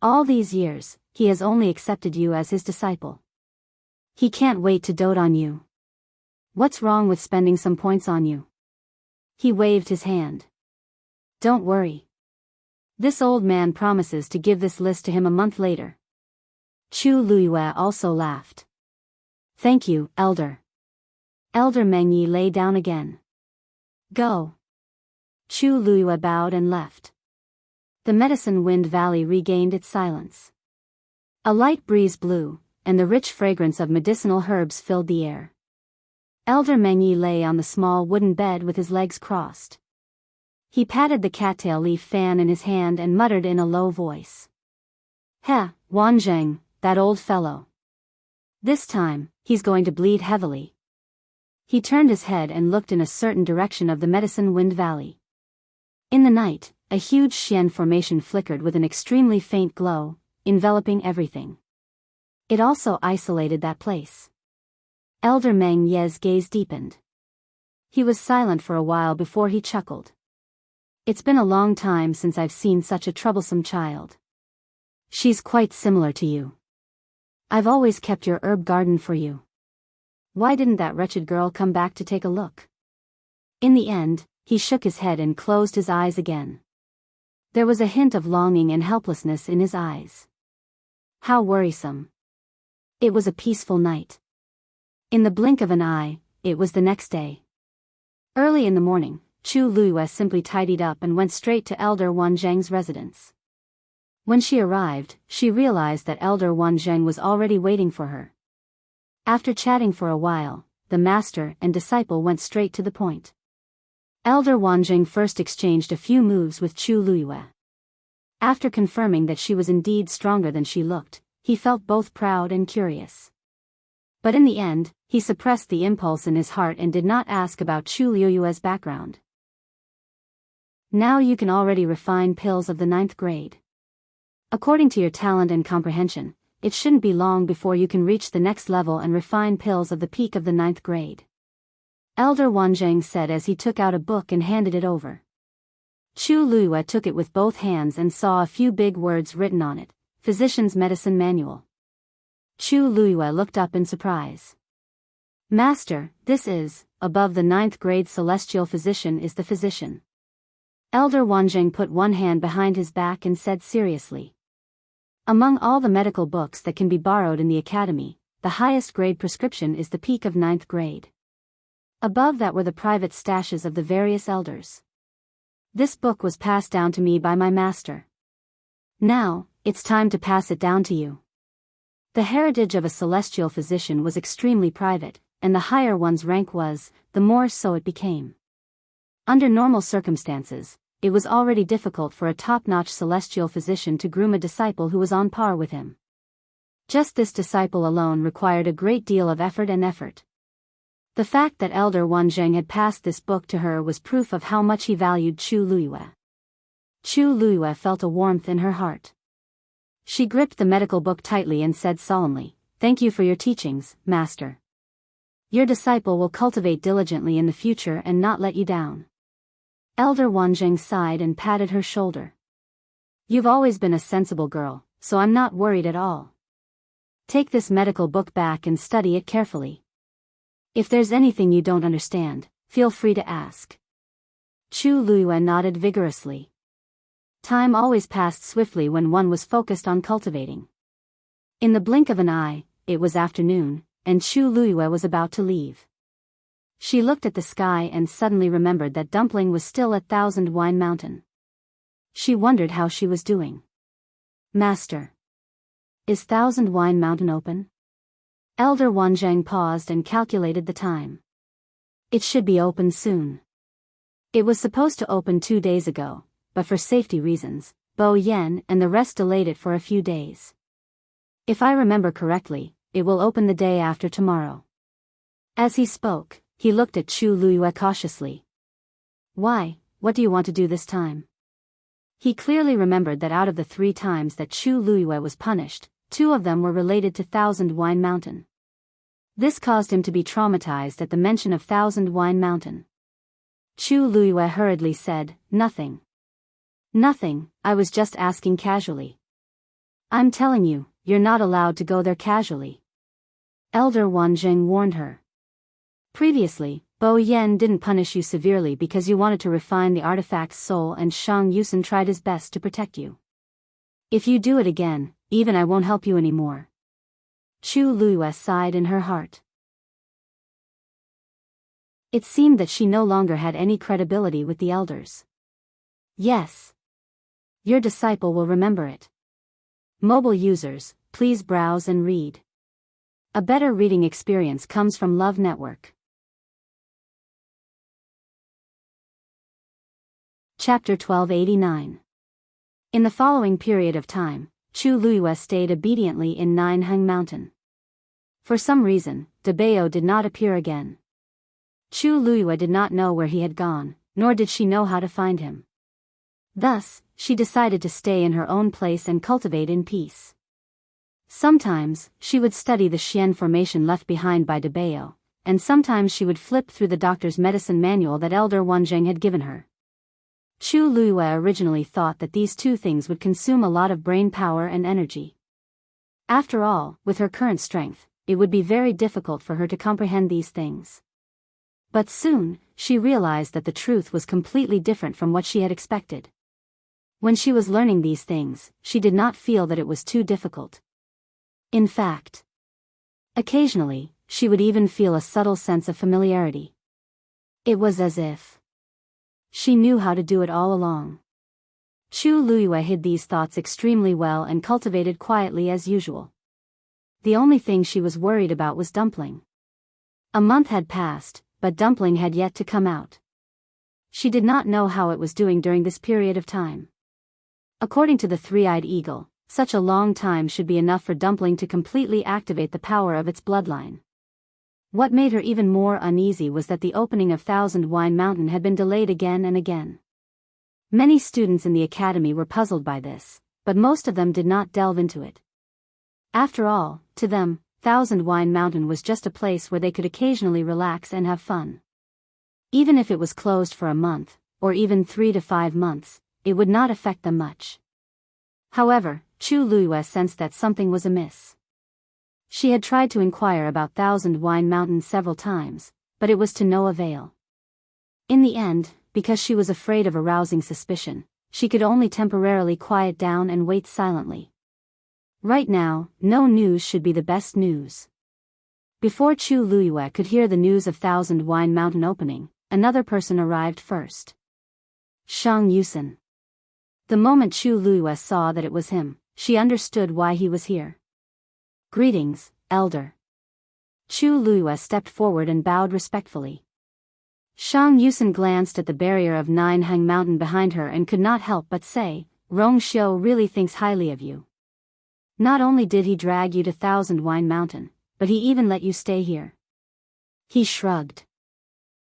Speaker 1: All these years, he has only accepted you as his disciple. He can't wait to dote on you. What's wrong with spending some points on you? He waved his hand. Don't worry. This old man promises to give this list to him a month later. Chu Luiyue also laughed. Thank you, Elder. Elder Mengyi lay down again. Go. Chu Luiyue bowed and left. The Medicine Wind Valley regained its silence. A light breeze blew, and the rich fragrance of medicinal herbs filled the air. Elder Mengyi lay on the small wooden bed with his legs crossed. He patted the cattail leaf fan in his hand and muttered in a low voice. Heh, Wanzheng, that old fellow. This time, he's going to bleed heavily. He turned his head and looked in a certain direction of the Medicine Wind Valley. In the night, a huge Xian formation flickered with an extremely faint glow, enveloping everything. It also isolated that place. Elder Meng Ye's gaze deepened. He was silent for a while before he chuckled. It's been a long time since I've seen such a troublesome child. She's quite similar to you. I've always kept your herb garden for you. Why didn't that wretched girl come back to take a look? In the end, he shook his head and closed his eyes again. There was a hint of longing and helplessness in his eyes. How worrisome. It was a peaceful night. In the blink of an eye, it was the next day. Early in the morning, Chu Luiyue simply tidied up and went straight to Elder Wanzheng's residence. When she arrived, she realized that Elder Wanzheng was already waiting for her. After chatting for a while, the master and disciple went straight to the point. Elder Wanzheng first exchanged a few moves with Chu Luiyue. After confirming that she was indeed stronger than she looked, he felt both proud and curious. But in the end, he suppressed the impulse in his heart and did not ask about Chu Luiyue's background. Now you can already refine pills of the 9th grade. According to your talent and comprehension, it shouldn't be long before you can reach the next level and refine pills of the peak of the 9th grade. Elder Wanzheng said as he took out a book and handed it over. Chu Luiyue took it with both hands and saw a few big words written on it, Physician's Medicine Manual. Chu Luiyue looked up in surprise. Master, this is, above the 9th grade celestial physician is the physician. Elder Wanzheng put one hand behind his back and said seriously. Among all the medical books that can be borrowed in the academy, the highest grade prescription is the peak of 9th grade. Above that were the private stashes of the various elders. This book was passed down to me by my master. Now, it's time to pass it down to you. The heritage of a celestial physician was extremely private, and the higher one's rank was, the more so it became. Under normal circumstances, it was already difficult for a top-notch celestial physician to groom a disciple who was on par with him. Just this disciple alone required a great deal of effort. The fact that Elder Wanzheng had passed this book to her was proof of how much he valued Chu Luiyue. Chu Luiyue felt a warmth in her heart. She gripped the medical book tightly and said solemnly, "Thank you for your teachings, Master. Your disciple will cultivate diligently in the future and not let you down." Elder Wanzheng sighed and patted her shoulder. "You've always been a sensible girl, so I'm not worried at all. Take this medical book back and study it carefully. If there's anything you don't understand, feel free to ask." Chu Luiyue nodded vigorously. Time always passed swiftly when one was focused on cultivating. In the blink of an eye, it was afternoon, and Chu Luiyue was about to leave. She looked at the sky and suddenly remembered that Dumpling was still at Thousand Wine Mountain. She wondered how she was doing. "Master, is Thousand Wine Mountain open?" Elder Wanzheng paused and calculated the time. "It should be open soon. It was supposed to open 2 days ago, but for safety reasons, Bo Yen and the rest delayed it for a few days. If I remember correctly, it will open the day after tomorrow." As he spoke, he looked at Chu Luiyue cautiously. "Why, what do you want to do this time?" He clearly remembered that out of the 3 times that Chu Luiyue was punished, 2 of them were related to Thousand Wine Mountain. This caused him to be traumatized at the mention of Thousand Wine Mountain. Chu Luiyue hurriedly said, "Nothing. Nothing, I was just asking casually." "I'm telling you, you're not allowed to go there casually." Elder Wanzheng warned her. Previously, Bo Yen didn't punish you severely because you wanted to refine the artifact's soul, and Shang Yusen tried his best to protect you. If you do it again, even I won't help you anymore. Chu Luiyue sighed in her heart. It seemed that she no longer had any credibility with the elders. Yes. Your disciple will remember it. Mobile users, please browse and read. A better reading experience comes from Love Network. Chapter 1289. In the following period of time, Chu Luiyue stayed obediently in Ninheng Mountain. For some reason, De Bao did not appear again. Chu Luiyue did not know where he had gone, nor did she know how to find him. Thus, she decided to stay in her own place and cultivate in peace. Sometimes, she would study the Xian formation left behind by De Bao, and sometimes she would flip through the doctor's medicine manual that Elder Wanzheng had given her. Chu Luiyue originally thought that these two things would consume a lot of brain power and energy. After all, with her current strength, it would be very difficult for her to comprehend these things. But soon, she realized that the truth was completely different from what she had expected. When she was learning these things, she did not feel that it was too difficult. In fact, occasionally, she would even feel a subtle sense of familiarity. It was as if she knew how to do it all along. Chu Luiyue hid these thoughts extremely well and cultivated quietly as usual. The only thing she was worried about was Dumpling. A month had passed, but Dumpling had yet to come out. She did not know how it was doing during this period of time. According to the three-eyed eagle, such a long time should be enough for Dumpling to completely activate the power of its bloodline. What made her even more uneasy was that the opening of Thousand Wine Mountain had been delayed again and again. Many students in the academy were puzzled by this, but most of them did not delve into it. After all, to them, Thousand Wine Mountain was just a place where they could occasionally relax and have fun. Even if it was closed for a month, or even 3 to 5 months, it would not affect them much. However, Chu Luiyue sensed that something was amiss. She had tried to inquire about Thousand Wine Mountain several times, but it was to no avail. In the end, because she was afraid of arousing suspicion, she could only temporarily quiet down and wait silently. Right now, no news should be the best news. Before Chu Luiyue could hear the news of Thousand Wine Mountain opening, another person arrived first. Shang Yusen. The moment Chu Luiyue saw that it was him, she understood why he was here. Greetings, Elder. Chu Luiyue stepped forward and bowed respectfully. Shang Yusen glanced at the barrier of Ninheng Mountain behind her and could not help but say, Rong Xiu really thinks highly of you. Not only did he drag you to Thousand Wine Mountain, but he even let you stay here. He shrugged.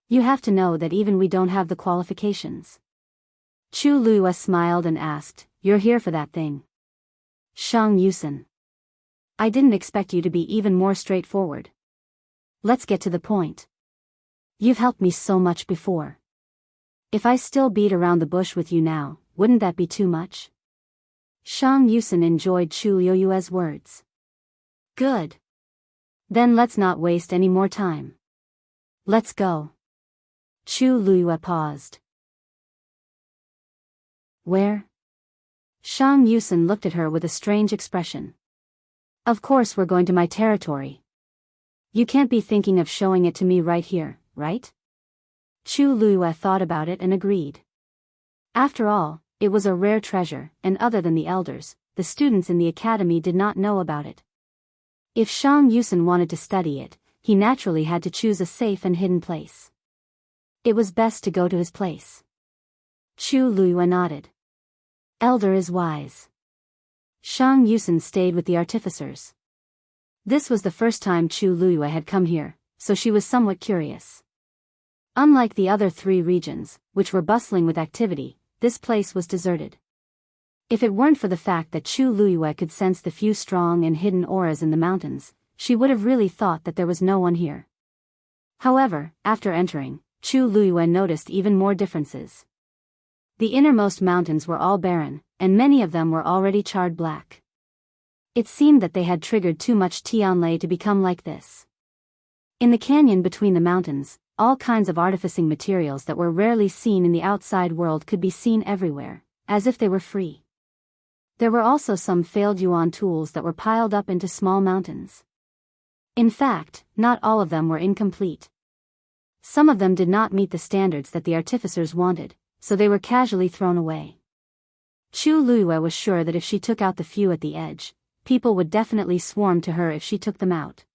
Speaker 1: You have to know that even we don't have the qualifications. Chu Luiyue smiled and asked, You're here for that thing? Shang Yusen. I didn't expect you to be even more straightforward. Let's get to the point. You've helped me so much before. If I still beat around the bush with you now, wouldn't that be too much? Shang Yusen enjoyed Chu Luiyue's words. Good. Then let's not waste any more time. Let's go. Chu Luiyue paused. Where? Shang Yusen looked at her with a strange expression. Of course we're going to my territory. You can't be thinking of showing it to me right here, right? Chu Luiyue thought about it and agreed. After all, it was a rare treasure, and other than the elders, the students in the academy did not know about it. If Shang Yusen wanted to study it, he naturally had to choose a safe and hidden place. It was best to go to his place. Chu Luiyue nodded. Elder is wise. Shang Yusen stayed with the artificers. This was the first time Chu Luiyue had come here, so she was somewhat curious. Unlike the other 3 regions, which were bustling with activity, this place was deserted. If it weren't for the fact that Chu Luiyue could sense the few strong and hidden auras in the mountains, she would have really thought that there was no one here. However, after entering, Chu Luiyue noticed even more differences. The innermost mountains were all barren, and many of them were already charred black. It seemed that they had triggered too much Tianlei to become like this. In the canyon between the mountains, all kinds of artificing materials that were rarely seen in the outside world could be seen everywhere, as if they were free. There were also some failed yuan tools that were piled up into small mountains. In fact, not all of them were incomplete. Some of them did not meet the standards that the artificers wanted, so they were casually thrown away. Chu Luiyue was sure that if she took out the few at the edge, people would definitely swarm to her if she took them out.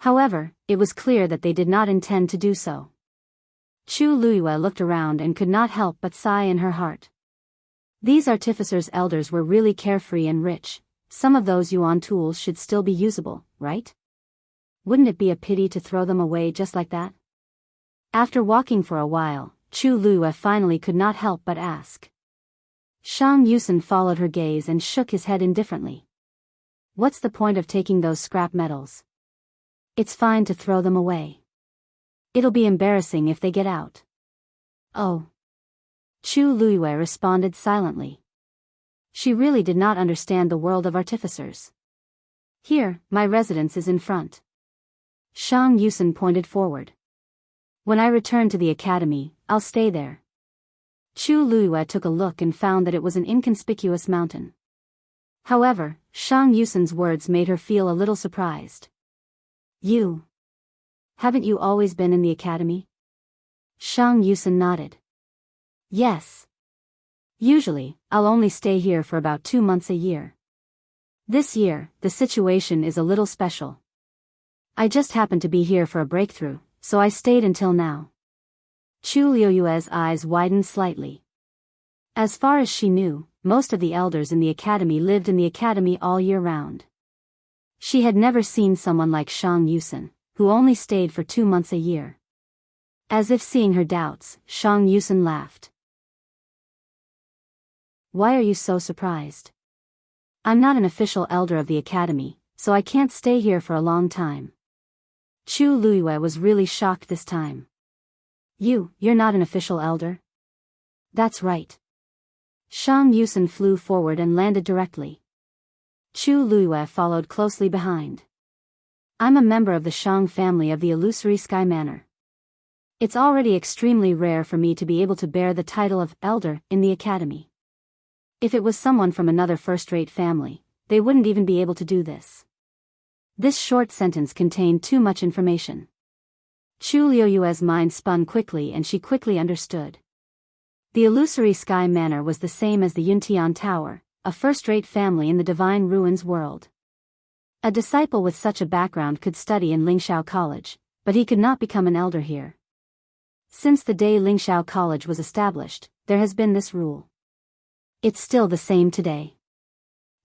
Speaker 1: However, it was clear that they did not intend to do so. Chu Luiyue looked around and could not help but sigh in her heart. These artificers' elders were really carefree and rich. Some of those yuan tools should still be usable, right? Wouldn't it be a pity to throw them away just like that? After walking for a while, Chu Luiyue finally could not help but ask. Shang Yusen followed her gaze and shook his head indifferently. What's the point of taking those scrap metals? It's fine to throw them away. It'll be embarrassing if they get out. Oh. Chu Luiyue responded silently. She really did not understand the world of artificers. Here, my residence is in front. Shang Yusen pointed forward. When I return to the academy, I'll stay there. Chu Luiyue took a look and found that it was an inconspicuous mountain. However, Shang Yusen's words made her feel a little surprised. You. Haven't you always been in the academy? Shang Yusen nodded. Yes. Usually, I'll only stay here for about 2 months a year. This year, the situation is a little special. I just happened to be here for a breakthrough, so I stayed until now. Chu Luiyue's eyes widened slightly. As far as she knew, most of the elders in the academy lived in the academy all year round. She had never seen someone like Shang Yusen, who only stayed for 2 months a year. As if seeing her doubts, Shang Yusen laughed. Why are you so surprised? I'm not an official elder of the academy, so I can't stay here for a long time. Chu Luiyue was really shocked this time. You're not an official elder? That's right. Shang Yusen flew forward and landed directly. Chu Luiyue followed closely behind. I'm a member of the Shang family of the Illusory Sky Manor. It's already extremely rare for me to be able to bear the title of elder in the academy. If it was someone from another first-rate family, they wouldn't even be able to do this. This short sentence contained too much information. Chu Luiyue's mind spun quickly and she quickly understood. The Illusory Sky Manor was the same as the Yuntian Tower, a first-rate family in the Divine Ruins world. A disciple with such a background could study in Lingxiao College, but he could not become an elder here. Since the day Lingxiao College was established, there has been this rule. It's still the same today.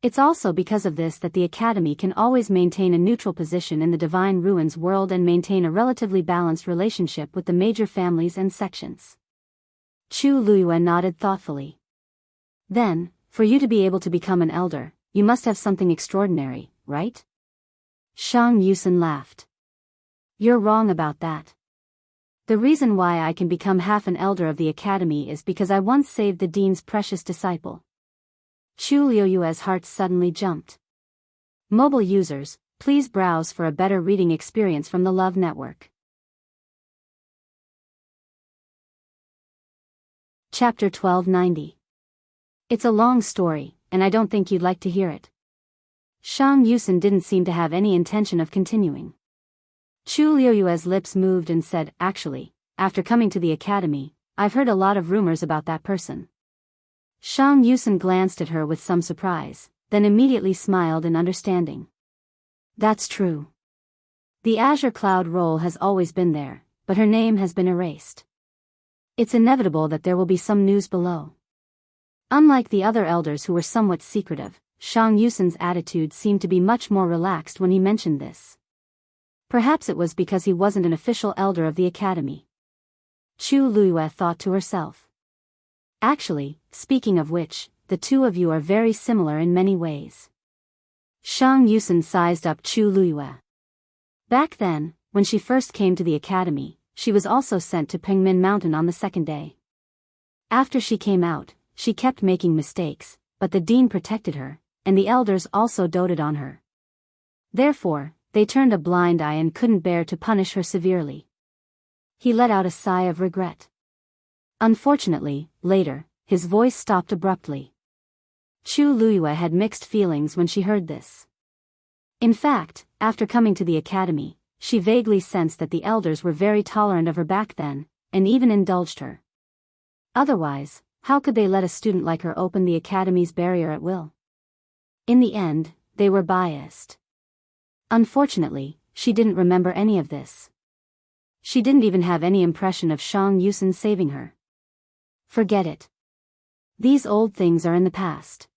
Speaker 1: It's also because of this that the academy can always maintain a neutral position in the Divine Ruins world and maintain a relatively balanced relationship with the major families and sections. Chu Luiyue nodded thoughtfully. Then, for you to be able to become an elder, you must have something extraordinary, right? Shang Yusen laughed. You're wrong about that. The reason why I can become half an elder of the academy is because I once saved the dean's precious disciple. Chu Luiyue's heart suddenly jumped. Mobile users, please browse for a better reading experience from the Love Network. Chapter 1290. It's a long story, and I don't think you'd like to hear it. Shang Yusen didn't seem to have any intention of continuing. Chu Luiyue's lips moved and said, actually, after coming to the academy, I've heard a lot of rumors about that person. Shang Yusen glanced at her with some surprise, then immediately smiled in understanding. That's true. The Azure Cloud role has always been there, but her name has been erased. It's inevitable that there will be some news below. Unlike the other elders who were somewhat secretive, Shang Yusen's attitude seemed to be much more relaxed when he mentioned this. Perhaps it was because he wasn't an official elder of the academy. Chu Luiyue thought to herself. Actually, speaking of which, the two of you are very similar in many ways. Shang Yusen sized up Chu Luiyue. Back then, when she first came to the academy, she was also sent to Pengmin Mountain on the second day. After she came out, she kept making mistakes, but the dean protected her, and the elders also doted on her. Therefore, they turned a blind eye and couldn't bear to punish her severely. He let out a sigh of regret. Unfortunately, later, his voice stopped abruptly. Chu Luyue had mixed feelings when she heard this. In fact, after coming to the academy, she vaguely sensed that the elders were very tolerant of her back then, and even indulged her. Otherwise, how could they let a student like her open the academy's barrier at will? In the end, they were biased. Unfortunately, she didn't remember any of this. She didn't even have any impression of Shang Yusen saving her. Forget it. These old things are in the past.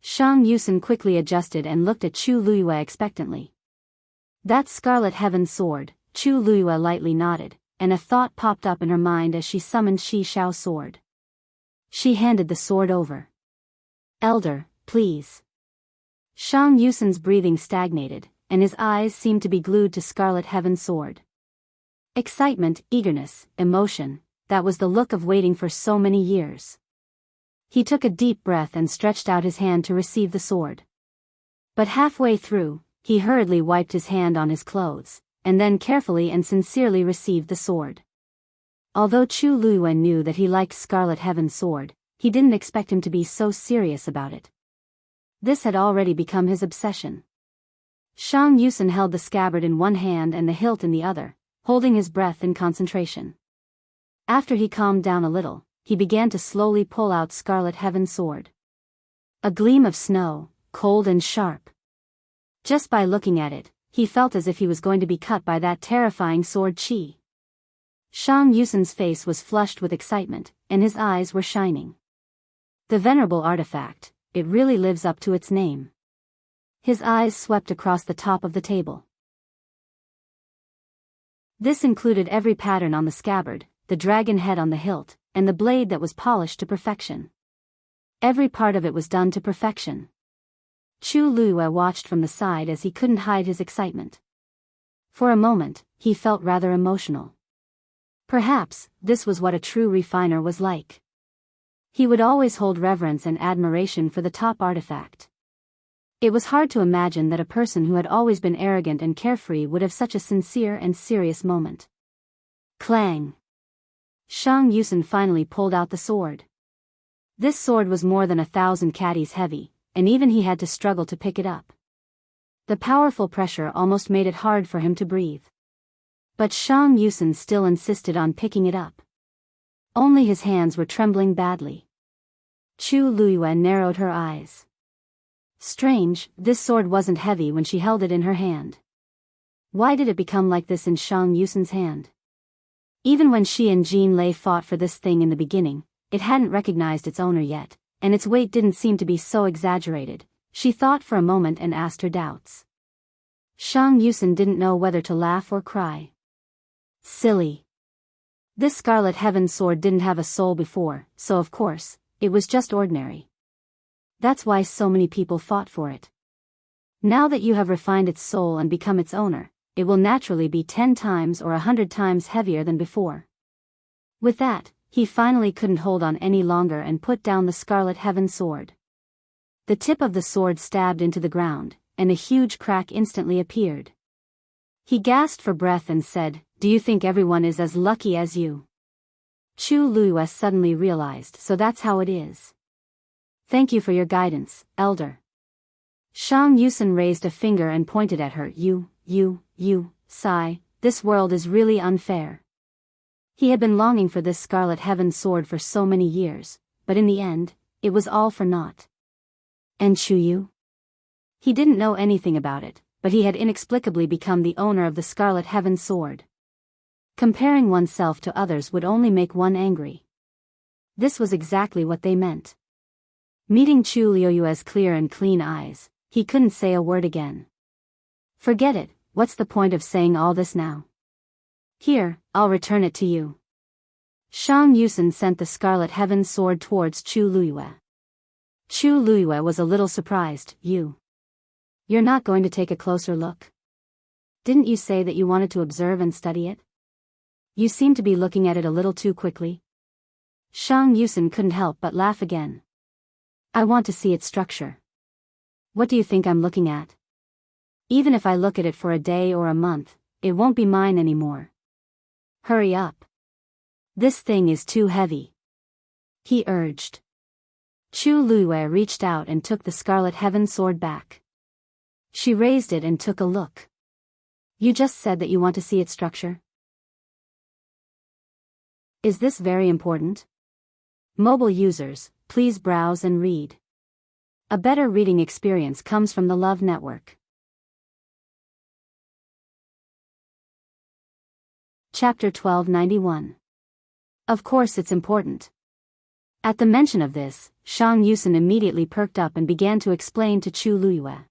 Speaker 1: Shang Yusen quickly adjusted and looked at Chu Luyue expectantly. That Scarlet Heaven sword, Chu Luyue lightly nodded, and a thought popped up in her mind as she summoned Shi Xiao's sword. She handed the sword over. Elder, please. Shang Yusen's breathing stagnated, and his eyes seemed to be glued to Scarlet Heaven's sword. Excitement, eagerness, emotion, that was the look of waiting for so many years. He took a deep breath and stretched out his hand to receive the sword. But halfway through, he hurriedly wiped his hand on his clothes, and then carefully and sincerely received the sword. Although Chu Luyue knew that he liked Scarlet Heaven's sword, he didn't expect him to be so serious about it. This had already become his obsession. Shang Yusen held the scabbard in one hand and the hilt in the other, holding his breath in concentration. After he calmed down a little, he began to slowly pull out Scarlet Heaven's sword. A gleam of snow, cold and sharp. Just by looking at it, he felt as if he was going to be cut by that terrifying sword chi. Shang Yusen's face was flushed with excitement, and his eyes were shining. The venerable artifact, it really lives up to its name. His eyes swept across the top of the table. This included every pattern on the scabbard, the dragon head on the hilt, and the blade that was polished to perfection. Every part of it was done to perfection. Chu Luyue watched from the side as he couldn't hide his excitement. For a moment, he felt rather emotional. Perhaps, this was what a true refiner was like. He would always hold reverence and admiration for the top artifact. It was hard to imagine that a person who had always been arrogant and carefree would have such a sincere and serious moment. Clang! Shang Yusen finally pulled out the sword. This sword was more than 1,000 catties heavy, and even he had to struggle to pick it up. The powerful pressure almost made it hard for him to breathe. But Shang Yusen still insisted on picking it up. Only his hands were trembling badly. Chu Luyue narrowed her eyes. Strange, this sword wasn't heavy when she held it in her hand. Why did it become like this in Shang Yusen's hand? Even when she and Jean Lei fought for this thing in the beginning, it hadn't recognized its owner yet, and its weight didn't seem to be so exaggerated. She thought for a moment and asked her doubts. Shang Yusen didn't know whether to laugh or cry. Silly. This Scarlet Heaven sword didn't have a soul before, so of course, it was just ordinary. That's why so many people fought for it. Now that you have refined its soul and become its owner, it will naturally be 10 times or 100 times heavier than before. With that, he finally couldn't hold on any longer and put down the Scarlet Heaven sword. The tip of the sword stabbed into the ground, and a huge crack instantly appeared. He gasped for breath and said, "Do you think everyone is as lucky as you?" Chu Luyue suddenly realized, so that's how it is. Thank you for your guidance, Elder. Shang Yusen raised a finger and pointed at her. You, sigh, this world is really unfair. He had been longing for this Scarlet Heaven sword for so many years, but in the end, it was all for naught. And Chuyu? He didn't know anything about it, but he had inexplicably become the owner of the Scarlet Heaven sword. Comparing oneself to others would only make one angry. This was exactly what they meant. Meeting Chu Liyue's clear and clean eyes, he couldn't say a word again. Forget it, what's the point of saying all this now? Here, I'll return it to you. Shang Yusen sent the Scarlet Heaven sword towards Chu Liyue. Chu Liyue was a little surprised. You're not going to take a closer look? Didn't you say that you wanted to observe and study it? You seem to be looking at it a little too quickly. Shang Yusen couldn't help but laugh again. I want to see its structure. What do you think I'm looking at? Even if I look at it for a day or a month, it won't be mine anymore. Hurry up. This thing is too heavy. He urged. Chu Luiyue reached out and took the Scarlet Heaven sword back. She raised it and took a look. You just said that you want to see its structure? Is this very important? Mobile users, please browse and read. A better reading experience comes from the Love Network. Chapter 1291. Of course it's important. At the mention of this, Shang Yusen immediately perked up and began to explain to Chu Luiyue.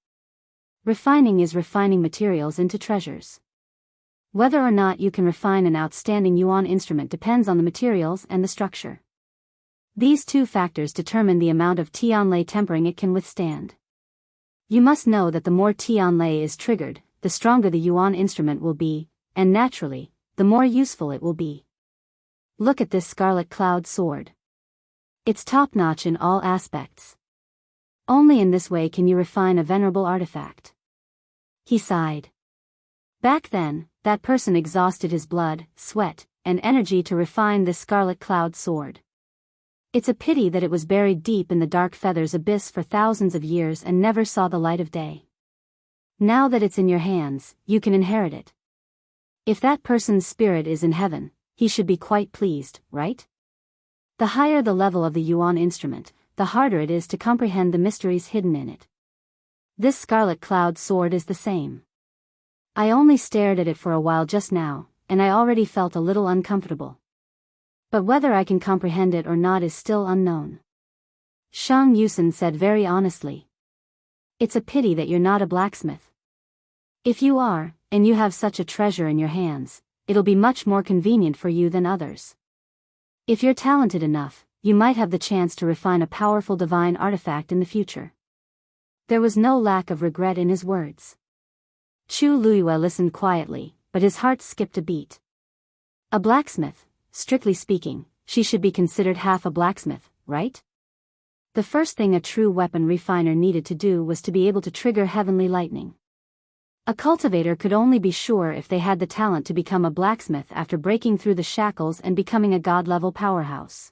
Speaker 1: Refining is refining materials into treasures. Whether or not you can refine an outstanding yuan instrument depends on the materials and the structure. These two factors determine the amount of Tianlei tempering it can withstand. You must know that the more Tianlei is triggered, the stronger the yuan instrument will be, and naturally, the more useful it will be. Look at this Scarlet Cloud sword. It's top-notch in all aspects. Only in this way can you refine a venerable artifact. He sighed. Back then, that person exhausted his blood, sweat, and energy to refine this Scarlet Cloud sword. It's a pity that it was buried deep in the dark feathers abyss for thousands of years and never saw the light of day. Now that it's in your hands, you can inherit it. If that person's spirit is in heaven, he should be quite pleased, right? The higher the level of the yuan instrument, the harder it is to comprehend the mysteries hidden in it. This Scarlet Cloud sword is the same. I only stared at it for a while just now, and I already felt a little uncomfortable. But whether I can comprehend it or not is still unknown. Shang Yusen said very honestly. It's a pity that you're not a blacksmith. If you are, and you have such a treasure in your hands, it'll be much more convenient for you than others. If you're talented enough, you might have the chance to refine a powerful divine artifact in the future. There was no lack of regret in his words. Chu Luiyue listened quietly, but his heart skipped a beat. A blacksmith, strictly speaking, she should be considered half a blacksmith, right? The first thing a true weapon refiner needed to do was to be able to trigger heavenly lightning. A cultivator could only be sure if they had the talent to become a blacksmith after breaking through the shackles and becoming a god-level powerhouse.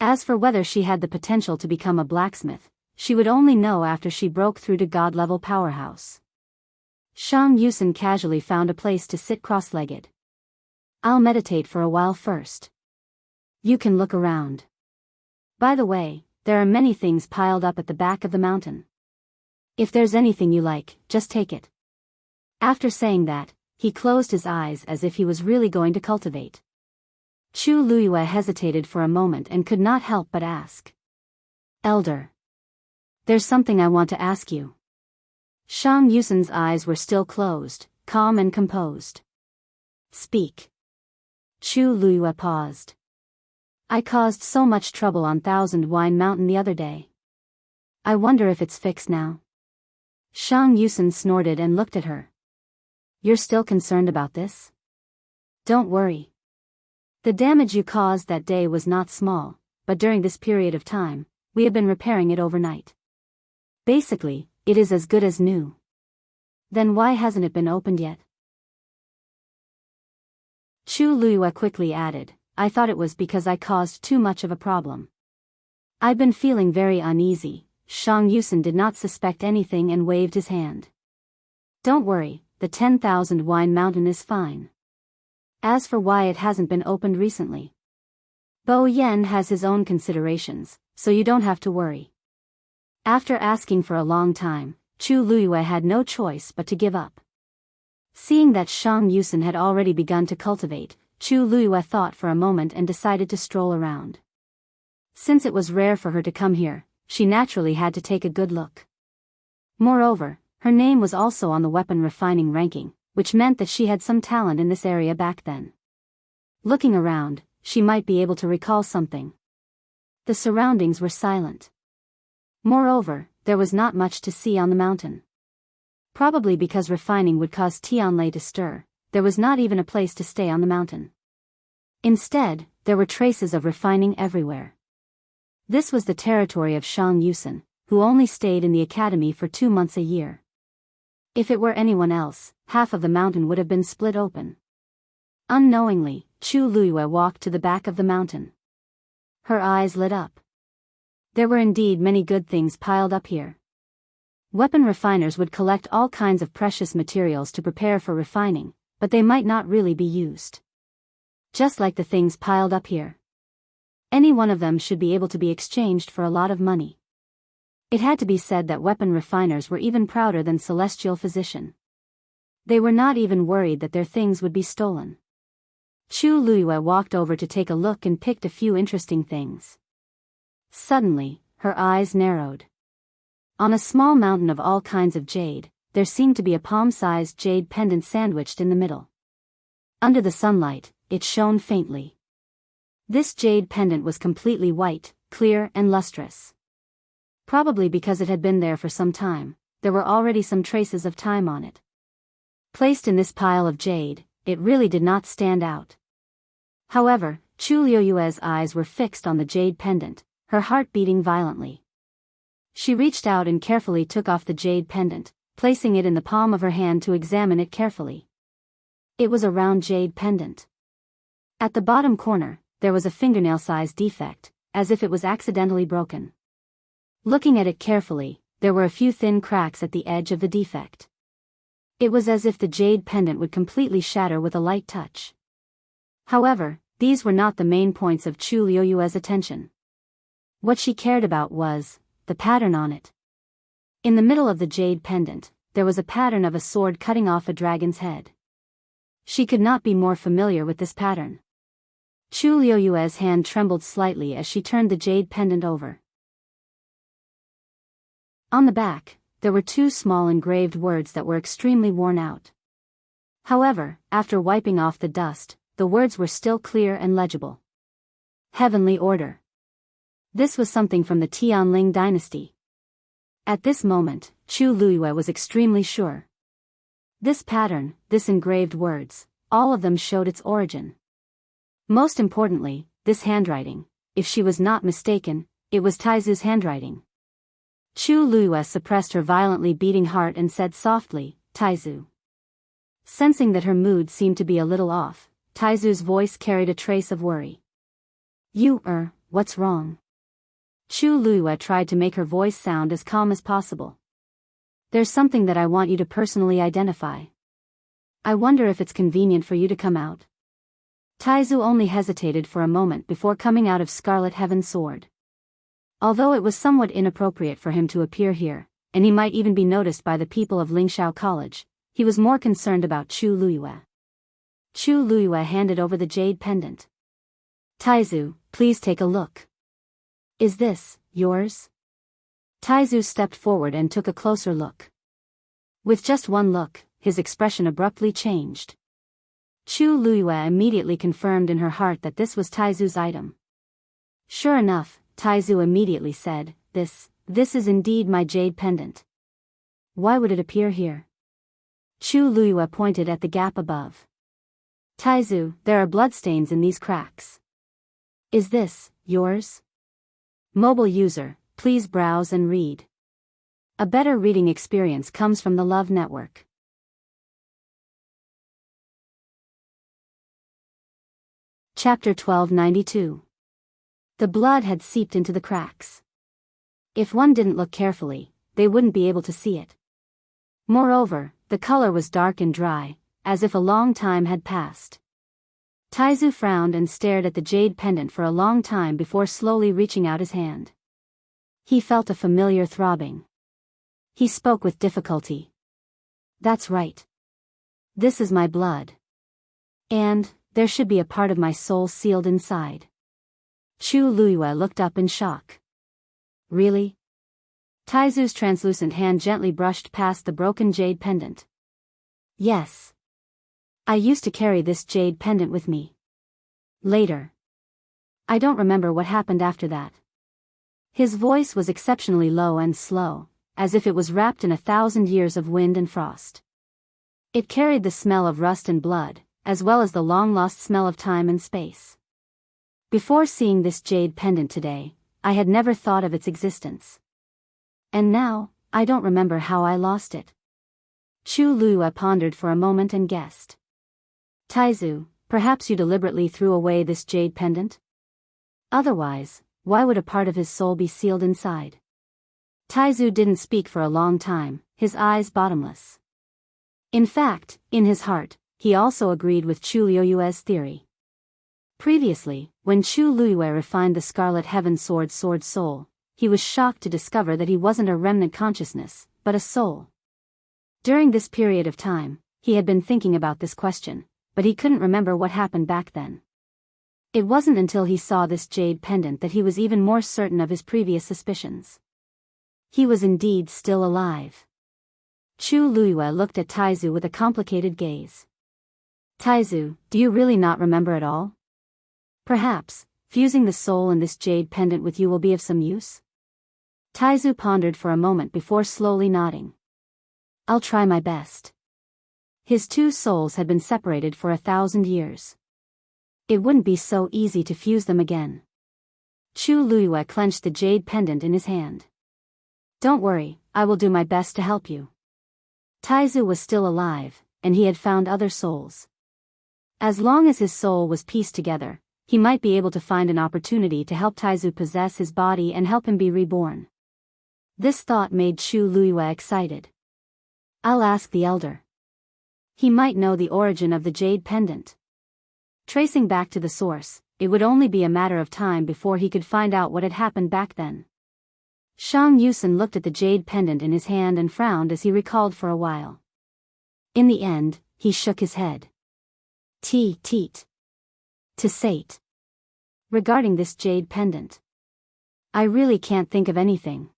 Speaker 1: As for whether she had the potential to become a blacksmith, she would only know after she broke through to god-level powerhouse. Shang Yusen casually found a place to sit cross-legged. I'll meditate for a while first. You can look around. By the way, there are many things piled up at the back of the mountain. If there's anything you like, just take it. After saying that, he closed his eyes as if he was really going to cultivate. Chu Luiyue hesitated for a moment and could not help but ask. Elder. There's something I want to ask you. Shang Yusen's eyes were still closed, calm and composed. Speak. Chu Luiyue paused. I caused so much trouble on Thousand Wine Mountain the other day. I wonder if it's fixed now. Shang Yusen snorted and looked at her. You're still concerned about this? Don't worry. The damage you caused that day was not small, but during this period of time, we have been repairing it overnight. Basically, it is as good as new. Then why hasn't it been opened yet? Chu Luiyue quickly added, I thought it was because I caused too much of a problem. I've been feeling very uneasy. Shang Yusen did not suspect anything and waved his hand. Don't worry, the 10,000 Wine Mountain is fine. As for why it hasn't been opened recently, Bo Yen has his own considerations, so you don't have to worry. After asking for a long time, Chu Luiyue had no choice but to give up. Seeing that Shang Yusen had already begun to cultivate, Chu Luiyue thought for a moment and decided to stroll around. Since it was rare for her to come here, she naturally had to take a good look. Moreover, her name was also on the weapon refining ranking, which meant that she had some talent in this area back then. Looking around, she might be able to recall something. The surroundings were silent. Moreover, there was not much to see on the mountain. Probably because refining would cause Tianlei to stir, there was not even a place to stay on the mountain. Instead, there were traces of refining everywhere. This was the territory of Shang Yusen, who only stayed in the academy for 2 months a year. If it were anyone else, half of the mountain would have been split open. Unknowingly, Chu Luiyue walked to the back of the mountain. Her eyes lit up. There were indeed many good things piled up here. Weapon refiners would collect all kinds of precious materials to prepare for refining, but they might not really be used. Just like the things piled up here. Any one of them should be able to be exchanged for a lot of money. It had to be said that weapon refiners were even prouder than Celestial Physician. They were not even worried that their things would be stolen. Chu Luiyue walked over to take a look and picked a few interesting things. Suddenly, her eyes narrowed. On a small mountain of all kinds of jade, there seemed to be a palm-sized jade pendant sandwiched in the middle. Under the sunlight, it shone faintly. This jade pendant was completely white, clear and lustrous. Probably because it had been there for some time, there were already some traces of time on it. Placed in this pile of jade, it really did not stand out. However, Chu Luiyue's eyes were fixed on the jade pendant, her heart beating violently. She reached out and carefully took off the jade pendant, placing it in the palm of her hand to examine it carefully. It was a round jade pendant. At the bottom corner, there was a fingernail-sized defect, as if it was accidentally broken. Looking at it carefully, there were a few thin cracks at the edge of the defect. It was as if the jade pendant would completely shatter with a light touch. However, these were not the main points of Chu Luiyue's attention. What she cared about was the pattern on it. In the middle of the jade pendant, there was a pattern of a sword cutting off a dragon's head. She could not be more familiar with this pattern. Chu Luiyue's hand trembled slightly as she turned the jade pendant over. On the back, there were two small engraved words that were extremely worn out. However, after wiping off the dust, the words were still clear and legible. Heavenly Order. This was something from the Tianling dynasty. At this moment, Chu Luiyue was extremely sure. This pattern, this engraved words, all of them showed its origin. Most importantly, this handwriting, if she was not mistaken, it was Taizu's handwriting. Chu Luiyue suppressed her violently beating heart and said softly, "Taizu." Sensing that her mood seemed to be a little off, Taizu's voice carried a trace of worry. What's wrong?" Chu Luiyue tried to make her voice sound as calm as possible. "There's something that I want you to personally identify. I wonder if it's convenient for you to come out." Taizu only hesitated for a moment before coming out of Scarlet Heaven's sword. Although it was somewhat inappropriate for him to appear here, and he might even be noticed by the people of Lingxiao College, he was more concerned about Chu Luiyue. Chu Luiyue handed over the jade pendant. "Taizu, please take a look. Is this yours?" Taizu stepped forward and took a closer look. With just one look, his expression abruptly changed. Chu Luiyue immediately confirmed in her heart that this was Taizu's item. "Sure enough," Taizu immediately said, This is indeed my jade pendant. Why would it appear here?" Chu Luiyue pointed at the gap above. "Taizu, there are bloodstains in these cracks. Is this yours?" Mobile user, please browse and read. A better reading experience comes from the Love Network. Chapter 1292. The blood had seeped into the cracks. If one didn't look carefully, they wouldn't be able to see it. Moreover, the color was dark and dry, as if a long time had passed. Taizu frowned and stared at the jade pendant for a long time before slowly reaching out his hand. He felt a familiar throbbing. He spoke with difficulty. "That's right. This is my blood. And there should be a part of my soul sealed inside." Chu Luiyue looked up in shock. "Really?" Taizu's translucent hand gently brushed past the broken jade pendant. "Yes. I used to carry this jade pendant with me. Later. I don't remember what happened after that." His voice was exceptionally low and slow, as if it was wrapped in 1,000 years of wind and frost. It carried the smell of rust and blood, as well as the long-lost smell of time and space. Before seeing this jade pendant today, I had never thought of its existence. And now, I don't remember how I lost it. Chu Luiyue pondered for a moment and guessed. Taizu, perhaps you deliberately threw away this jade pendant? Otherwise, why would a part of his soul be sealed inside? Taizu didn't speak for a long time, his eyes bottomless. In fact, in his heart, he also agreed with Chu Luiyue's theory. Previously, when Chu Luiyue refined the Scarlet Heaven Sword soul, he was shocked to discover that he wasn't a remnant consciousness, but a soul. During this period of time, he had been thinking about this question, but he couldn't remember what happened back then. It wasn't until he saw this jade pendant that he was even more certain of his previous suspicions. He was indeed still alive. Chu Luiyue looked at Taizu with a complicated gaze. Taizu, do you really not remember at all? Perhaps, fusing the soul in this jade pendant with you will be of some use? Taizu pondered for a moment before slowly nodding. I'll try my best. His two souls had been separated for 1,000 years. It wouldn't be so easy to fuse them again. Chu Luiyue clenched the jade pendant in his hand. Don't worry, I will do my best to help you. Taizu was still alive, and he had found other souls. As long as his soul was pieced together, he might be able to find an opportunity to help Taizu possess his body and help him be reborn. This thought made Chu Luiyue excited. I'll ask the elder. He might know the origin of the jade pendant. Tracing back to the source, it would only be a matter of time before he could find out what had happened back then. Shang Yusen looked at the jade pendant in his hand and frowned as he recalled for a while. In the end, he shook his head. Teet. To sate. Regarding this jade pendant, I really can't think of anything.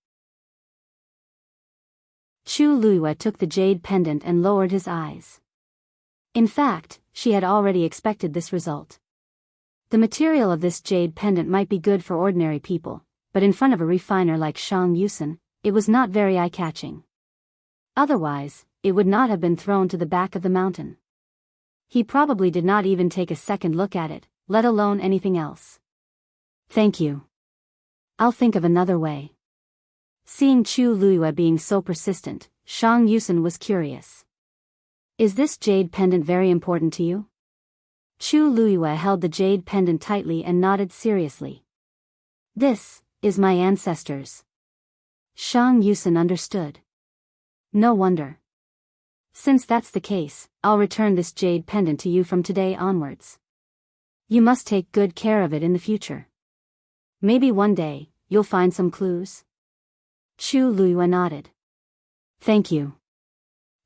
Speaker 1: Chu Luiyue took the jade pendant and lowered his eyes. In fact, she had already expected this result. The material of this jade pendant might be good for ordinary people, but in front of a refiner like Shang Yusen, it was not very eye-catching. Otherwise, it would not have been thrown to the back of the mountain. He probably did not even take a second look at it, let alone anything else. Thank you. I'll think of another way. Seeing Chu Luiyue being so persistent, Shang Yusen was curious. Is this jade pendant very important to you? Chu Luiyue held the jade pendant tightly and nodded seriously. This is my ancestors. Shang Yusen understood. No wonder. Since that's the case, I'll return this jade pendant to you from today onwards. You must take good care of it in the future. Maybe one day, you'll find some clues. Chu Luiyue nodded. Thank you.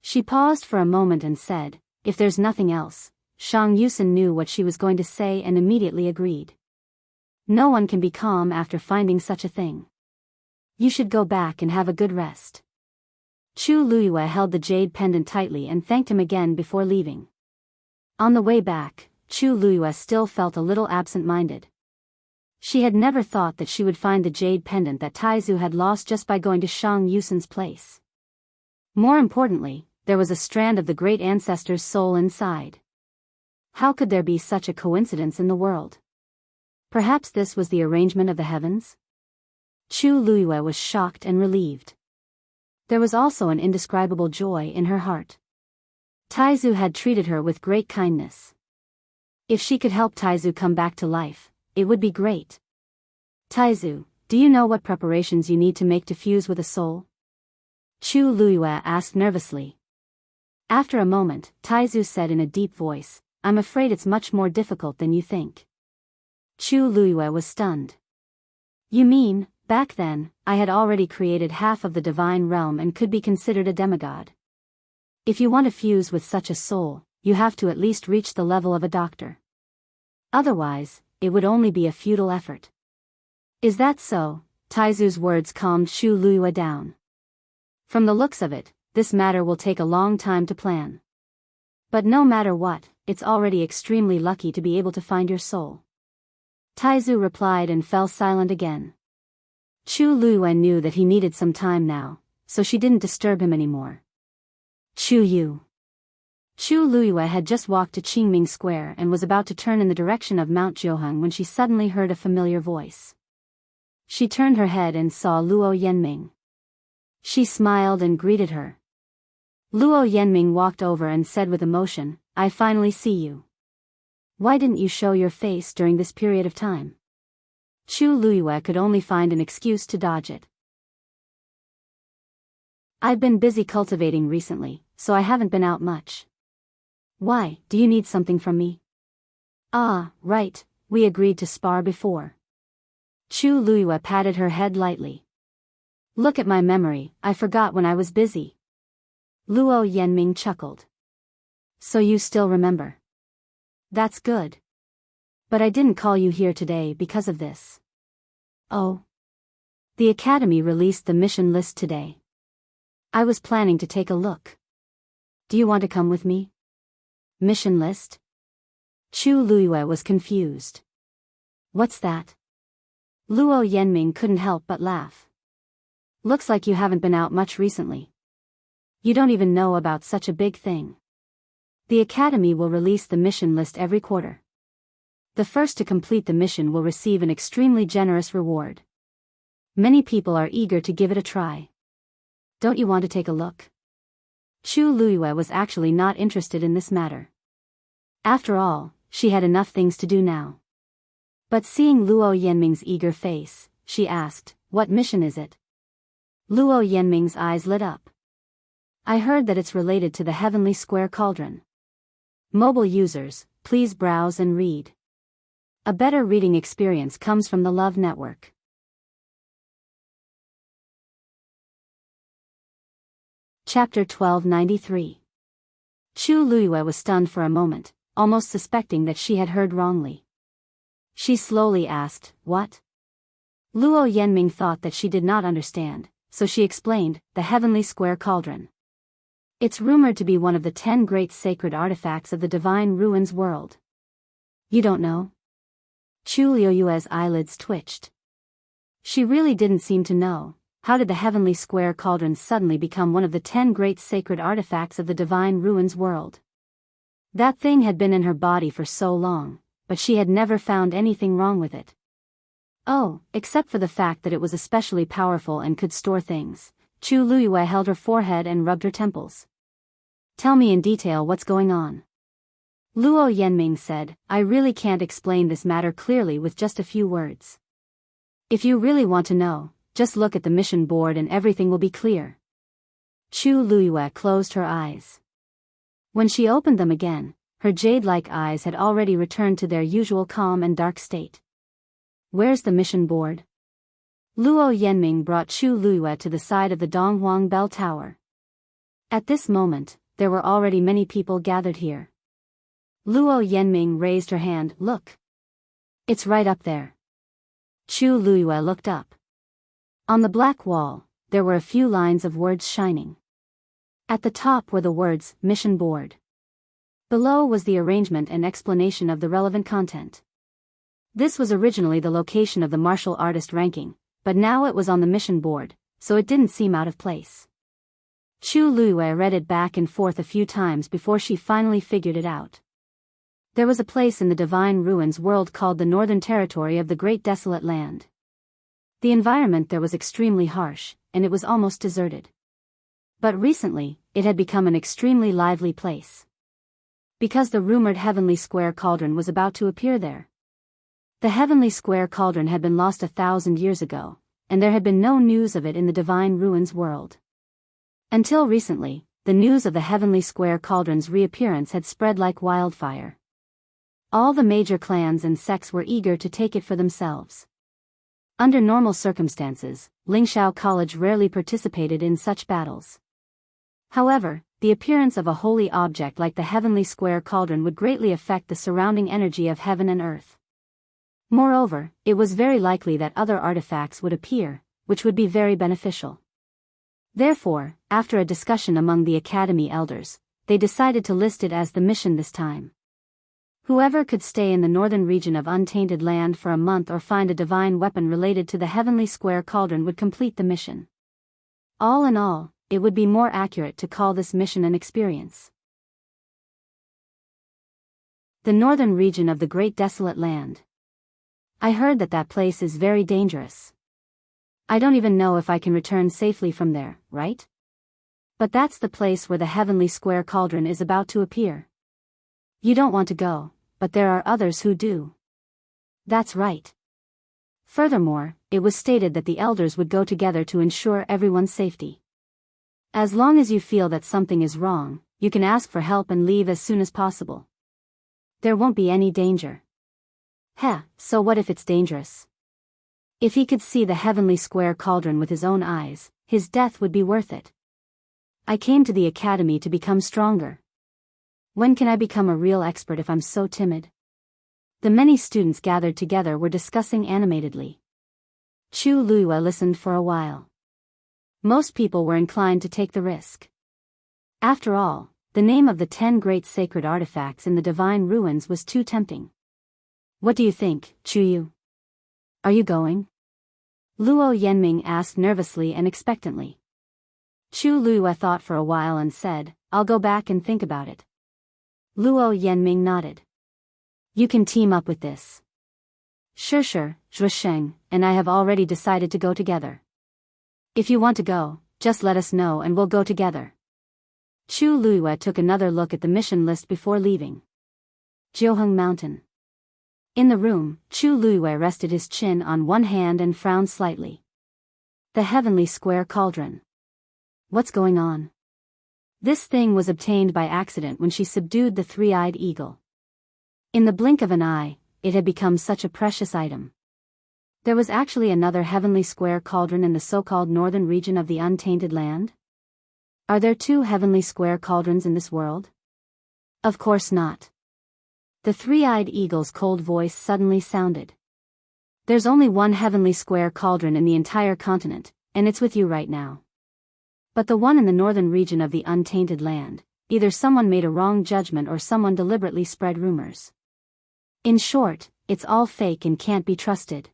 Speaker 1: She paused for a moment and said, if there's nothing else. Shang Yusen knew what she was going to say and immediately agreed. No one can be calm after finding such a thing. You should go back and have a good rest. Chu Luiyue held the jade pendant tightly and thanked him again before leaving. On the way back, Chu Luiyue still felt a little absent-minded. She had never thought that she would find the jade pendant that Taizu had lost just by going to Shang Yusen's place. More importantly, there was a strand of the great ancestor's soul inside. How could there be such a coincidence in the world? Perhaps this was the arrangement of the heavens? Chu Luiyue was shocked and relieved. There was also an indescribable joy in her heart. Taizu had treated her with great kindness. If she could help Taizu come back to life, it would be great. Taizu, do you know what preparations you need to make to fuse with a soul? Chu Luiyue asked nervously. After a moment, Taizu said in a deep voice, I'm afraid it's much more difficult than you think. Chu Luiyue was stunned. You mean, back then, I had already created half of the divine realm and could be considered a demigod. If you want to fuse with such a soul, you have to at least reach the level of a doctor. Otherwise, it would only be a futile effort. Is that so? Taizu's words calmed Chu Luiyue down. From the looks of it, this matter will take a long time to plan. But no matter what, it's already extremely lucky to be able to find your soul. Taizu replied and fell silent again. Chu Luiyue knew that he needed some time now, so she didn't disturb him anymore. Chu Luiyue had just walked to Qingming Square and was about to turn in the direction of Mount Jiuheng when she suddenly heard a familiar voice. She turned her head and saw Luo Yanming. She smiled and greeted her. Luo Yenming walked over and said with emotion, I finally see you. Why didn't you show your face during this period of time? Chu Luiyue could only find an excuse to dodge it. I've been busy cultivating recently, so I haven't been out much. Why, do you need something from me? Ah, right, we agreed to spar before. Chu Luiyue patted her head lightly. Look at my memory, I forgot when I was busy. Luo Yenming chuckled. So you still remember? That's good. But I didn't call you here today because of this. Oh. The Academy released the mission list today. I was planning to take a look. Do you want to come with me? Mission list? Chu Luiyue was confused. What's that? Luo Yenming couldn't help but laugh. Looks like you haven't been out much recently. You don't even know about such a big thing. The Academy will release the mission list every quarter. The first to complete the mission will receive an extremely generous reward. Many people are eager to give it a try. Don't you want to take a look? Chu Luiyue was actually not interested in this matter. After all, she had enough things to do now. But seeing Luo Yenming's eager face, she asked, what mission is it? Luo Yenming's eyes lit up. I heard that it's related to the Heavenly Square Cauldron. Mobile users, please browse and read. A better reading experience comes from the Love Network. Chapter 1293. Chu Luiyue was stunned for a moment, almost suspecting that she had heard wrongly. She slowly asked, what? Luo Yenming thought that she did not understand, so she explained, the Heavenly Square Cauldron. It's rumored to be one of the 10 great sacred artifacts of the Divine Ruins world. You don't know? Chu Luiyue's eyelids twitched. She really didn't seem to know. How did the Heavenly Square Cauldron suddenly become one of the 10 great sacred artifacts of the Divine Ruins world? That thing had been in her body for so long, but she had never found anything wrong with it. Oh, except for the fact that it was especially powerful and could store things. Chu Luiyue held her forehead and rubbed her temples. Tell me in detail what's going on. Luo Yenming said, I really can't explain this matter clearly with just a few words. If you really want to know, just look at the mission board and everything will be clear. Chu Luiyue closed her eyes. When she opened them again, her jade-like eyes had already returned to their usual calm and dark state. Where's the mission board? Luo Yenming brought Chu Luiyue to the side of the Donghuang Bell Tower. At this moment, there were already many people gathered here. Luo Yenming raised her hand, look. It's right up there. Chu Luiyue looked up. On the black wall, there were a few lines of words shining. At the top were the words, Mission Board. Below was the arrangement and explanation of the relevant content. This was originally the location of the martial artist ranking, but now it was on the mission board, so it didn't seem out of place. Chu Luiyue read it back and forth a few times before she finally figured it out. There was a place in the Divine Ruins world called the Northern Territory of the Great Desolate Land. The environment there was extremely harsh, and it was almost deserted. But recently, it had become an extremely lively place. Because the rumored Heavenly Square Cauldron was about to appear there. The Heavenly Square Cauldron had been lost 1,000 years ago, and there had been no news of it in the Divine Ruins world. Until recently, the news of the Heavenly Square Cauldron's reappearance had spread like wildfire. All the major clans and sects were eager to take it for themselves. Under normal circumstances, Lingxiao College rarely participated in such battles. However, the appearance of a holy object like the Heavenly Square Cauldron would greatly affect the surrounding energy of heaven and earth. Moreover, it was very likely that other artifacts would appear, which would be very beneficial. Therefore, after a discussion among the Academy elders, they decided to list it as the mission this time. Whoever could stay in the northern region of Untainted Land for a month or find a divine weapon related to the Heavenly Square Cauldron would complete the mission. All in all, it would be more accurate to call this mission an experience. The northern region of the Great Desolate Land. I heard that place is very dangerous. I don't even know if I can return safely from there, right? But that's the place where the heavenly square cauldron is about to appear. You don't want to go, but there are others who do. That's right. Furthermore, it was stated that the elders would go together to ensure everyone's safety. As long as you feel that something is wrong, you can ask for help and leave as soon as possible. There won't be any danger. Heh, so what if it's dangerous? If he could see the heavenly square cauldron with his own eyes, his death would be worth it. I came to the academy to become stronger. When can I become a real expert if I'm so timid? The many students gathered together were discussing animatedly. Chu Luiyue listened for a while. Most people were inclined to take the risk. After all, the name of the 10 great sacred artifacts in the divine ruins was too tempting. What do you think, Chuyu? Are you going? Luo Yanming asked nervously and expectantly. Chu Luiyue thought for a while and said, I'll go back and think about it. Luo Yanming nodded. You can team up with this. Sure, Zhusheng and I have already decided to go together. If you want to go, just let us know and we'll go together. Chu Luiyue took another look at the mission list before leaving. Jiuheng Mountain. In the room, Chu Luiyue rested his chin on one hand and frowned slightly. The heavenly square cauldron. What's going on? This thing was obtained by accident when she subdued the three-eyed eagle. In the blink of an eye, it had become such a precious item. There was actually another heavenly square cauldron in the so-called northern region of the untainted land? Are there 2 heavenly square cauldrons in this world? Of course not. The three-eyed eagle's cold voice suddenly sounded. There's only one heavenly square cauldron in the entire continent, and it's with you right now. But the one in the northern region of the untainted land, either someone made a wrong judgment or someone deliberately spread rumors. In short, it's all fake and can't be trusted.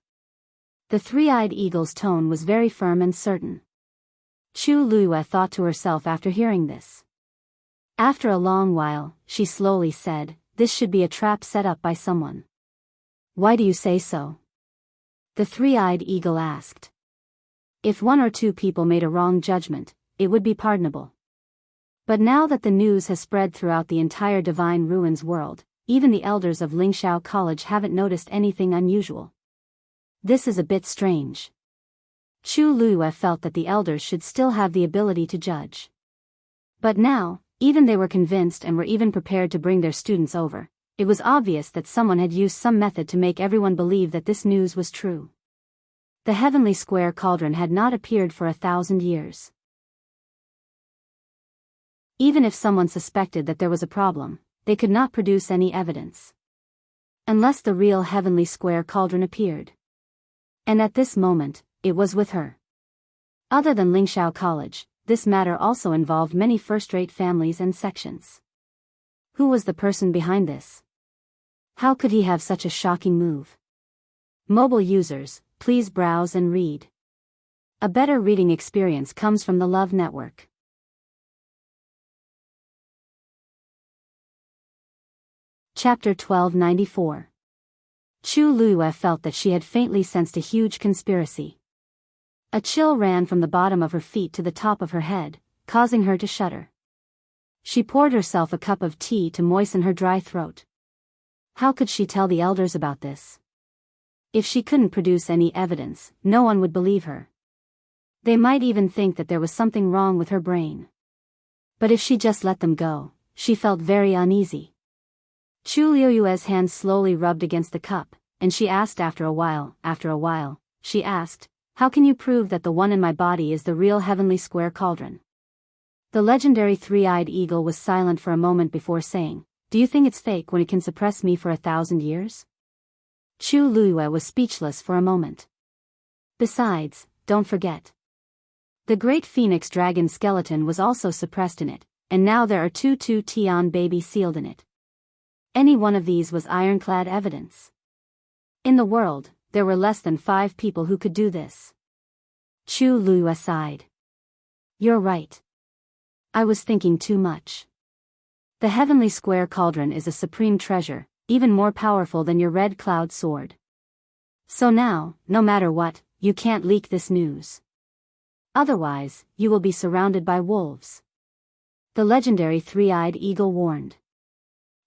Speaker 1: The three-eyed eagle's tone was very firm and certain. Chu Luiyue thought to herself after hearing this. After a long while, she slowly said, this should be a trap set up by someone. Why do you say so? The three-eyed eagle asked. If 1 or 2 people made a wrong judgment, it would be pardonable. But now that the news has spread throughout the entire Divine Ruins world, even the elders of Lingxiao College haven't noticed anything unusual. This is a bit strange. Chu Luiyue felt that the elders should still have the ability to judge. But now, even they were convinced and were even prepared to bring their students over. It was obvious that someone had used some method to make everyone believe that this news was true. The heavenly square cauldron had not appeared for 1,000 years. Even if someone suspected that there was a problem, they could not produce any evidence. Unless the real heavenly square cauldron appeared. And at this moment, it was with her. Other than Lingxiao College, this matter also involved many first-rate families and sections. Who was the person behind this? How could he have such a shocking move? Mobile users, please browse and read. A better reading experience comes from the Love Network. Chapter 1294. Chu Luiyue felt that she had faintly sensed a huge conspiracy. A chill ran from the bottom of her feet to the top of her head, causing her to shudder. She poured herself a cup of tea to moisten her dry throat. How could she tell the elders about this? If she couldn't produce any evidence, no one would believe her. They might even think that there was something wrong with her brain. But if she just let them go, she felt very uneasy. Chu Luiyue's hand slowly rubbed against the cup, and she asked after a while, she asked, how can you prove that the one in my body is the real heavenly square cauldron? The legendary three-eyed eagle was silent for a moment before saying, do you think it's fake when it can suppress me for 1,000 years? Chu Luiyue was speechless for a moment. Besides, don't forget. The great phoenix dragon skeleton was also suppressed in it, and now there are 2 Tian babies sealed in it. Any one of these was ironclad evidence. In the world, there were less than 5 people who could do this. Chu Luiyue sighed. You're right. I was thinking too much. The heavenly square cauldron is a supreme treasure, even more powerful than your red cloud sword. So now, no matter what, you can't leak this news. Otherwise, you will be surrounded by wolves. The legendary three-eyed eagle warned.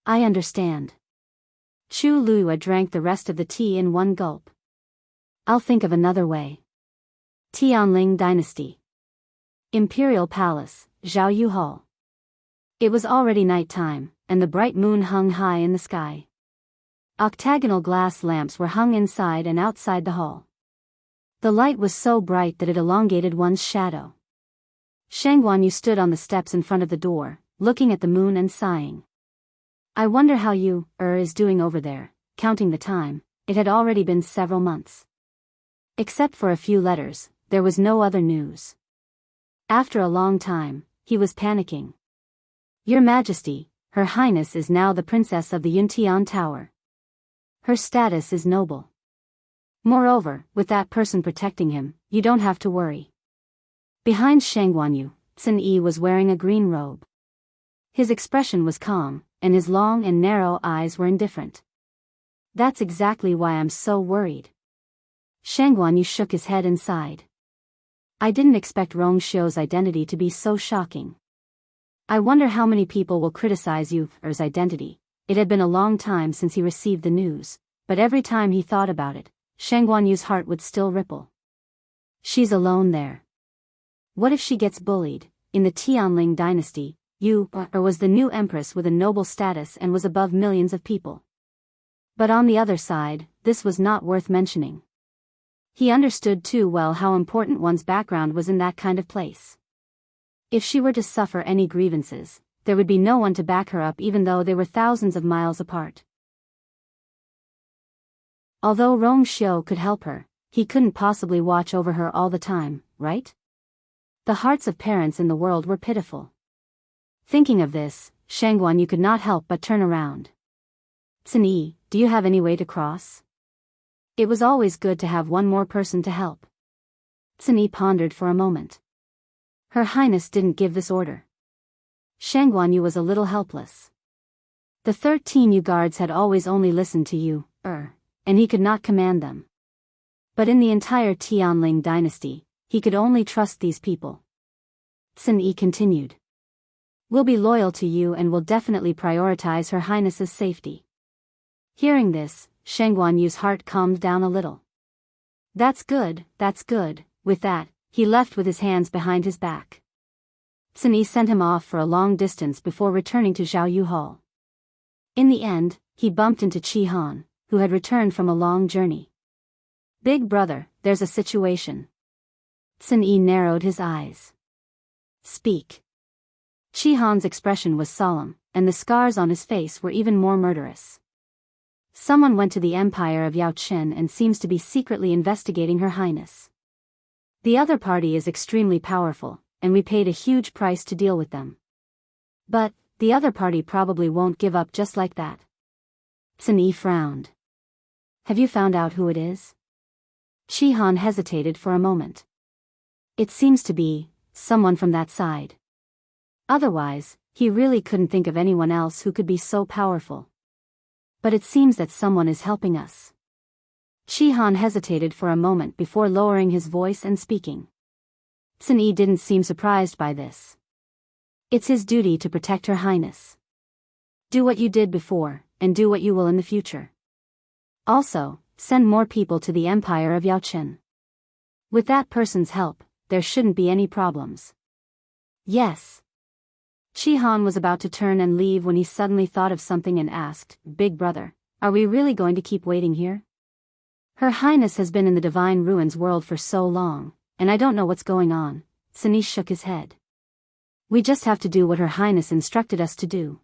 Speaker 1: I understand. Chu Lua drank the rest of the tea in one gulp. I'll think of another way. Tianling Dynasty. Imperial Palace, Zhaoyu Hall. It was already night time, and the bright moon hung high in the sky. Octagonal glass lamps were hung inside and outside the hall. The light was so bright that it elongated one's shadow. Shang Guanyu stood on the steps in front of the door, looking at the moon and sighing. I wonder how you, is doing over there. Counting the time, it had already been several months. Except for a few letters, there was no other news. After a long time, he was panicking. Your Majesty, Her Highness is now the Princess of the Yuntian Tower. Her status is noble. Moreover, with that person protecting him, you don't have to worry. Behind Shang Guanyu, Xin Yi was wearing a green robe. His expression was calm, and his long and narrow eyes were indifferent. That's exactly why I'm so worried. Shang Guanyu shook his head and sighed. I didn't expect Rong Xiu's identity to be so shocking. I wonder how many people will criticize Yu's identity. It had been a long time since he received the news, but every time he thought about it, Shang Guanyu's heart would still ripple. She's alone there. What if she gets bullied? In the Tianling dynasty, Yu was the new empress with a noble status and was above millions of people. But on the other side, this was not worth mentioning. He understood too well how important one's background was in that kind of place. If she were to suffer any grievances, there would be no one to back her up even though they were thousands of miles apart. Although Rong Xiu could help her, he couldn't possibly watch over her all the time, right? The hearts of parents in the world were pitiful. Thinking of this, Shang Guanyu could not help but turn around. Xin Yi, do you have any way to cross? It was always good to have one more person to help. Xin Yi pondered for a moment. Her Highness didn't give this order. Shang Guanyu was a little helpless. The 13 Yu guards had always only listened to Yu, and he could not command them. But in the entire Tianling dynasty, he could only trust these people. Xin Yi continued. We'll be loyal to you and will definitely prioritize Her Highness's safety. Hearing this, Shang Guanyu's heart calmed down a little. That's good, that's good. With that, he left with his hands behind his back. Xin Yi sent him off for a long distance before returning to Zhaoyu Hall. In the end, he bumped into Qi Han, who had returned from a long journey. Big brother, there's a situation. Xin Yi narrowed his eyes. Speak. Qi Han's expression was solemn, and the scars on his face were even more murderous. Someone went to the Empire of Yao Chen and seems to be secretly investigating Her Highness. The other party is extremely powerful, and we paid a huge price to deal with them. But, the other party probably won't give up just like that. Xin Yi frowned. Have you found out who it is? Qi Han hesitated for a moment. It seems to be someone from that side. Otherwise, he really couldn't think of anyone else who could be so powerful. But it seems that someone is helping us. Qi Han hesitated for a moment before lowering his voice and speaking. Xin Yi didn't seem surprised by this. It's his duty to protect Her Highness. Do what you did before, and do what you will in the future. Also, send more people to the Empire of Yao Chen. With that person's help, there shouldn't be any problems. Yes. Qi Han was about to turn and leave when he suddenly thought of something and asked, Big brother, are we really going to keep waiting here? Her Highness has been in the Divine Ruins world for so long, and I don't know what's going on. Xin Yi shook his head. We just have to do what Her Highness instructed us to do.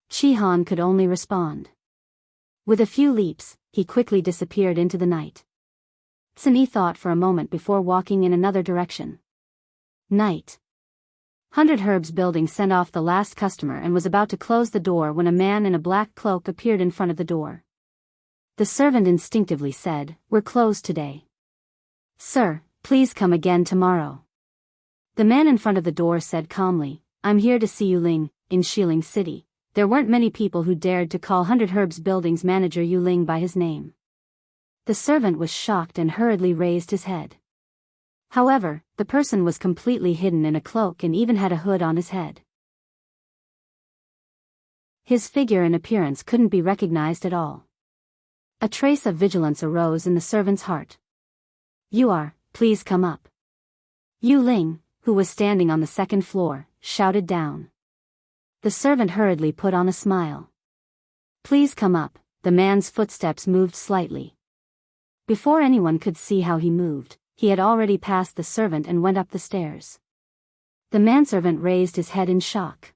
Speaker 1: Qi Han could only respond. With a few leaps, he quickly disappeared into the night. Xin Yi thought for a moment before walking in another direction. Night. 100 Herbs building sent off the last customer and was about to close the door when a man in a black cloak appeared in front of the door. The servant instinctively said, We're closed today. Sir, please come again tomorrow. The man in front of the door said calmly, I'm here to see Yu Ling, in Xiling City. There weren't many people who dared to call 100 Herbs building's manager Yu Ling by his name. The servant was shocked and hurriedly raised his head. However, the person was completely hidden in a cloak and even had a hood on his head. His figure and appearance couldn't be recognized at all. A trace of vigilance arose in the servant's heart. Please come up. Yu Ling, who was standing on the second floor, shouted down. The servant hurriedly put on a smile. Please come up. The man's footsteps moved slightly. Before anyone could see how he moved, he had already passed the servant and went up the stairs. The manservant raised his head in shock.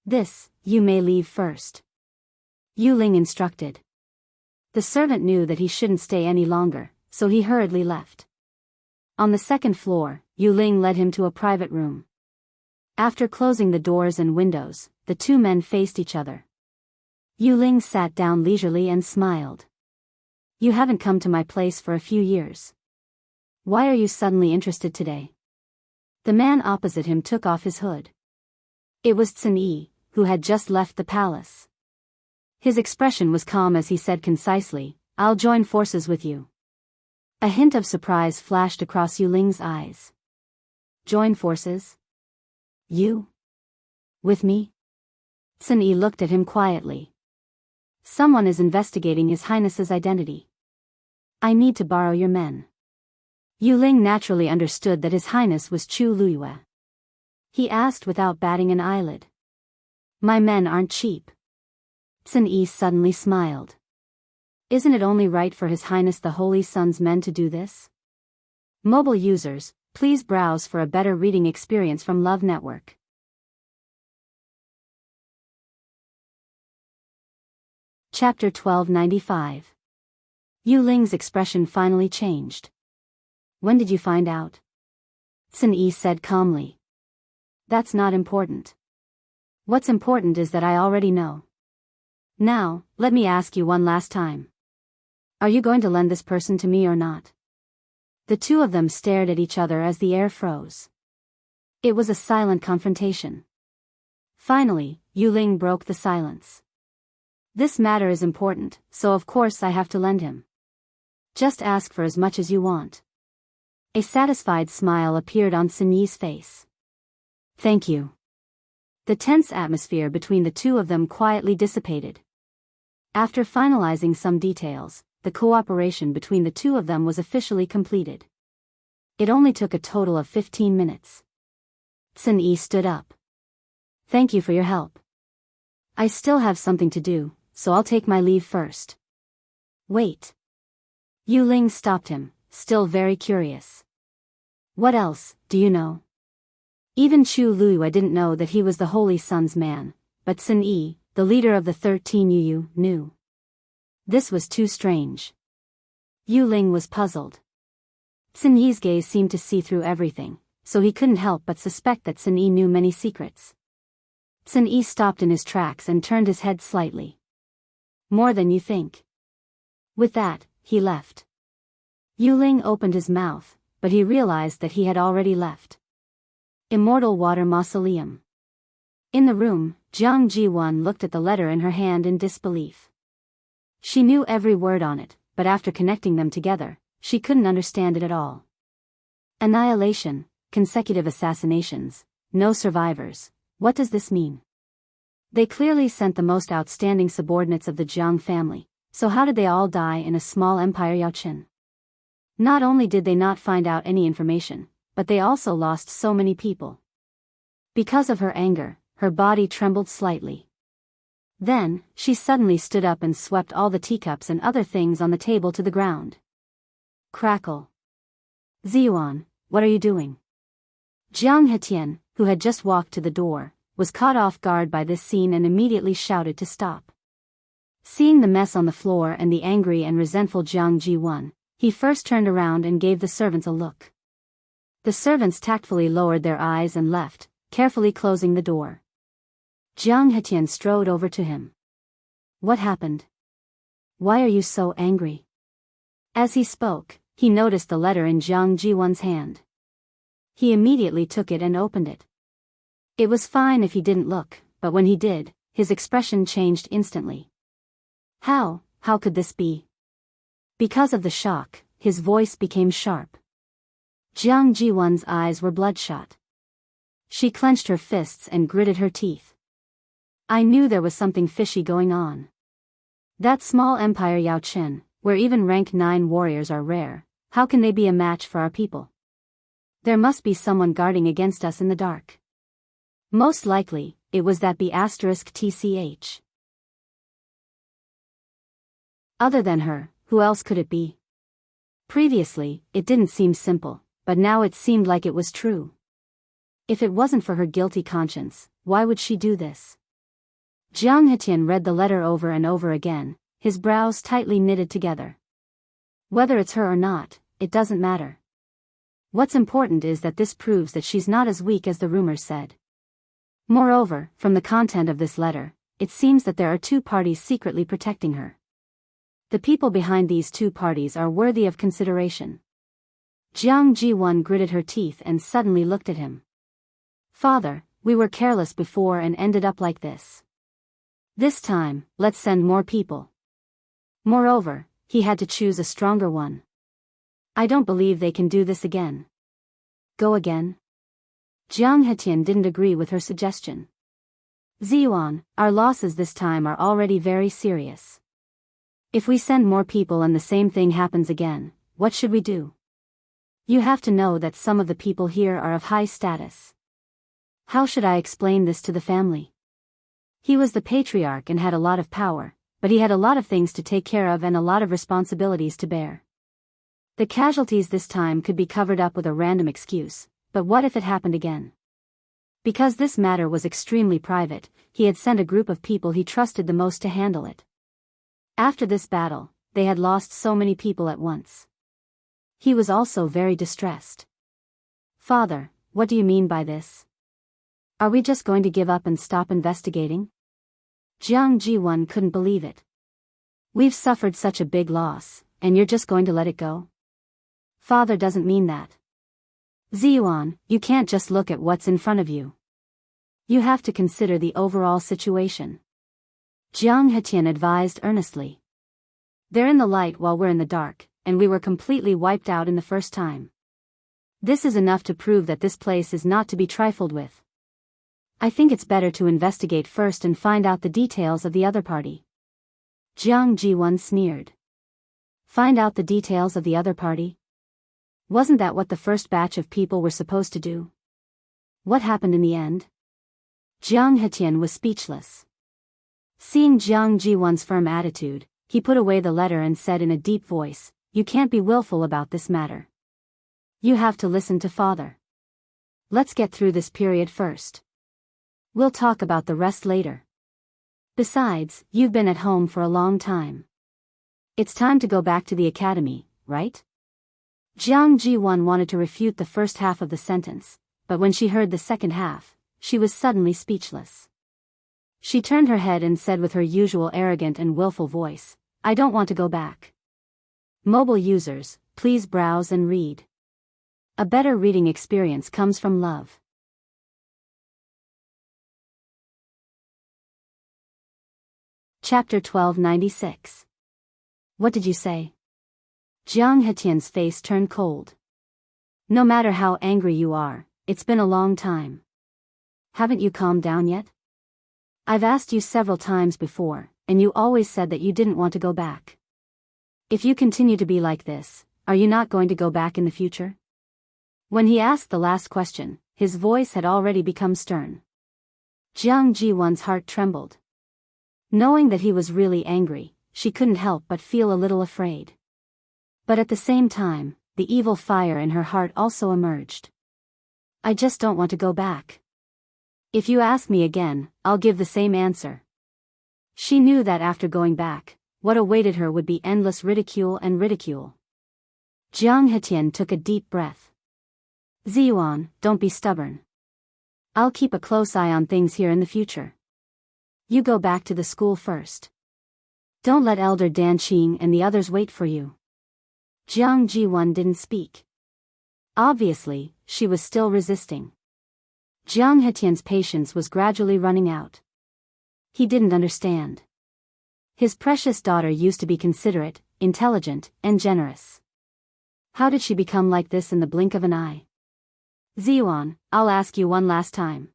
Speaker 1: You may leave first. Yu Ling instructed. The servant knew that he shouldn't stay any longer, so he hurriedly left. On the second floor, Yu Ling led him to a private room. After closing the doors and windows, the two men faced each other. Yu Ling sat down leisurely and smiled. You haven't come to my place for a few years. Why are you suddenly interested today? The man opposite him took off his hood. It was Cin Yi, who had just left the palace. His expression was calm as he said concisely, I'll join forces with you. A hint of surprise flashed across Yu Ling's eyes. Join forces? You? With me? Cin Yi looked at him quietly. Someone is investigating His Highness's identity. I need to borrow your men. Yu Ling naturally understood that His Highness was Chu Luyue. He asked without batting an eyelid. My men aren't cheap. Cin Yi suddenly smiled. Isn't it only right for His Highness the Holy Sun's men to do this? Mobile users, please browse for a better reading experience from Love Network. Chapter 1295. Yu Ling's expression finally changed. When did you find out? Cin Yi said calmly. That's not important. What's important is that I already know. Now, let me ask you one last time. Are you going to lend this person to me or not? The two of them stared at each other as the air froze. It was a silent confrontation. Finally, Yu Ling broke the silence. This matter is important, so of course I have to lend him. Just ask for as much as you want. A satisfied smile appeared on Cin Yi's face. Thank you. The tense atmosphere between the two of them quietly dissipated. After finalizing some details, the cooperation between the two of them was officially completed. It only took a total of 15 minutes. Cin Yi stood up. Thank you for your help. I still have something to do, so I'll take my leave first. Wait. Yu Ling stopped him, still very curious. What else, do you know? Even Chu Luyue didn't know that he was the Holy Sun's man, but Cin Yi, the leader of the 13 Yu, knew. This was too strange. Yu Ling was puzzled. Cin Yi's gaze seemed to see through everything, so he couldn't help but suspect that Cin Yi knew many secrets. Cin Yi stopped in his tracks and turned his head slightly. More than you think. With that, he left. Yu Ling opened his mouth, but he realized that he had already left. Immortal Water Mausoleum. In the room, Jiang Ji-won looked at the letter in her hand in disbelief. She knew every word on it, but after connecting them together, she couldn't understand it at all. Annihilation, consecutive assassinations, no survivors. What does this mean? They clearly sent the most outstanding subordinates of the Jiang family, so how did they all die in a small empire Yaoqin? Not only did they not find out any information, but they also lost so many people. Because of her anger, her body trembled slightly. Then, she suddenly stood up and swept all the teacups and other things on the table to the ground. Crackle. Ziyuan, what are you doing? Jiang Hetian, who had just walked to the door, was caught off guard by this scene and immediately shouted to stop. Seeing the mess on the floor and the angry and resentful Jiang Ji-won, he first turned around and gave the servants a look. The servants tactfully lowered their eyes and left, carefully closing the door. Jiang Hetian strode over to him. What happened? Why are you so angry? As he spoke, he noticed the letter in Jiang Ji-won's hand. He immediately took it and opened it. It was fine if he didn't look, but when he did, his expression changed instantly. How could this be? Because of the shock, his voice became sharp. Jiang Ji-won's eyes were bloodshot. She clenched her fists and gritted her teeth. I knew there was something fishy going on. That small empire Yao Qin, where even rank 9 warriors are rare, how can they be a match for our people? There must be someone guarding against us in the dark. Most likely, it was that B*TCH. Other than her, who else could it be? Previously, it didn't seem simple, but now it seemed like it was true. If it wasn't for her guilty conscience, why would she do this? Jiang Hetian read the letter over and over again, his brows tightly knitted together. Whether it's her or not, it doesn't matter. What's important is that this proves that she's not as weak as the rumors said. Moreover, from the content of this letter, it seems that there are 2 parties secretly protecting her. The people behind these 2 parties are worthy of consideration. Jiang Ji1 gritted her teeth and suddenly looked at him. Father, we were careless before and ended up like this. This time, let's send more people. Moreover, he had to choose a stronger one. I don't believe they can do this again. Go again? Jiang Hetian didn't agree with her suggestion. Ziyuan, our losses this time are already very serious. If we send more people and the same thing happens again, what should we do? You have to know that some of the people here are of high status. How should I explain this to the family? He was the patriarch and had a lot of power, but he had a lot of things to take care of and a lot of responsibilities to bear. The casualties this time could be covered up with a random excuse, but what if it happened again? Because this matter was extremely private, he had sent a group of people he trusted the most to handle it. After this battle, they had lost so many people at once. He was also very distressed. Father, what do you mean by this? Are we just going to give up and stop investigating? Jiang Ji1 couldn't believe it. We've suffered such a big loss, and you're just going to let it go? Father doesn't mean that. Ziyuan, you can't just look at what's in front of you. You have to consider the overall situation. Jiang Hetian advised earnestly. They're in the light while we're in the dark, and we were completely wiped out in the first time. This is enough to prove that this place is not to be trifled with. I think it's better to investigate first and find out the details of the other party. Jiang Ji1 sneered. Find out the details of the other party? Wasn't that what the first batch of people were supposed to do? What happened in the end? Jiang Hetian was speechless. Seeing Jiang Ji1's firm attitude, he put away the letter and said in a deep voice, You can't be willful about this matter. You have to listen to Father. Let's get through this period first. We'll talk about the rest later. Besides, you've been at home for a long time. It's time to go back to the academy, right? Jiang Ji1 wanted to refute the first half of the sentence, but when she heard the second half, she was suddenly speechless. She turned her head and said with her usual arrogant and willful voice, I don't want to go back. Mobile users, please browse and read. A better reading experience comes from love. Chapter 1296. What did you say? Jiang Hetian's face turned cold. No matter how angry you are, it's been a long time. Haven't you calmed down yet? I've asked you several times before, and you always said that you didn't want to go back. If you continue to be like this, are you not going to go back in the future? When he asked the last question, his voice had already become stern. Jiang Ji1's heart trembled. Knowing that he was really angry, she couldn't help but feel a little afraid. But at the same time, the evil fire in her heart also emerged. I just don't want to go back. If you ask me again, I'll give the same answer. She knew that after going back, what awaited her would be endless ridicule and ridicule. Jiang Hetian took a deep breath. Ziyuan, don't be stubborn. I'll keep a close eye on things here in the future. You go back to the school first. Don't let Elder Danqing and the others wait for you. Jiang Ji1 didn't speak. Obviously, she was still resisting. Jiang Hetian's patience was gradually running out. He didn't understand. His precious daughter used to be considerate, intelligent, and generous. How did she become like this in the blink of an eye? Ziyuan, I'll ask you one last time.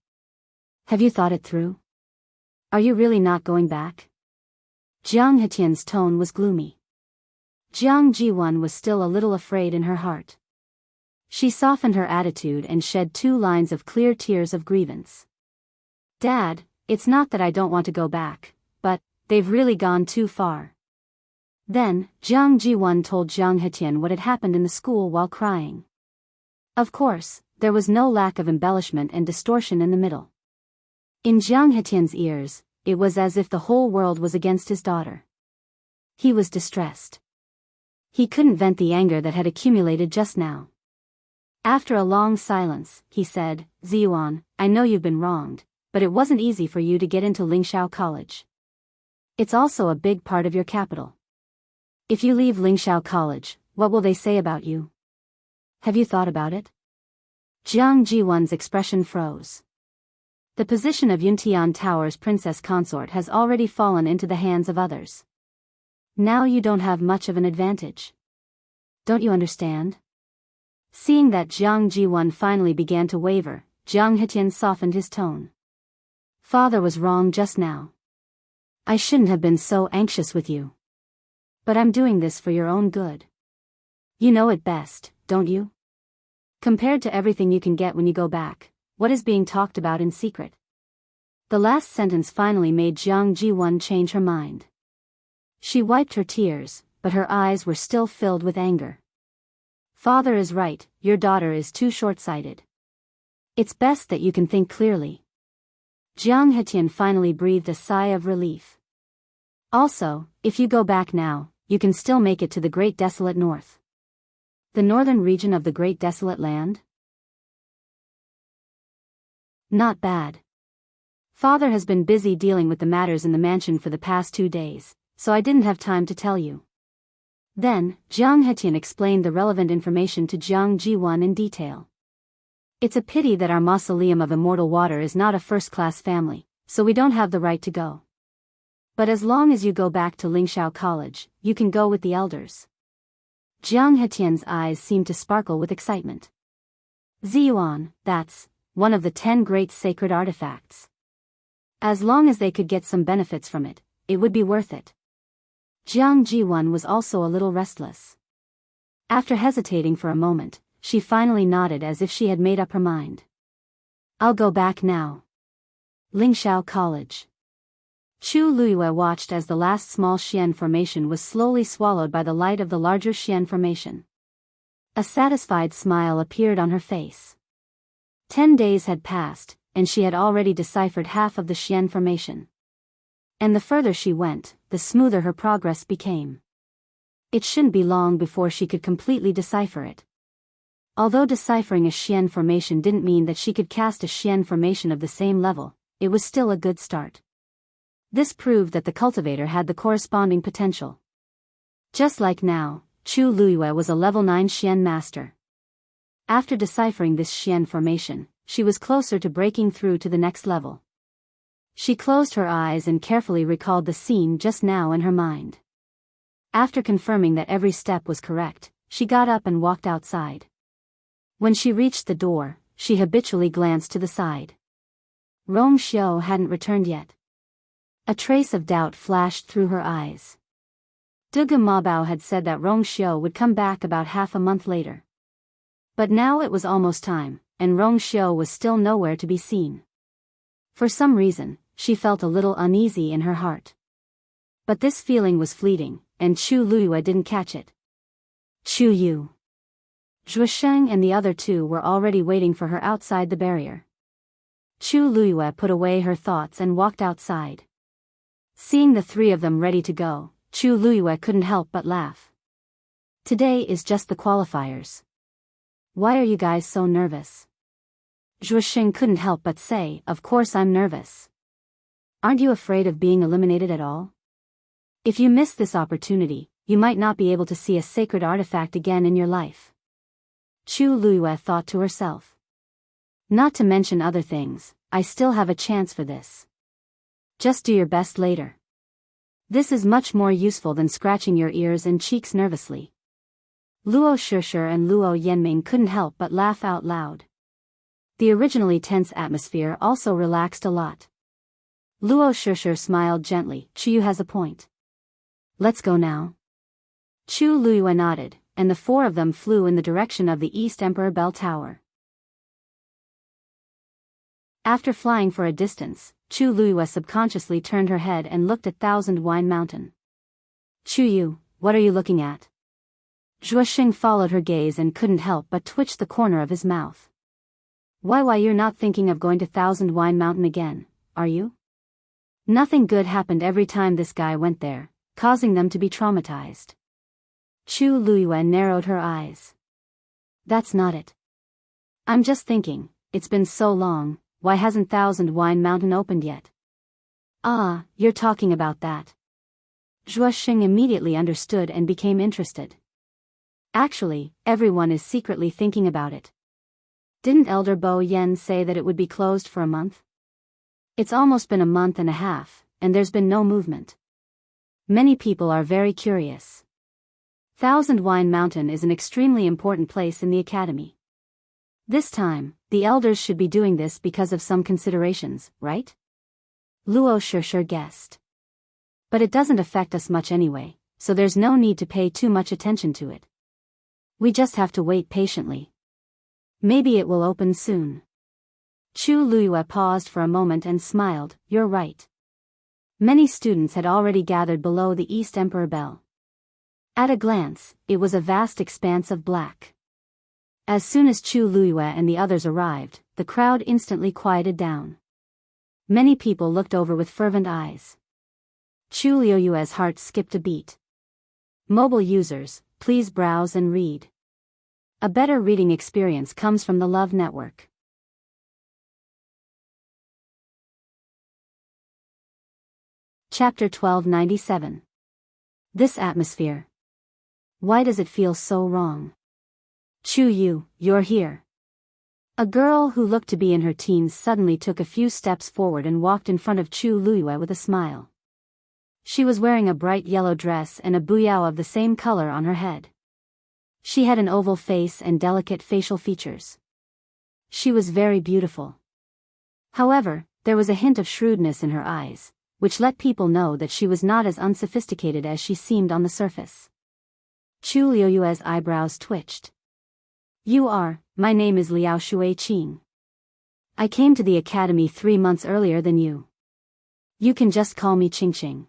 Speaker 1: Have you thought it through? Are you really not going back? Jiang Hetian's tone was gloomy. Jiang Jiwan was still a little afraid in her heart. She softened her attitude and shed 2 lines of clear tears of grievance. Dad, it's not that I don't want to go back, but they've really gone too far. Then, Jiang Jiwan told Jiang Hetian what had happened in the school while crying. Of course, there was no lack of embellishment and distortion in the middle. In Jiang Hetian's ears, it was as if the whole world was against his daughter. He was distressed. He couldn't vent the anger that had accumulated just now. After a long silence, he said, Ziyuan, I know you've been wronged, but it wasn't easy for you to get into Lingxiao College. It's also a big part of your capital. If you leave Lingxiao College, what will they say about you? Have you thought about it? Jiang Jiwan's expression froze. The position of Yuntian Tower's princess consort has already fallen into the hands of others. Now you don't have much of an advantage. Don't you understand? Seeing that Jiang Jiwan finally began to waver, Jiang Hetian softened his tone. Father was wrong just now. I shouldn't have been so anxious with you. But I'm doing this for your own good. You know it best, don't you? Compared to everything you can get when you go back, what is being talked about in secret? The last sentence finally made Jiang Jiwan change her mind. She wiped her tears, but her eyes were still filled with anger. Father is right, your daughter is too short-sighted. It's best that you can think clearly. Jiang Hetian finally breathed a sigh of relief. Also, if you go back now, you can still make it to the Great Desolate North. The northern region of the Great Desolate Land? Not bad. Father has been busy dealing with the matters in the mansion for the past 2 days, so I didn't have time to tell you. Then, Jiang Hetian explained the relevant information to Jiang Jiwan in detail. It's a pity that our mausoleum of immortal water is not a first-class family, so we don't have the right to go. But as long as you go back to Lingxiao College, you can go with the elders. Jiang Hetian's eyes seemed to sparkle with excitement. Ziyuan, that's one of the 10 great sacred artifacts. As long as they could get some benefits from it, it would be worth it. Jiang Jiwan was also a little restless. After hesitating for a moment, she finally nodded as if she had made up her mind. I'll go back now. Lingxiao College. Chu Luiyue watched as the last small Xian formation was slowly swallowed by the light of the larger Xian formation. A satisfied smile appeared on her face. 10 days had passed, and she had already deciphered half of the Xian formation. And the further she went, the smoother her progress became. It shouldn't be long before she could completely decipher it. Although deciphering a Xian formation didn't mean that she could cast a Xian formation of the same level, it was still a good start. This proved that the cultivator had the corresponding potential. Just like now, Chu Luiyue was a level 9 Xian master. After deciphering this Xian formation, she was closer to breaking through to the next level. She closed her eyes and carefully recalled the scene just now in her mind. After confirming that every step was correct, she got up and walked outside. When she reached the door, she habitually glanced to the side. Rong Xiu hadn't returned yet. A trace of doubt flashed through her eyes. Duge Mabao had said that Rong Xiu would come back about half a month later. But now it was almost time, and Rong Xiu was still nowhere to be seen. For some reason, she felt a little uneasy in her heart. But this feeling was fleeting, and Chu Luiyue didn't catch it. Chu Yu. Zhuosheng and the other 2 were already waiting for her outside the barrier. Chu Luiyue put away her thoughts and walked outside. Seeing the 3 of them ready to go, Chu Luiyue couldn't help but laugh. Today is just the qualifiers. Why are you guys so nervous? Zhuosheng couldn't help but say, of course I'm nervous. Aren't you afraid of being eliminated at all? If you miss this opportunity, you might not be able to see a sacred artifact again in your life. Chu Luiyue thought to herself. Not to mention other things, I still have a chance for this. Just do your best later. This is much more useful than scratching your ears and cheeks nervously. Luo Shishir and Luo Yanming couldn't help but laugh out loud. The originally tense atmosphere also relaxed a lot. Luo Shishir smiled gently. Chu has a point. Let's go now. Chu Luiyue nodded, and the four of them flew in the direction of the East Emperor Bell Tower. After flying for a distance, Chu Luiyue subconsciously turned her head and looked at Thousand Wine Mountain. Chu Yu, what are you looking at? Zhuoxing followed her gaze and couldn't help but twitch the corner of his mouth. Why you're not thinking of going to Thousand Wine Mountain again, are you? Nothing good happened every time this guy went there, causing them to be traumatized. Chu Luiyue narrowed her eyes. That's not it. I'm just thinking, it's been so long, why hasn't Thousand Wine Mountain opened yet? Ah, you're talking about that. Zhuoxing immediately understood and became interested. Actually, everyone is secretly thinking about it. Didn't Elder Bo Yen say that it would be closed for a month? It's almost been a month and a half, and there's been no movement. Many people are very curious. Thousand Wine Mountain is an extremely important place in the academy. This time, the elders should be doing this because of some considerations, right? Luo Shishir guessed. But it doesn't affect us much anyway, so there's no need to pay too much attention to it. We just have to wait patiently. Maybe it will open soon. Chu Luiyue paused for a moment and smiled. You're right. Many students had already gathered below the East Emperor Bell. At a glance, it was a vast expanse of black. As soon as Chu Luiyue and the others arrived, the crowd instantly quieted down. Many people looked over with fervent eyes. Chu Luiyue's heart skipped a beat. Mobile users, please browse and read. A better reading experience comes from the Love Network. Chapter 1297. This atmosphere. Why does it feel so wrong? Chu Yu, you're here. A girl who looked to be in her teens suddenly took a few steps forward and walked in front of Chu Luiyue with a smile. She was wearing a bright yellow dress and a buyao of the same color on her head. She had an oval face and delicate facial features. She was very beautiful. However, there was a hint of shrewdness in her eyes, which let people know that she was not as unsophisticated as she seemed on the surface. Chu Luiyue's eyebrows twitched. My name is Liao Shuiqing. I came to the academy 3 months earlier than you. You can just call me Qingqing.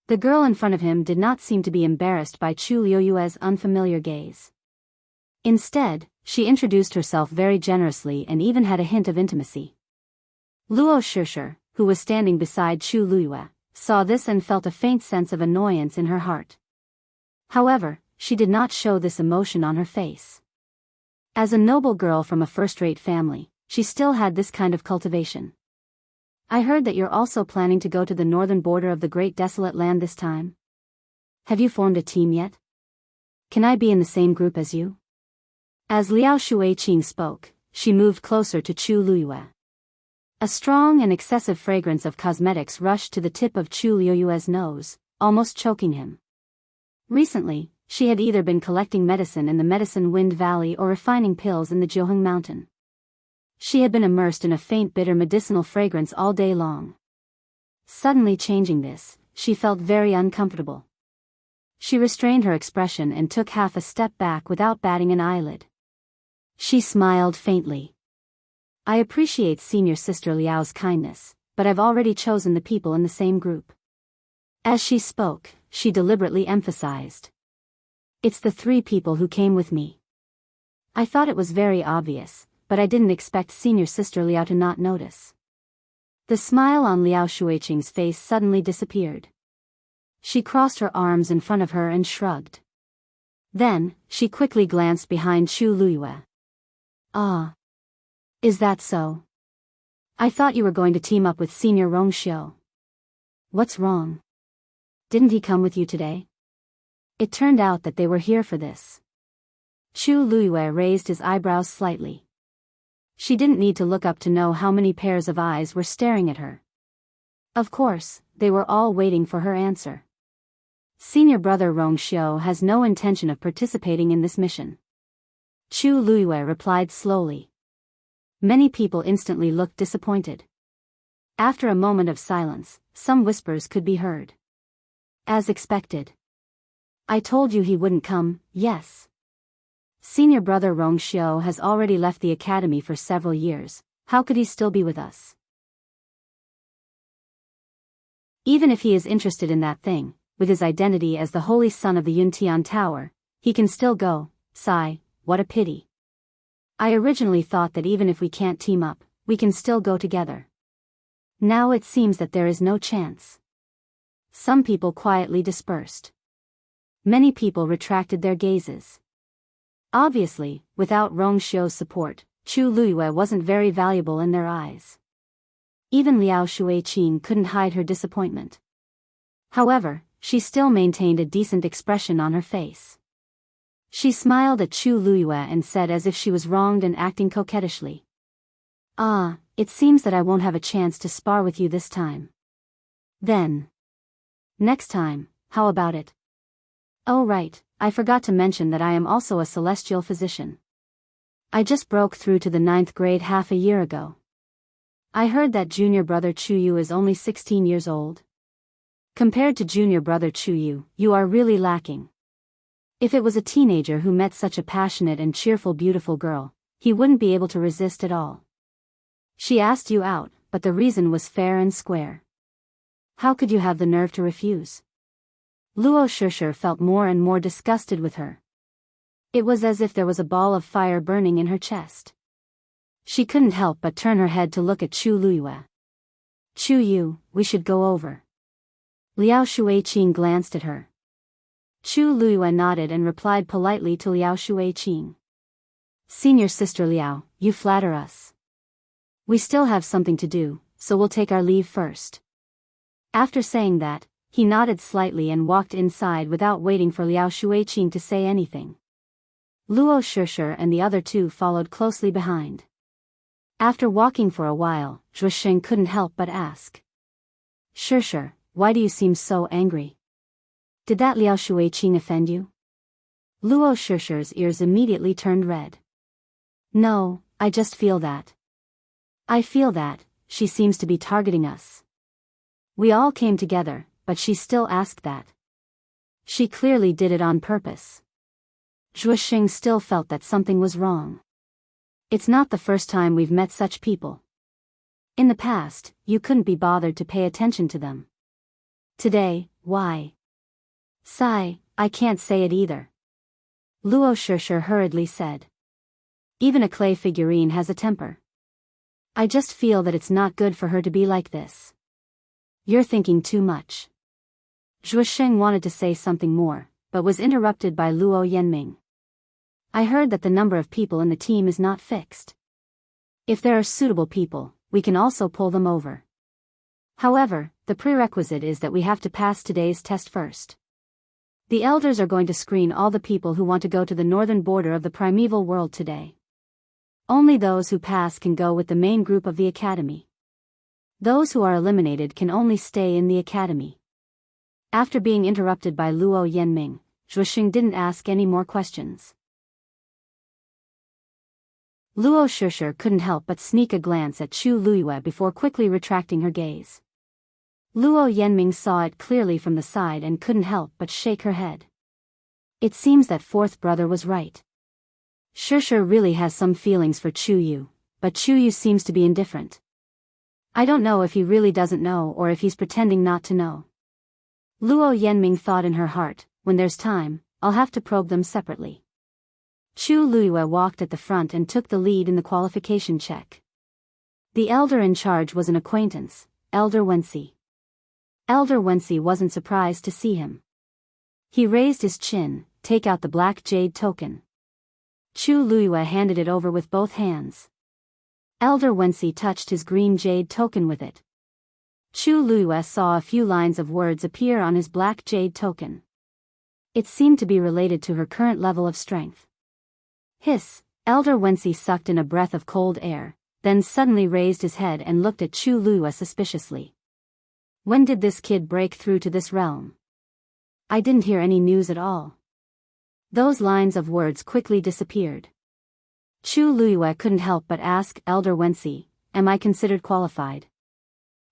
Speaker 1: The girl in front of him did not seem to be embarrassed by Chu Luiyue's unfamiliar gaze. Instead, she introduced herself very generously and even had a hint of intimacy. Luo Shishir, who was standing beside Chu Luiyue, saw this and felt a faint sense of annoyance in her heart. However, she did not show this emotion on her face. As a noble girl from a first-rate family, she still had this kind of cultivation. I heard that you're also planning to go to the northern border of the Great Desolate Land this time. Have you formed a team yet? Can I be in the same group as you? As Liao Shuiqing spoke, she moved closer to Chu Luiyue. A strong and excessive fragrance of cosmetics rushed to the tip of Chu Luiyue's nose, almost choking him. Recently, she had either been collecting medicine in the Medicine Wind Valley or refining pills in the Jiuheng Mountain. She had been immersed in a faint bitter medicinal fragrance all day long. Suddenly changing this, she felt very uncomfortable. She restrained her expression and took half a step back without batting an eyelid. She smiled faintly. I appreciate senior sister Liao's kindness, but I've already chosen the people in the same group. As she spoke, she deliberately emphasized. It's the 3 people who came with me. I thought it was very obvious, but I didn't expect senior sister Liao to not notice. The smile on Liao Shuiqing's face suddenly disappeared. She crossed her arms in front of her and shrugged. Then, she quickly glanced behind Chu Luiyue. Ah. Is that so? I thought you were going to team up with Senior Rongxiu. What's wrong? Didn't he come with you today? It turned out that they were here for this. Chu Luiyue raised his eyebrows slightly. She didn't need to look up to know how many pairs of eyes were staring at her. Of course, they were all waiting for her answer. Senior brother Rongxiu has no intention of participating in this mission. Chu Luiyue replied slowly. Many people instantly looked disappointed. After a moment of silence, some whispers could be heard. As expected. I told you he wouldn't come, yes. Senior brother Rong Xiao has already left the academy for several years, how could he still be with us? Even if he is interested in that thing, with his identity as the holy son of the Yuntian Tower, he can still go. Sigh, what a pity. I originally thought that even if we can't team up, we can still go together. Now it seems that there is no chance. Some people quietly dispersed. Many people retracted their gazes. Obviously, without Rong Xiu's support, Chu Luiyue wasn't very valuable in their eyes. Even Liao Shuiqing couldn't hide her disappointment. However, she still maintained a decent expression on her face. She smiled at Chu Luiyue and said as if she was wronged and acting coquettishly. Ah, it seems that I won't have a chance to spar with you this time. Then. Next time, how about it? Oh right, I forgot to mention that I am also a celestial physician. I just broke through to the 9th grade half a year ago. I heard that junior brother Chu Yu is only 16 years old. Compared to junior brother Chu Yu, you are really lacking. If it was a teenager who met such a passionate and cheerful beautiful girl, he wouldn't be able to resist at all. She asked you out, but the reason was fair and square. How could you have the nerve to refuse? Luo Shishir felt more and more disgusted with her. It was as if there was a ball of fire burning in her chest. She couldn't help but turn her head to look at Chu Luiyue. Chu Yu, we should go over. Liao Shuiqing glanced at her. Chu Luiyue nodded and replied politely to Liao Shuiqing. Senior sister Liao, you flatter us. We still have something to do, so we'll take our leave first. After saying that, he nodded slightly and walked inside without waiting for Liao Shuiqing to say anything. Luo Shishir and the other two followed closely behind. After walking for a while, Zhuosheng couldn't help but ask. Shishir, why do you seem so angry? Did that Liao Shuiqing offend you? Luo Shishir's ears immediately turned red. No, I just feel that. I feel that, she seems to be targeting us. We all came together, but she still asked that. She clearly did it on purpose. Zhuosheng still felt that something was wrong. It's not the first time we've met such people. In the past, you couldn't be bothered to pay attention to them. Today, why? Sigh, I can't say it either. Luo Shishir hurriedly said. Even a clay figurine has a temper. I just feel that it's not good for her to be like this. You're thinking too much. Zhuosheng wanted to say something more, but was interrupted by Luo Yanming. I heard that the number of people in the team is not fixed. If there are suitable people, we can also pull them over. However, the prerequisite is that we have to pass today's test first. The elders are going to screen all the people who want to go to the northern border of the primeval world today. Only those who pass can go with the main group of the academy. Those who are eliminated can only stay in the academy. After being interrupted by Luo Yanming, Zhuosheng didn't ask any more questions. Luo Shishir couldn't help but sneak a glance at Chu Luiyue before quickly retracting her gaze. Luo Yanming saw it clearly from the side and couldn't help but shake her head. It seems that fourth brother was right. Shishir really has some feelings for Chu Yu, but Chu Yu seems to be indifferent. I don't know if he really doesn't know or if he's pretending not to know. Luo Yanming thought in her heart, when there's time, I'll have to probe them separately. Chu Luiyue walked at the front and took the lead in the qualification check. The elder in charge was an acquaintance, Elder Wensi. Elder Wensi wasn't surprised to see him. He raised his chin, take out the black jade token. Chu Luiyue handed it over with both hands. Elder Wensi touched his green jade token with it. Chu Luiyue saw a few lines of words appear on his black jade token. It seemed to be related to her current level of strength. Hiss, Elder Wensi sucked in a breath of cold air, then suddenly raised his head and looked at Chu Luiyue suspiciously. When did this kid break through to this realm? I didn't hear any news at all. Those lines of words quickly disappeared. Chu Luiyue couldn't help but ask Elder Wensi, am I considered qualified?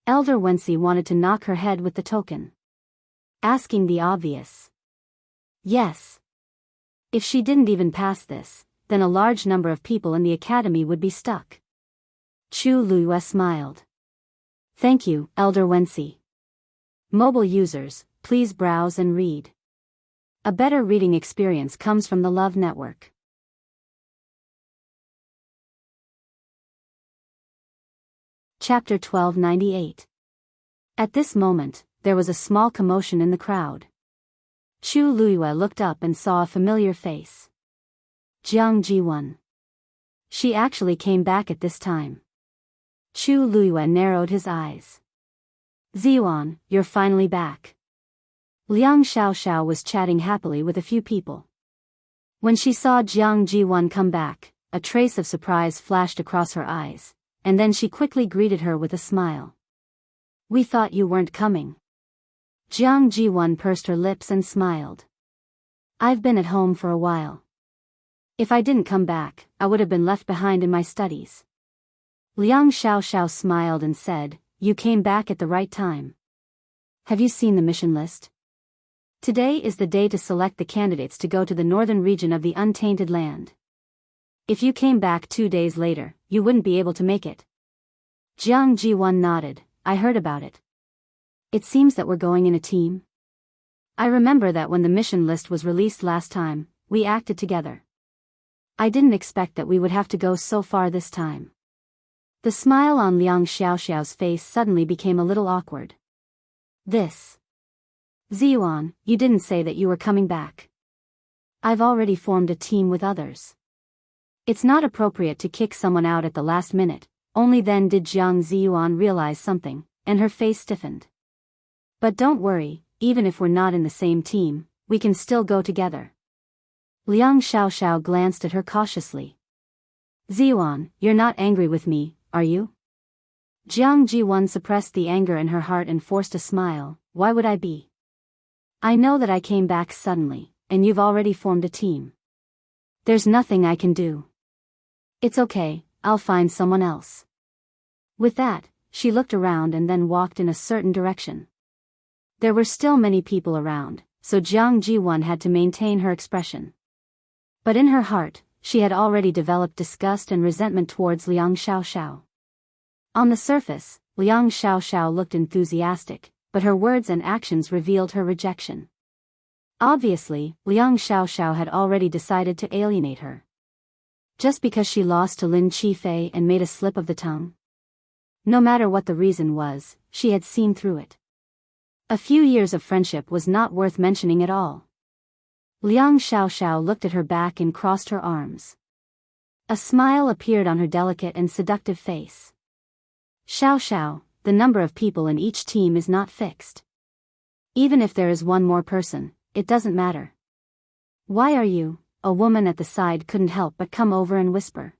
Speaker 1: Elder Wensi wanted to knock her head with the token. Asking the obvious. Yes. If she didn't even pass this, then a large number of people in the academy would be stuck. Chu Luyue smiled. Thank you, Elder Wensi. Mobile users, please browse and read. A better reading experience comes from the Love Network. Chapter 1298. At this moment, there was a small commotion in the crowd. Chu Luyue looked up and saw a familiar face. Jiang Jiwon. She actually came back at this time. Chu Luyue narrowed his eyes. Ziyuan, you're finally back. Liang Xiaoxiao was chatting happily with a few people. When she saw Jiang Jiwon come back, a trace of surprise flashed across her eyes, and then she quickly greeted her with a smile. We thought you weren't coming. Jiang Jiwon pursed her lips and smiled. I've been at home for a while. If I didn't come back, I would have been left behind in my studies. Liang Xiaoxiao smiled and said, You came back at the right time. Have you seen the mission list? Today is the day to select the candidates to go to the northern region of the Untainted Land. If you came back 2 days later, you wouldn't be able to make it. Jiang Jiwon nodded. I heard about it. It seems that we're going in a team. I remember that when the mission list was released last time, we acted together. I didn't expect that we would have to go so far this time. The smile on Liang Xiaoxiao's face suddenly became a little awkward. This. Ziyuan, you didn't say that you were coming back. I've already formed a team with others. It's not appropriate to kick someone out at the last minute. Only then did Jiang Ziyuan realize something, and her face stiffened. But don't worry, even if we're not in the same team, we can still go together. Liang Xiaoxiao glanced at her cautiously. Ziyuan, you're not angry with me, are you? Jiang Jiwon suppressed the anger in her heart and forced a smile. Why would I be? I know that I came back suddenly, and you've already formed a team. There's nothing I can do. It's okay, I'll find someone else. With that, she looked around and then walked in a certain direction. There were still many people around, so Jiang Jiwon had to maintain her expression. But in her heart, she had already developed disgust and resentment towards Liang Xiaoxiao. On the surface, Liang Xiaoxiao looked enthusiastic, but her words and actions revealed her rejection. Obviously, Liang Xiaoxiao had already decided to alienate her. Just because she lost to Lin Qifei and made a slip of the tongue? No matter what the reason was, she had seen through it. A few years of friendship was not worth mentioning at all. Liang Xiaoxiao looked at her back and crossed her arms. A smile appeared on her delicate and seductive face. Xiaoxiao, the number of people in each team is not fixed. Even if there is one more person, it doesn't matter. Why are you? A woman at the side couldn't help but come over and whisper.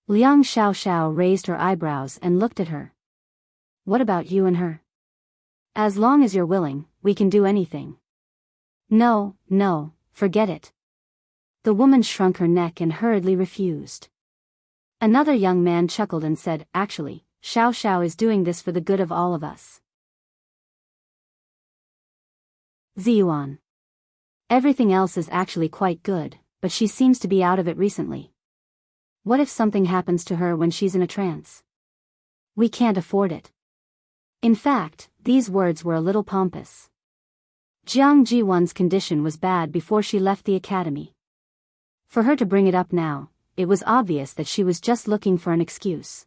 Speaker 1: Liang Xiaoxiao raised her eyebrows and looked at her. What about you and her? As long as you're willing, we can do anything. No, forget it. The woman shrunk her neck and hurriedly refused. Another young man chuckled and said, Actually, Xiaoxiao is doing this for the good of all of us. Ziyuan. Everything else is actually quite good, but she seems to be out of it recently. What if something happens to her when she's in a trance? We can't afford it. In fact, these words were a little pompous. Jiang Jiwon's condition was bad before she left the academy. For her to bring it up now, it was obvious that she was just looking for an excuse.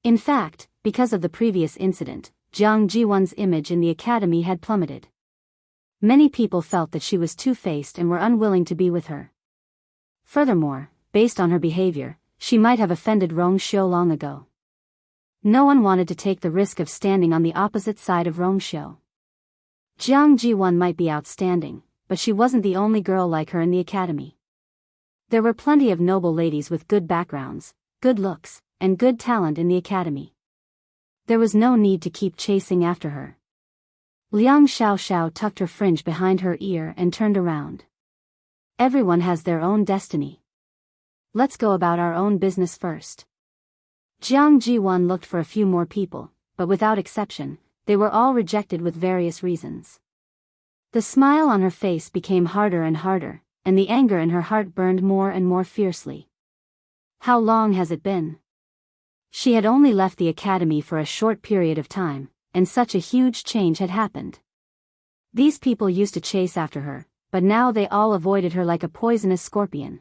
Speaker 1: In fact, because of the previous incident, Jiang Jiwon's image in the academy had plummeted. Many people felt that she was two-faced and were unwilling to be with her. Furthermore, based on her behavior, she might have offended Rongxiu long ago. No one wanted to take the risk of standing on the opposite side of Rongxiu. Jiang Jiwon might be outstanding, but she wasn't the only girl like her in the academy. There were plenty of noble ladies with good backgrounds, good looks, and good talent in the academy. There was no need to keep chasing after her. Liang Xiaoxiao tucked her fringe behind her ear and turned around. Everyone has their own destiny. Let's go about our own business first. Jiang Jiwon looked for a few more people, but without exception, they were all rejected with various reasons. The smile on her face became harder and harder, and the anger in her heart burned more and more fiercely. How long has it been? She had only left the academy for a short period of time, and such a huge change had happened. These people used to chase after her, but now they all avoided her like a poisonous scorpion.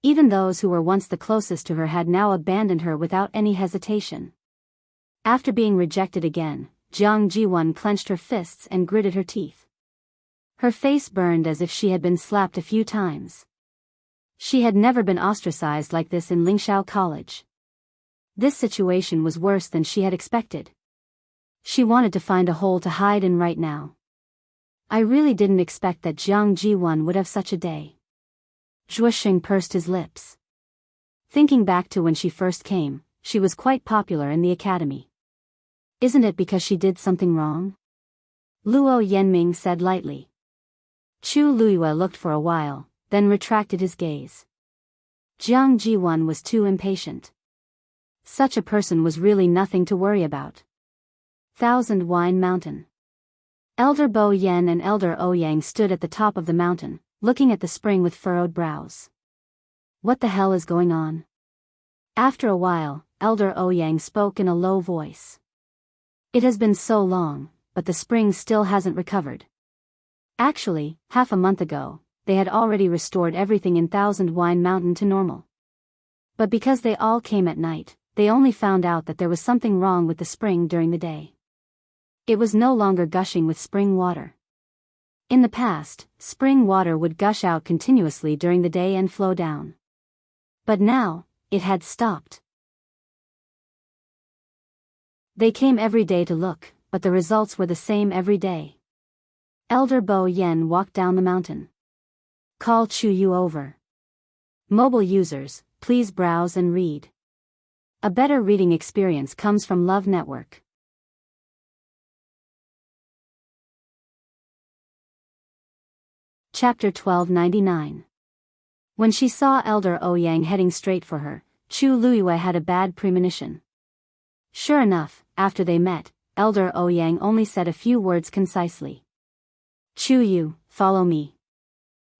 Speaker 1: Even those who were once the closest to her had now abandoned her without any hesitation. After being rejected again, Jiang Jiwon clenched her fists and gritted her teeth. Her face burned as if she had been slapped a few times. She had never been ostracized like this in Lingxiao College. This situation was worse than she had expected. She wanted to find a hole to hide in right now. I really didn't expect that Jiang Jiwon would have such a day. Zhuoxing pursed his lips. Thinking back to when she first came, she was quite popular in the academy. Isn't it because she did something wrong? Luo Yanming said lightly. Chu Luiyue looked for a while, then retracted his gaze. Jiang Jiwon was too impatient. Such a person was really nothing to worry about. Thousand Wine Mountain. Elder Bo Yen and Elder Ouyang stood at the top of the mountain, looking at the spring with furrowed brows. What the hell is going on? After a while, Elder Ouyang spoke in a low voice. It has been so long, but the spring still hasn't recovered. Actually, half a month ago, they had already restored everything in Thousand Wine Mountain to normal. But because they all came at night, they only found out that there was something wrong with the spring during the day. It was no longer gushing with spring water. In the past, spring water would gush out continuously during the day and flow down. But now, it had stopped. They came every day to look, but the results were the same every day. Elder Bo Yen walked down the mountain. Call Chu Yu over. Mobile users, please browse and read. A better reading experience comes from Love Network. Chapter 1299. When she saw Elder Ouyang heading straight for her, Chu Luiyue had a bad premonition. Sure enough, after they met, Elder Ouyang only said a few words concisely. Chu Yu, follow me.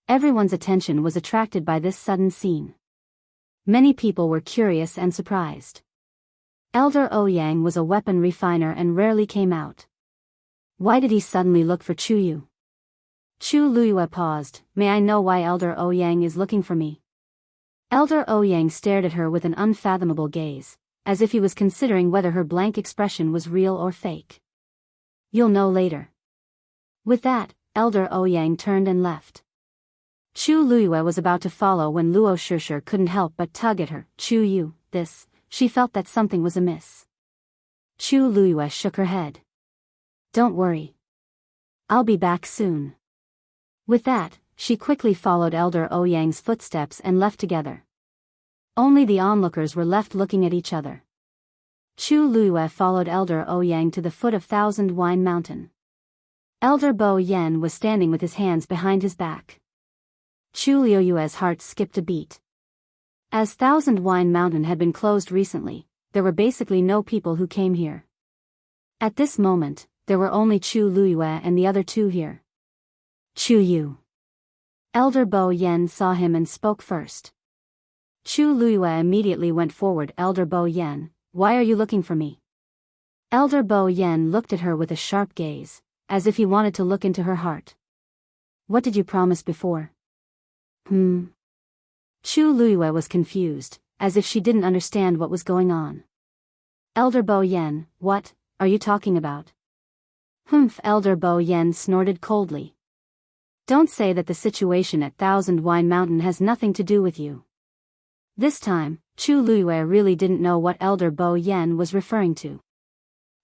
Speaker 1: Everyone's attention was attracted by this sudden scene. Many people were curious and surprised. Elder Ouyang was a weapon refiner and rarely came out. Why did he suddenly look for Chu Yu? Chu Luiyue paused. May I know why Elder Ouyang is looking for me? Elder Ouyang stared at her with an unfathomable gaze, as if he was considering whether her blank expression was real or fake. You'll know later. With that, Elder Ouyang turned and left. Chu Luiyue was about to follow when Luo Shishir couldn't help but tug at her. Chu Yu, she felt that something was amiss. Chu Luiyue shook her head. Don't worry. I'll be back soon. With that, she quickly followed Elder Ouyang's footsteps and left together. Only the onlookers were left looking at each other. Chu Luiyue followed Elder Ouyang to the foot of Thousand Wine Mountain. Elder Bo Yen was standing with his hands behind his back. Chu Luiyue's heart skipped a beat. As Thousand Wine Mountain had been closed recently, there were basically no people who came here. At this moment, there were only Chu Luiyue and the other two here. Chu Yu. Elder Bo Yen saw him and spoke first. Chu Luiyue immediately went forward. Elder Bo Yen, why are you looking for me? Elder Bo Yen looked at her with a sharp gaze, as if he wanted to look into her heart. What did you promise before? Chu Luiyue was confused, as if she didn't understand what was going on. Elder Bo Yen, what are you talking about? Elder Bo Yen snorted coldly. Don't say that the situation at Thousand Wine Mountain has nothing to do with you. This time, Chu Luiyue really didn't know what Elder Bo Yen was referring to.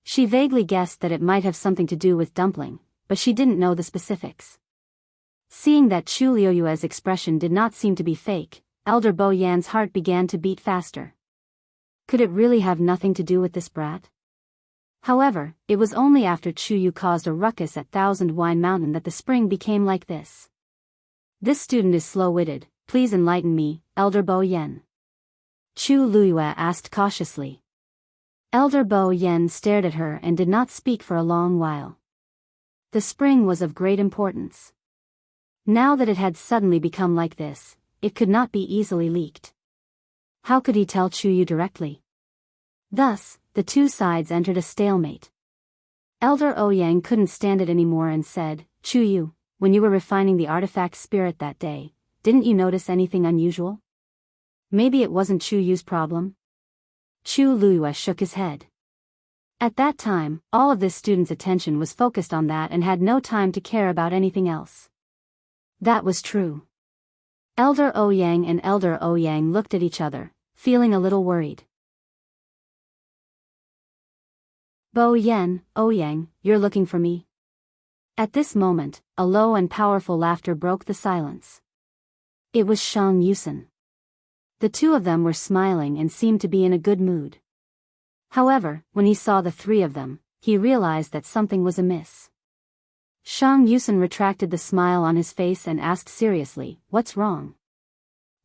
Speaker 1: She vaguely guessed that it might have something to do with Dumpling, but she didn't know the specifics. Seeing that Chu Luiyue's expression did not seem to be fake, Elder Bo Yan's heart began to beat faster. Could it really have nothing to do with this brat? However, it was only after Chu Yu caused a ruckus at Thousand Wine Mountain that the spring became like this. This student is slow-witted, please enlighten me, Elder Bo Yen. Chu Luiyue asked cautiously. Elder Bo Yen stared at her and did not speak for a long while. The spring was of great importance. Now that it had suddenly become like this, it could not be easily leaked. How could he tell Chuyu directly? Thus, the two sides entered a stalemate. Elder Ouyang couldn't stand it anymore and said, Chuyu, when you were refining the artifact spirit that day, didn't you notice anything unusual? Maybe it wasn't Chuyu's problem? Chu Luiyue shook his head. At that time, all of this student's attention was focused on that and had no time to care about anything else. That was true. Elder Ouyang and Elder Ouyang looked at each other, feeling a little worried. Bo Yen, Ouyang, you're looking for me? At this moment, a low and powerful laughter broke the silence. It was Shang Yusen. The two of them were smiling and seemed to be in a good mood. However, when he saw the three of them, he realized that something was amiss. Shang Yusen retracted the smile on his face and asked seriously, "What's wrong?"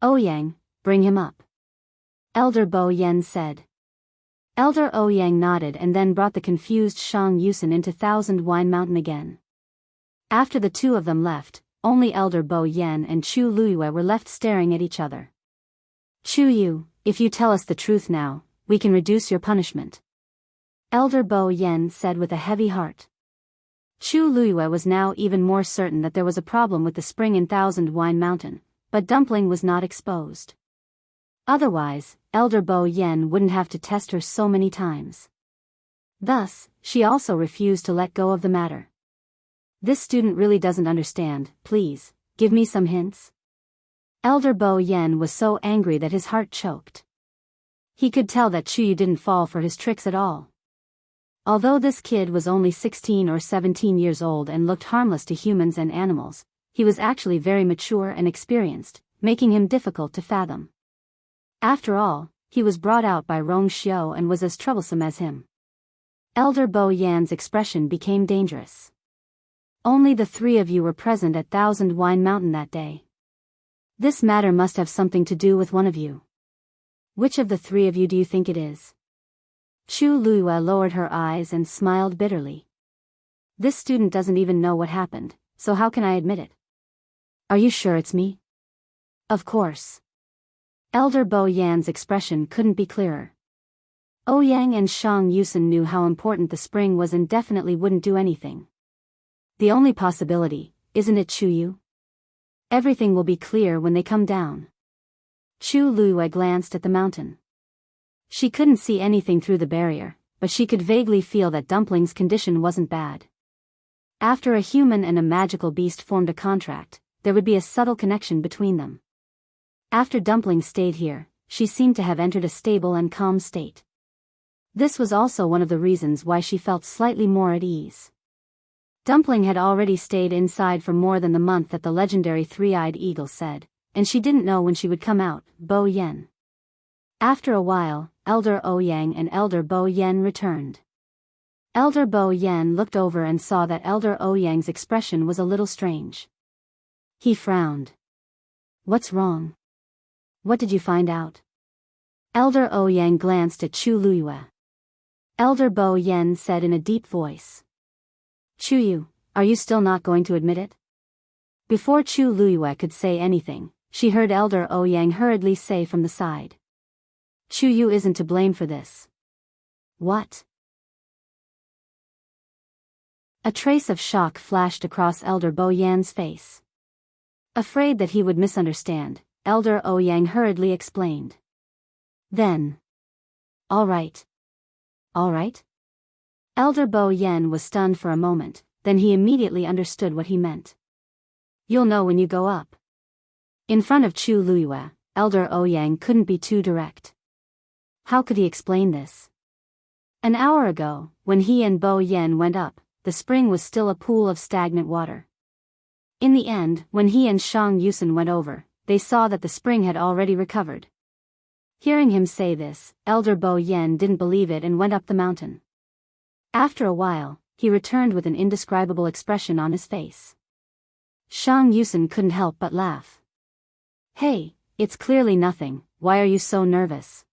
Speaker 1: "Ouyang, bring him up," Elder Bo Yen said. Elder Ouyang nodded and then brought the confused Shang Yusen into Thousand Wine Mountain again. After the two of them left, only Elder Bo Yen and Chu Luiyue were left staring at each other. "Chuyu, if you tell us the truth now, we can reduce your punishment," Elder Bo Yen said with a heavy heart. Chu Luiyue was now even more certain that there was a problem with the spring in Thousand Wine Mountain, but Dumpling was not exposed. Otherwise, Elder Bo Yen wouldn't have to test her so many times. Thus, she also refused to let go of the matter. "This student really doesn't understand, please, give me some hints." Elder Bo Yen was so angry that his heart choked. He could tell that Chuyu didn't fall for his tricks at all. Although this kid was only 16 or 17 years old and looked harmless to humans and animals, he was actually very mature and experienced, making him difficult to fathom. After all, he was brought out by Rong Xiao and was as troublesome as him. Elder Bo Yan's expression became dangerous. "Only the three of you were present at Thousand Wine Mountain that day. This matter must have something to do with one of you. Which of the three of you do you think it is?" Chu Luiyue lowered her eyes and smiled bitterly. "This student doesn't even know what happened, so how can I admit it?" "Are you sure it's me?" "Of course." Elder Bo Yan's expression couldn't be clearer. Ouyang and Shang Yusen knew how important the spring was and definitely wouldn't do anything. "The only possibility, isn't it Chuyu? Everything will be clear when they come down." Chu Luiyue glanced at the mountain. She couldn't see anything through the barrier, but she could vaguely feel that Dumpling's condition wasn't bad. After a human and a magical beast formed a contract, there would be a subtle connection between them. After Dumpling stayed here, she seemed to have entered a stable and calm state. This was also one of the reasons why she felt slightly more at ease. Dumpling had already stayed inside for more than the month that the legendary three-eyed eagle said, and she didn't know when she would come out. Bo Yen. After a while, Elder Ouyang and Elder Bo Yen returned. Elder Bo Yen looked over and saw that Elder Ouyang's expression was a little strange. He frowned. "What's wrong? What did you find out?" Elder Ouyang glanced at Chu Luiyue. Elder Bo Yen said in a deep voice, "Chuyu, are you still not going to admit it?" Before Chu Luiyue could say anything, she heard Elder Ouyang hurriedly say from the side, "Chuyu isn't to blame for this." "What?" A trace of shock flashed across Elder Bo Yan's face. Afraid that he would misunderstand, Elder Ouyang hurriedly explained. Then, All right. All right?" Elder Bo Yen was stunned for a moment, then he immediately understood what he meant. "You'll know when you go up." In front of Chu Luiyue, Elder Ouyang couldn't be too direct. How could he explain this? An hour ago, when he and Bo Yen went up, the spring was still a pool of stagnant water. In the end, when he and Shang Yusen went over, they saw that the spring had already recovered. Hearing him say this, Elder Bo Yen didn't believe it and went up the mountain. After a while, he returned with an indescribable expression on his face. Shang Yusen couldn't help but laugh. "Hey, it's clearly nothing, why are you so nervous?"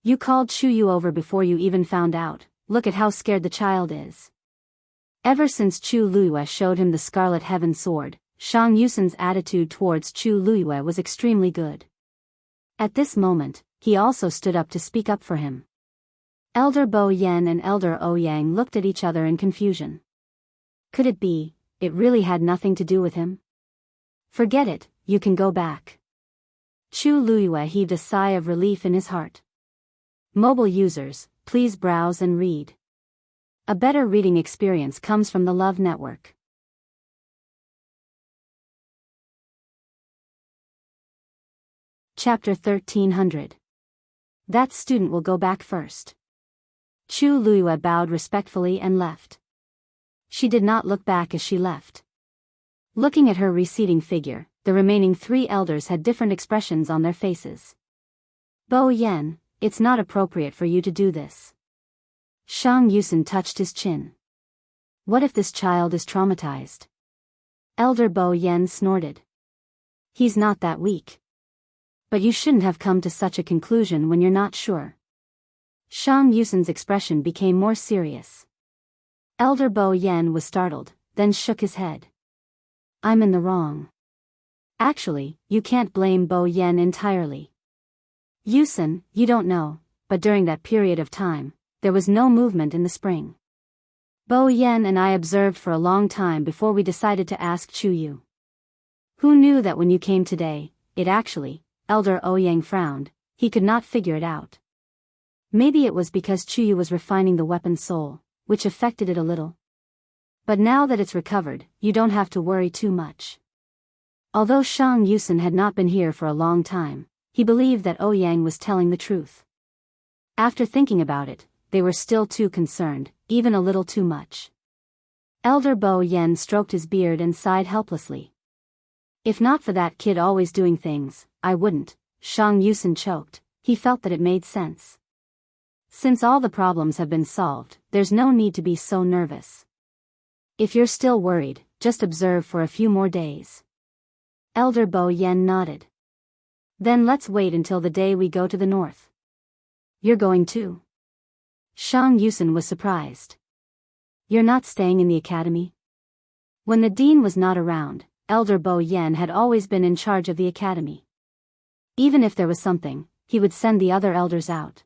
Speaker 1: You called Chuyu over before you even found out. Look at how scared the child is. Ever since Chu Luiyue showed him the Scarlet Heaven sword, Shang Yusin's attitude towards Chu Luiyue was extremely good. At this moment, he also stood up to speak up for him. Elder Bo Yan and Elder Ouyang looked at each other in confusion. Could it be, it really had nothing to do with him? Forget it, you can go back. Chu Luiyue heaved a sigh of relief in his heart. Mobile users, please browse and read. A better reading experience comes from the Love Network. Chapter 1300. That student will go back first. Chu Luiyue bowed respectfully and left. She did not look back as she left. Looking at her receding figure, the remaining 3 elders had different expressions on their faces. Bo Yan, it's not appropriate for you to do this. Shang Yusin touched his chin. What if this child is traumatized? Elder Bo Yan snorted. He's not that weak. But you shouldn't have come to such a conclusion when you're not sure. Shang Yusin's expression became more serious. Elder Bo Yan was startled, then shook his head. I'm in the wrong. Actually, you can't blame Bo Yan entirely. Yusin, you don't know, but during that period of time, there was no movement in the spring. Bo Yan and I observed for a long time before we decided to ask Chuyu. Who knew that when you came today, it actually, Elder Ouyang frowned, he could not figure it out. Maybe it was because Chuyu was refining the weapon soul, which affected it a little. But now that it's recovered, you don't have to worry too much. Although Shang Yusin had not been here for a long time, he believed that Ouyang was telling the truth. After thinking about it, they were still too concerned, even a little too much. Elder Bo Yan stroked his beard and sighed helplessly. If not for that kid always doing things, I wouldn't. Shang Yusin choked. He felt that it made sense. Since all the problems have been solved, there's no need to be so nervous. If you're still worried, just observe for a few more days. Elder Bo Yan nodded. Then let's wait until the day we go to the north. You're going too? Shang Yusin was surprised. You're not staying in the academy? When the dean was not around, Elder Bo Yan had always been in charge of the academy. Even if there was something, he would send the other elders out.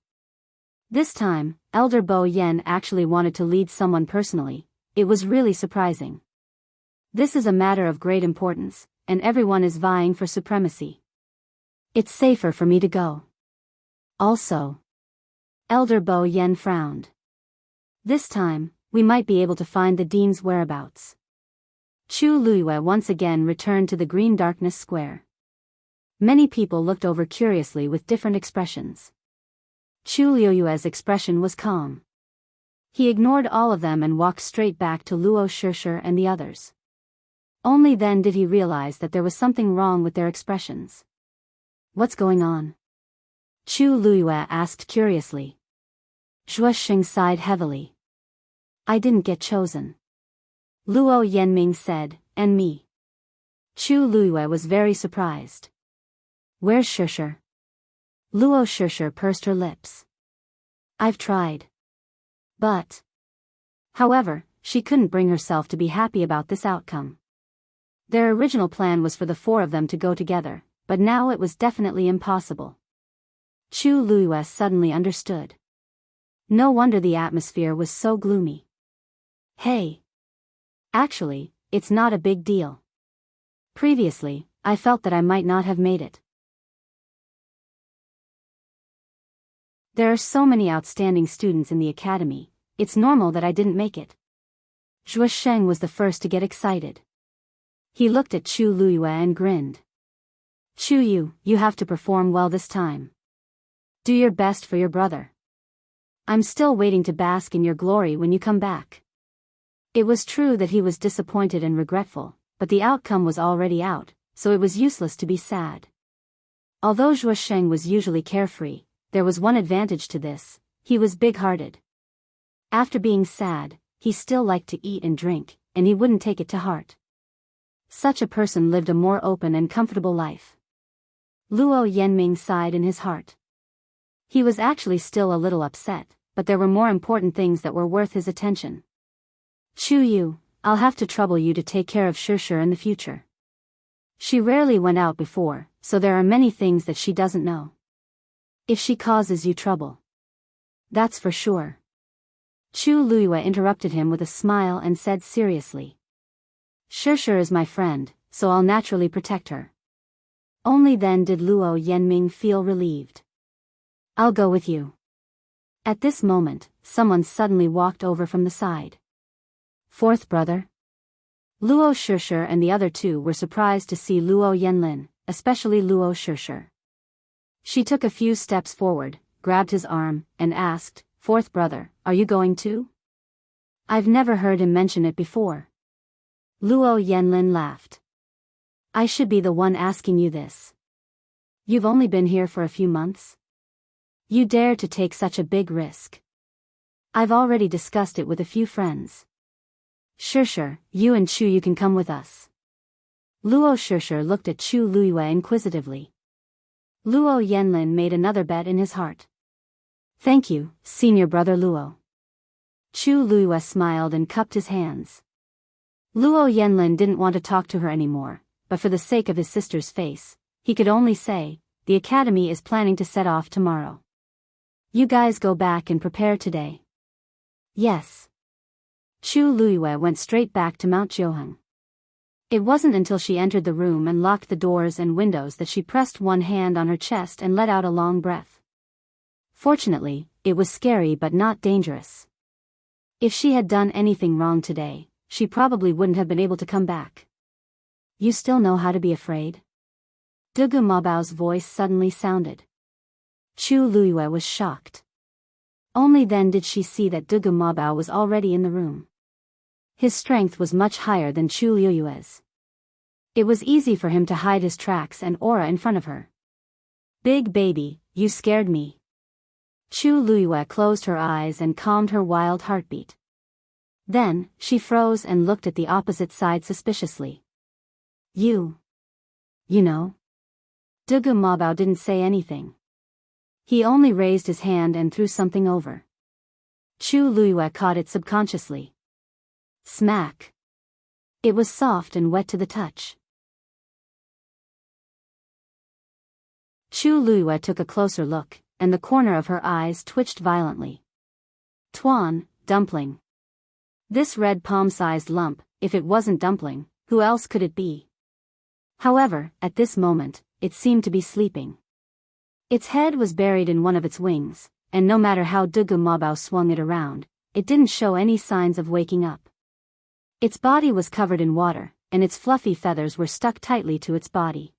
Speaker 1: This time, Elder Bo Yan actually wanted to lead someone personally. It was really surprising. This is a matter of great importance, and everyone is vying for supremacy. It's safer for me to go. Also. Elder Bo Yan frowned. This time, we might be able to find the dean's whereabouts. Chu Luiyue once again returned to the Green Darkness Square. Many people looked over curiously with different expressions. Chu Luiyue's expression was calm. He ignored all of them and walked straight back to Luo Shishir and the others. Only then did he realize that there was something wrong with their expressions. What's going on? Chu Luiyue asked curiously. Zhuo Xing sighed heavily. I didn't get chosen. Luo Yanming said, and me. Chu Luiyue was very surprised. Where's Shishir? Luo Shishir pursed her lips. I've tried. But. However, she couldn't bring herself to be happy about this outcome. Their original plan was for the 4 of them to go together, but now it was definitely impossible. Chu Luiyue suddenly understood. No wonder the atmosphere was so gloomy. Hey. Actually, it's not a big deal. Previously, I felt that I might not have made it. There are so many outstanding students in the academy, it's normal that I didn't make it. Zhuo Sheng was the first to get excited. He looked at Chu Luiyue and grinned. Chuyu, you have to perform well this time. Do your best for your brother. I'm still waiting to bask in your glory when you come back. It was true that he was disappointed and regretful, but the outcome was already out, so it was useless to be sad. Although Zhuo Sheng was usually carefree, there was one advantage to this: he was big-hearted. After being sad, he still liked to eat and drink, and he wouldn't take it to heart. Such a person lived a more open and comfortable life. Luo Yanming sighed in his heart. He was actually still a little upset, but there were more important things that were worth his attention. Chu Yu, I'll have to trouble you to take care of Shirshir in the future. She rarely went out before, so there are many things that she doesn't know. If she causes you trouble. That's for sure. Chu Luiyue interrupted him with a smile and said seriously. Shirshir is my friend, so I'll naturally protect her. Only then did Luo Yanming feel relieved. I'll go with you. At this moment, someone suddenly walked over from the side. Fourth brother? Luo Shirshir and the other two were surprised to see Luo Yanlin, especially Luo Shirshir. She took a few steps forward, grabbed his arm, and asked, Fourth brother, are you going too? I've never heard him mention it before. Luo Yanlin laughed. I should be the one asking you this. You've only been here for a few months? You dare to take such a big risk. I've already discussed it with a few friends. Shirshir, you and Chu you can come with us. Luo Shirshir looked at Chu Luiyue inquisitively. Luo Yanlin made another bet in his heart. Thank you, senior brother Luo. Chu Luiyue smiled and cupped his hands. Luo Yanlin didn't want to talk to her anymore, but for the sake of his sister's face, he could only say, the academy is planning to set off tomorrow. You guys go back and prepare today. Yes. Chu Luiyue went straight back to Mount Joheng. It wasn't until she entered the room and locked the doors and windows that she pressed one hand on her chest and let out a long breath. Fortunately, it was scary but not dangerous. If she had done anything wrong today, she probably wouldn't have been able to come back. You still know how to be afraid? Dugu Mabao's voice suddenly sounded. Chu Luiyue was shocked. Only then did she see that Dugu Mabao was already in the room. His strength was much higher than Chu Luiyue's. It was easy for him to hide his tracks and aura in front of her. Big baby, you scared me. Chu Luiyue closed her eyes and calmed her wild heartbeat. Then, she froze and looked at the opposite side suspiciously. You know? Dugu Mabao didn't say anything. He only raised his hand and threw something over. Chu Luiyue caught it subconsciously. Smack. It was soft and wet to the touch. Chu Luiyue took a closer look, and the corner of her eyes twitched violently. Tuan, dumpling. This red palm-sized lump, if it wasn't dumpling, who else could it be? However, at this moment, it seemed to be sleeping. Its head was buried in one of its wings, and no matter how Dugu Mabao swung it around, it didn't show any signs of waking up. Its body was covered in water, and its fluffy feathers were stuck tightly to its body.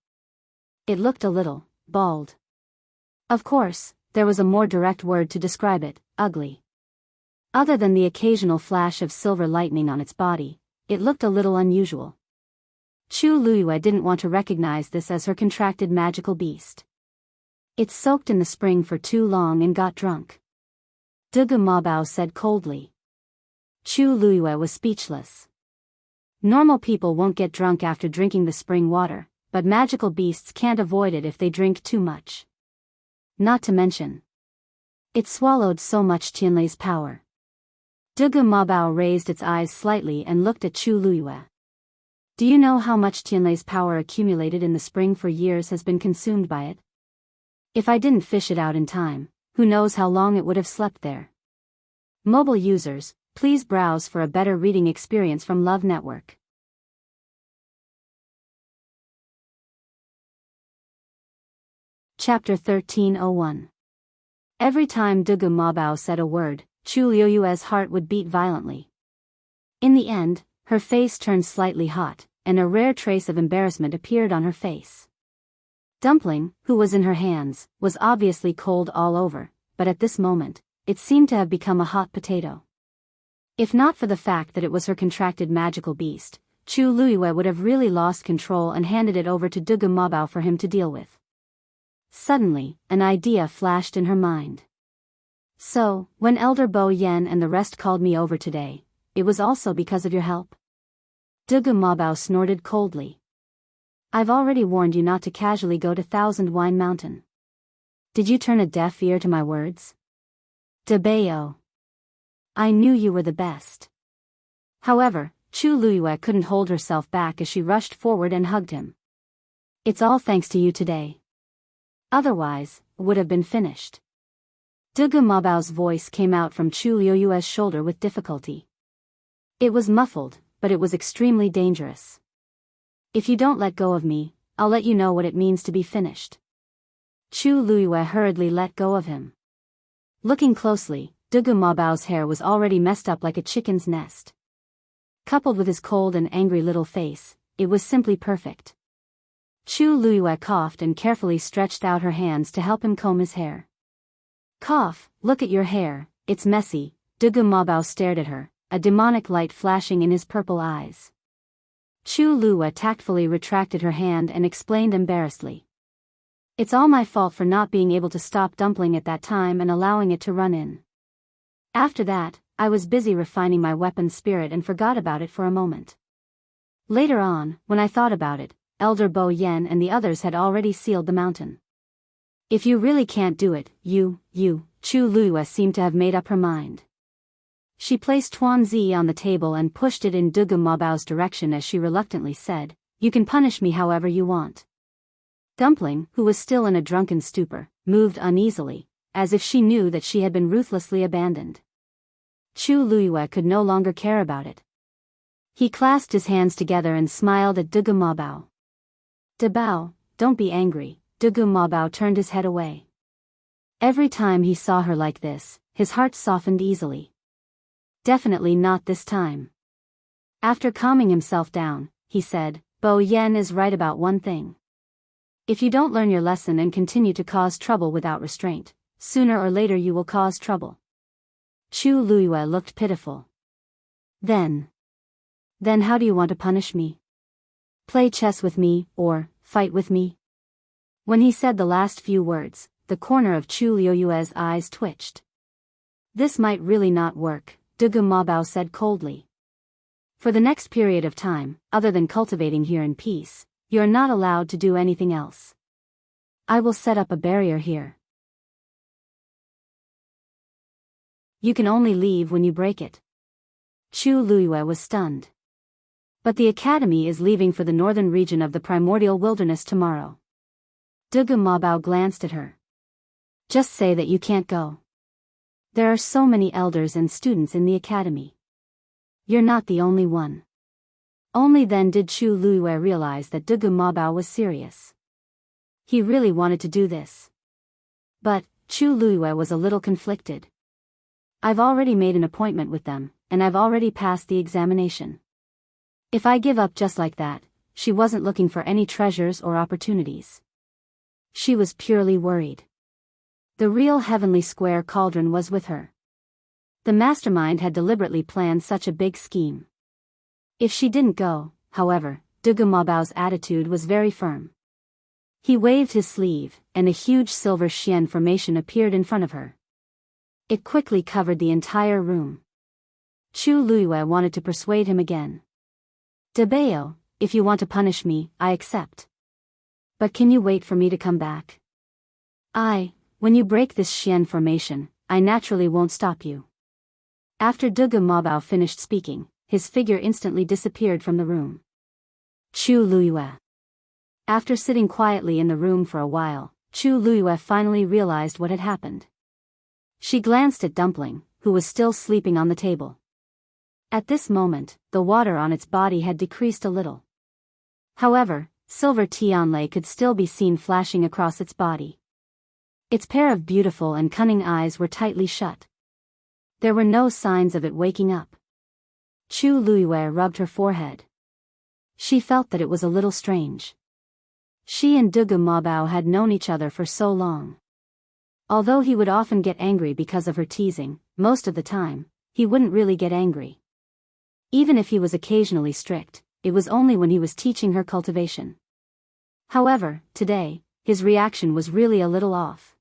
Speaker 1: It looked a little bald. Of course, there was a more direct word to describe it, ugly. Other than the occasional flash of silver lightning on its body, it looked a little unusual. Chu Luiyue didn't want to recognize this as her contracted magical beast. It soaked in the spring for too long and got drunk. Dugu Mabao said coldly. Chu Luiyue was speechless. Normal people won't get drunk after drinking the spring water, but magical beasts can't avoid it if they drink too much. Not to mention, it swallowed so much Tianlei's power. Dugu Mabao raised its eyes slightly and looked at Chu Luiyue. Do you know how much Tianlei's power accumulated in the spring for years has been consumed by it? If I didn't fish it out in time, who knows how long it would have slept there. Mobile users, please browse for a better reading experience from Love Network. Chapter 1301. Every time Dugu Mabao said a word, Chu Luiyue's heart would beat violently. In the end, her face turned slightly hot, and a rare trace of embarrassment appeared on her face. Dumpling, who was in her hands, was obviously cold all over, but at this moment, it seemed to have become a hot potato. If not for the fact that it was her contracted magical beast, Chu Luiyue would have really lost control and handed it over to Dugu Mabao for him to deal with. Suddenly, an idea flashed in her mind. So, when Elder Bo Yen and the rest called me over today, it was also because of your help? Dugu Mabao snorted coldly. I've already warned you not to casually go to Thousand Wine Mountain. Did you turn a deaf ear to my words? Debao. I knew you were the best. However, Chu Luyue couldn't hold herself back as she rushed forward and hugged him. It's all thanks to you today. Otherwise, would have been finished. Dugu Mabao's voice came out from Chu Luyue's shoulder with difficulty. It was muffled, but it was extremely dangerous. If you don't let go of me, I'll let you know what it means to be finished. Chu Luyue hurriedly let go of him. Looking closely, Dugu Mabao's hair was already messed up like a chicken's nest. Coupled with his cold and angry little face, it was simply perfect. Chu Luyue coughed and carefully stretched out her hands to help him comb his hair. Cough, look at your hair, it's messy. Dugu Mabao stared at her, a demonic light flashing in his purple eyes. Chu Luyue tactfully retracted her hand and explained embarrassedly. It's all my fault for not being able to stop Dumpling at that time and allowing it to run in. After that, I was busy refining my weapon spirit and forgot about it for a moment. Later on, when I thought about it, Elder Bo Yen and the others had already sealed the mountain. If you really can't do it, Chu Luyue seemed to have made up her mind. She placed Tuanzi on the table and pushed it in Dugu Mabao's direction as she reluctantly said, you can punish me however you want. Dumpling, who was still in a drunken stupor, moved uneasily, as if she knew that she had been ruthlessly abandoned. Chu Luyue could no longer care about it. He clasped his hands together and smiled at Dugu Mabao. Debao, don't be angry. Dugu Mabao turned his head away. Every time he saw her like this, his heart softened easily. Definitely not this time. After calming himself down, he said, Bo Yen is right about one thing. If you don't learn your lesson and continue to cause trouble without restraint, sooner or later you will cause trouble. Chu Luyue looked pitiful. Then how do you want to punish me? Play chess with me, or fight with me? When he said the last few words, the corner of Chu Luyue's eyes twitched. This might really not work, Dugu Mabao said coldly. For the next period of time, other than cultivating here in peace, you are not allowed to do anything else. I will set up a barrier here. You can only leave when you break it. Chu Luyue was stunned. But the academy is leaving for the northern region of the primordial wilderness tomorrow. Dugu Mabao glanced at her. Just say that you can't go. There are so many elders and students in the academy. You're not the only one. Only then did Chu Luyue realize that Dugu Mabao was serious. He really wanted to do this. But Chu Luyue was a little conflicted. I've already made an appointment with them, and I've already passed the examination. If I give up just like that, she wasn't looking for any treasures or opportunities. She was purely worried. The real heavenly square cauldron was with her. The mastermind had deliberately planned such a big scheme. If she didn't go, however, Dugu Mabao's attitude was very firm. He waved his sleeve, and a huge silver Xian formation appeared in front of her. It quickly covered the entire room. Chu Luyue wanted to persuade him again. Debao, if you want to punish me, I accept. But can you wait for me to come back? When you break this Xian formation, I naturally won't stop you. After Dugu Mabao finished speaking, his figure instantly disappeared from the room. Chu Luyue. After sitting quietly in the room for a while, Chu Luyue finally realized what had happened. She glanced at Dumpling, who was still sleeping on the table. At this moment, the water on its body had decreased a little. However, silver Tianlei could still be seen flashing across its body. Its pair of beautiful and cunning eyes were tightly shut. There were no signs of it waking up. Chu Luyue rubbed her forehead. She felt that it was a little strange. She and Dugu Mabao had known each other for so long. Although he would often get angry because of her teasing, most of the time, he wouldn't really get angry. Even if he was occasionally strict, it was only when he was teaching her cultivation. However, today, his reaction was really a little off.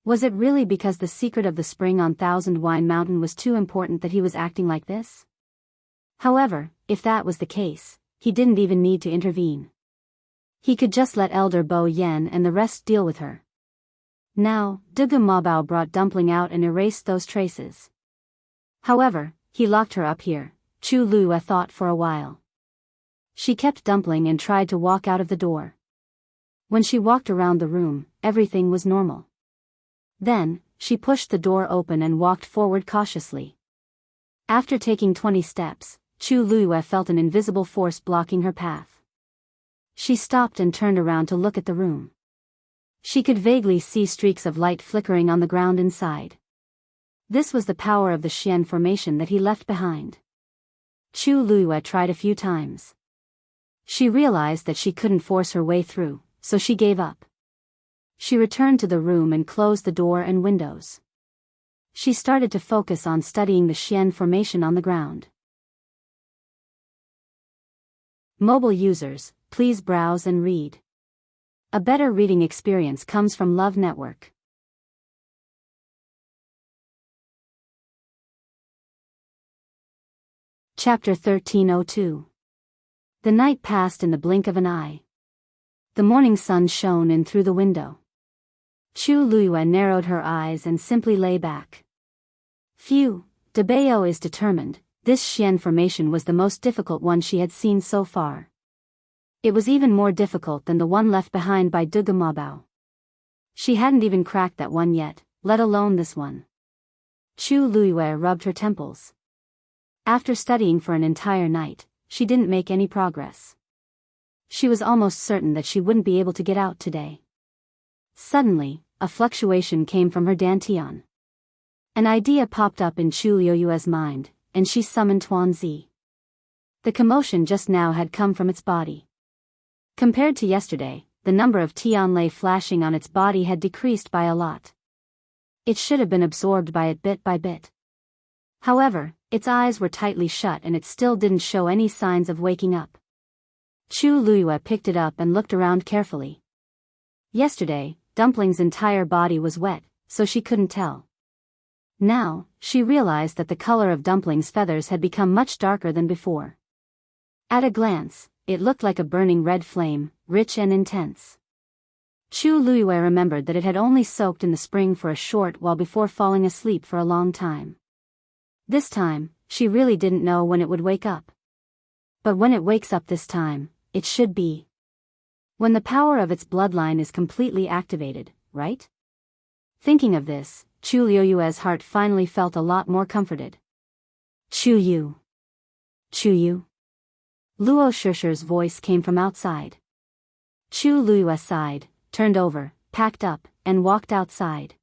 Speaker 1: Was it really because the secret of the spring on Thousand Wine Mountain was too important that he was acting like this? However, if that was the case, he didn't even need to intervene. He could just let Elder Bo Yen and the rest deal with her. Now, Dugu Mabao brought Dumpling out and erased those traces. However, he locked her up here, Chu Lua thought for a while. She kept Dumpling and tried to walk out of the door. When she walked around the room, everything was normal. Then, she pushed the door open and walked forward cautiously. After taking 20 steps, Chu Lua felt an invisible force blocking her path. She stopped and turned around to look at the room. She could vaguely see streaks of light flickering on the ground inside. This was the power of the Xian formation that he left behind. Chu Lua tried a few times. She realized that she couldn't force her way through, so she gave up. She returned to the room and closed the door and windows. She started to focus on studying the Xian formation on the ground. Mobile users, please browse and read. A better reading experience comes from Love Network. Chapter 1302. The night passed in the blink of an eye. The morning sun shone in through the window. Chu Lua narrowed her eyes and simply lay back. Phew, Debao is determined. This Xian formation was the most difficult one she had seen so far. It was even more difficult than the one left behind by Dugu Mabao. She hadn't even cracked that one yet, let alone this one. Chu Lua rubbed her temples. After studying for an entire night, she didn't make any progress. She was almost certain that she wouldn't be able to get out today. Suddenly, a fluctuation came from her dantian. An idea popped up in Chu Luoyue's mind, and she summoned Tuanzi. The commotion just now had come from its body. Compared to yesterday, the number of Tianlei flashing on its body had decreased by a lot. It should have been absorbed by it bit by bit. However, its eyes were tightly shut and it still didn't show any signs of waking up. Chu Lua picked it up and looked around carefully. Yesterday, Dumpling's entire body was wet, so she couldn't tell. Now, she realized that the color of Dumpling's feathers had become much darker than before. At a glance, it looked like a burning red flame, rich and intense. Chu Lua remembered that it had only soaked in the spring for a short while before falling asleep for a long time. This time, she really didn't know when it would wake up. But when it wakes up this time, it should be when the power of its bloodline is completely activated, right? Thinking of this, Chu Luoyue's heart finally felt a lot more comforted. Chu Yu. Chu Yu. Luo Shusher's voice came from outside. Chu Lua sighed, turned over, packed up, and walked outside.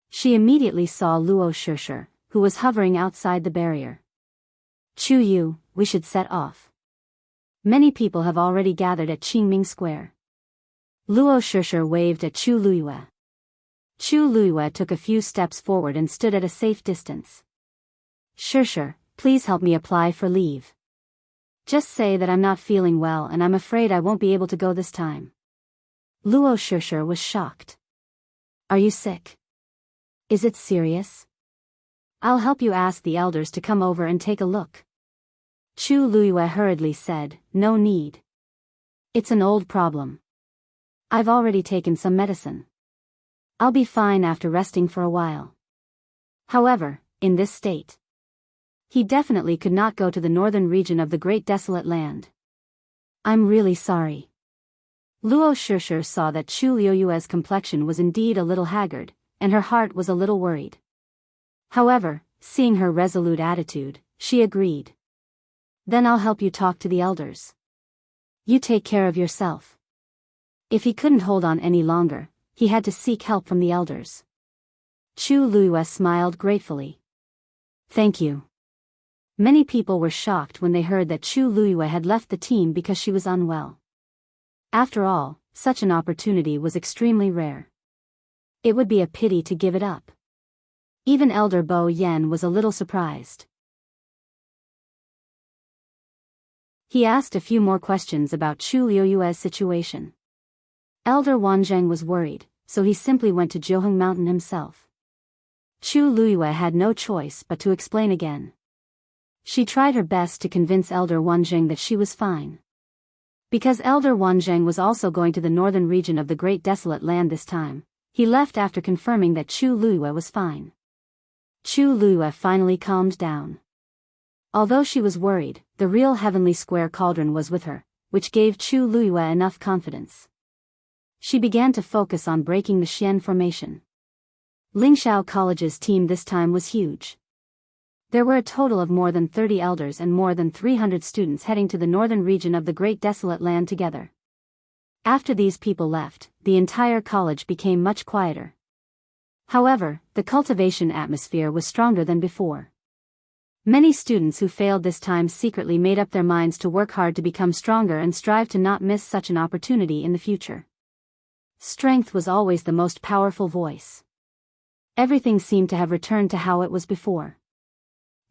Speaker 1: She immediately saw Luo Shusher, who was hovering outside the barrier. Chu Yu, we should set off. Many people have already gathered at Qingming Square. Luo Shusher waved at Chu Lua. Chu Lua took a few steps forward and stood at a safe distance. Shusher, please help me apply for leave. Just say that I'm not feeling well and I'm afraid I won't be able to go this time. Luo Shusher was shocked. Are you sick? Is it serious? I'll help you ask the elders to come over and take a look. Chu Lua hurriedly said, no need. It's an old problem. I've already taken some medicine. I'll be fine after resting for a while. However, in this state, he definitely could not go to the northern region of the Great Desolate Land. I'm really sorry. Luo Shusher saw that Chu Luoyue's complexion was indeed a little haggard, and her heart was a little worried. However, seeing her resolute attitude, she agreed. Then I'll help you talk to the elders. You take care of yourself. If he couldn't hold on any longer, he had to seek help from the elders. Chu Lua smiled gratefully. Thank you. Many people were shocked when they heard that Chu Lua had left the team because she was unwell. After all, such an opportunity was extremely rare. It would be a pity to give it up. Even Elder Bo Yen was a little surprised. He asked a few more questions about Chu Luoyue's situation. Elder Wanzheng was worried, so he simply went to Joheng Mountain himself. Chu Lua had no choice but to explain again. She tried her best to convince Elder Wanzheng that she was fine. Because Elder Wanzheng was also going to the northern region of the Great Desolate Land this time, He left after confirming that Chu Luiyue was fine. Chu Luiyue finally calmed down. Although she was worried, the real heavenly square cauldron was with her, which gave Chu Luiyue enough confidence. She began to focus on breaking the Xian formation. Lingxiao College's team this time was huge. There were a total of more than 30 elders and more than 300 students heading to the northern region of the Great Desolate Land together. After these people left, the entire college became much quieter. However, the cultivation atmosphere was stronger than before. Many students who failed this time secretly made up their minds to work hard to become stronger and strive to not miss such an opportunity in the future. Strength was always the most powerful voice. Everything seemed to have returned to how it was before.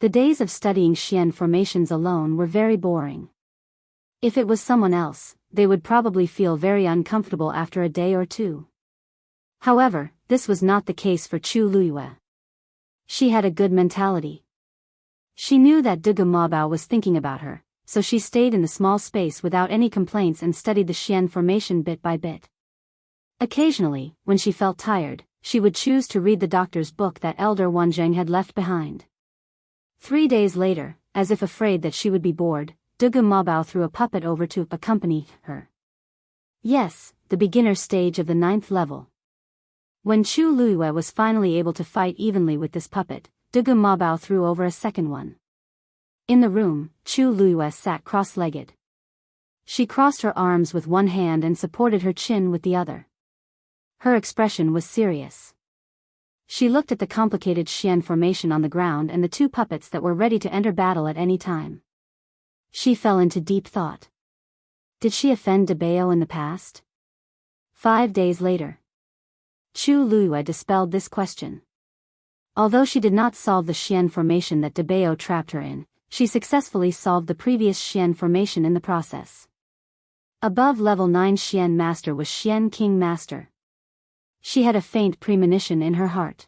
Speaker 1: The days of studying Xian formations alone were very boring. If it was someone else, they would probably feel very uncomfortable after a day or two. However, this was not the case for Chu Luiyue. She had a good mentality. She knew that Dugu Mabao was thinking about her, so she stayed in the small space without any complaints and studied the Xian formation bit by bit. Occasionally, when she felt tired, she would choose to read the doctor's book that Elder Wanzheng had left behind. 3 days later, as if afraid that she would be bored, Dugu Mabao threw a puppet over to accompany her. Yes, the beginner stage of the 9th level. When Chu Luiyue was finally able to fight evenly with this puppet, Dugu Mabao threw over a second one. In the room, Chu Luiyue sat cross-legged. She crossed her arms with one hand and supported her chin with the other. Her expression was serious. She looked at the complicated Xian formation on the ground and the 2 puppets that were ready to enter battle at any time. She fell into deep thought. Did she offend Debao in the past? 5 days later. Chu Luiyue dispelled this question. Although she did not solve the Xian formation that Debao trapped her in, she successfully solved the previous Xian formation in the process. Above level 9 Xian Master was Xian King Master. She had a faint premonition in her heart.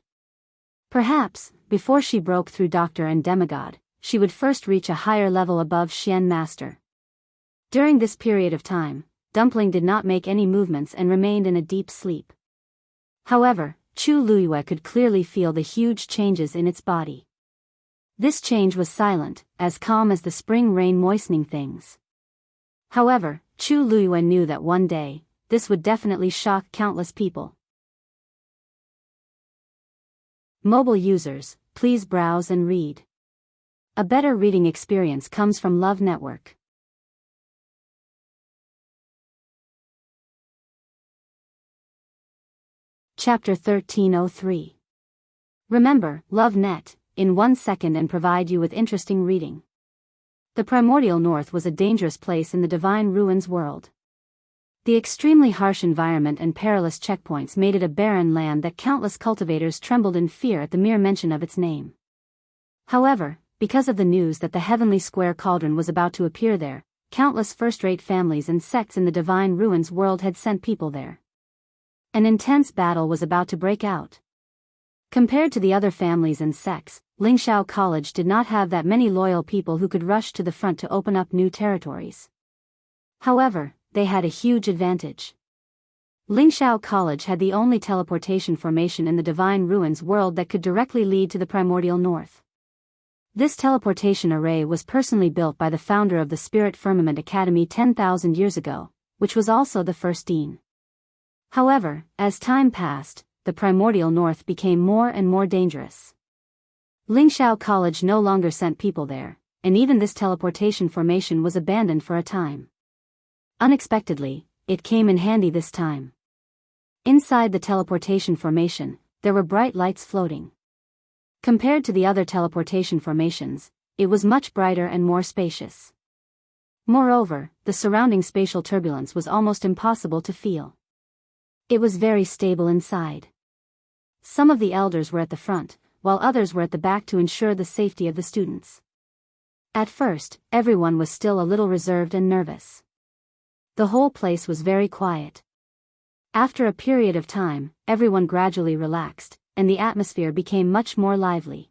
Speaker 1: Perhaps, before she broke through Doctor and Demigod, she would first reach a higher level above Xian Master. During this period of time, Dumpling did not make any movements and remained in a deep sleep. However, Chu Luiyue could clearly feel the huge changes in its body. This change was silent, as calm as the spring rain moistening things. However, Chu Luiyue knew that one day, this would definitely shock countless people. Mobile users, please browse and read. A better reading experience comes from Love Network. Chapter 1303. Remember, LoveNet, in 1 second and provide you with interesting reading. The primordial north was a dangerous place in the divine ruins world. The extremely harsh environment and perilous checkpoints made it a barren land that countless cultivators trembled in fear at the mere mention of its name. However, because of the news that the heavenly square cauldron was about to appear there, countless first-rate families and sects in the divine ruins world had sent people there. An intense battle was about to break out. Compared to the other families and sects, Lingxiao College did not have that many loyal people who could rush to the front to open up new territories. However, they had a huge advantage. Lingxiao College had the only teleportation formation in the divine ruins world that could directly lead to the primordial north. This teleportation array was personally built by the founder of the Spirit Firmament Academy 10,000 years ago, which was also the first dean. However, as time passed, the primordial north became more and more dangerous. Lingxiao College no longer sent people there, and even this teleportation formation was abandoned for a time. Unexpectedly, it came in handy this time. Inside the teleportation formation, there were bright lights floating. Compared to the other teleportation formations, it was much brighter and more spacious. Moreover, the surrounding spatial turbulence was almost impossible to feel. It was very stable inside. Some of the elders were at the front, while others were at the back to ensure the safety of the students. At first, everyone was still a little reserved and nervous. The whole place was very quiet. After a period of time, everyone gradually relaxed, and the atmosphere became much more lively.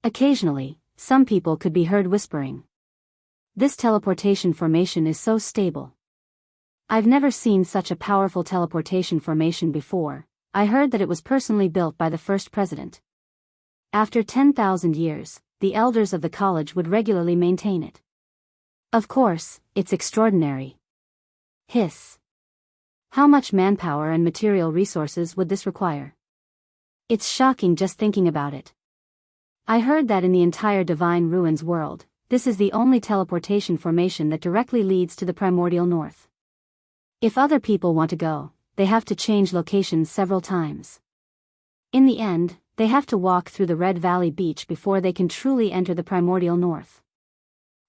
Speaker 1: Occasionally, some people could be heard whispering. This teleportation formation is so stable. I've never seen such a powerful teleportation formation before, I heard that it was personally built by the first president. After 10,000 years, the elders of the college would regularly maintain it. Of course, it's extraordinary. Hiss. How much manpower and material resources would this require? It's shocking just thinking about it. I heard that in the entire Divine Ruins world, this is the only teleportation formation that directly leads to the primordial north. If other people want to go, they have to change locations several times. In the end, they have to walk through the Red Valley Beach before they can truly enter the primordial north.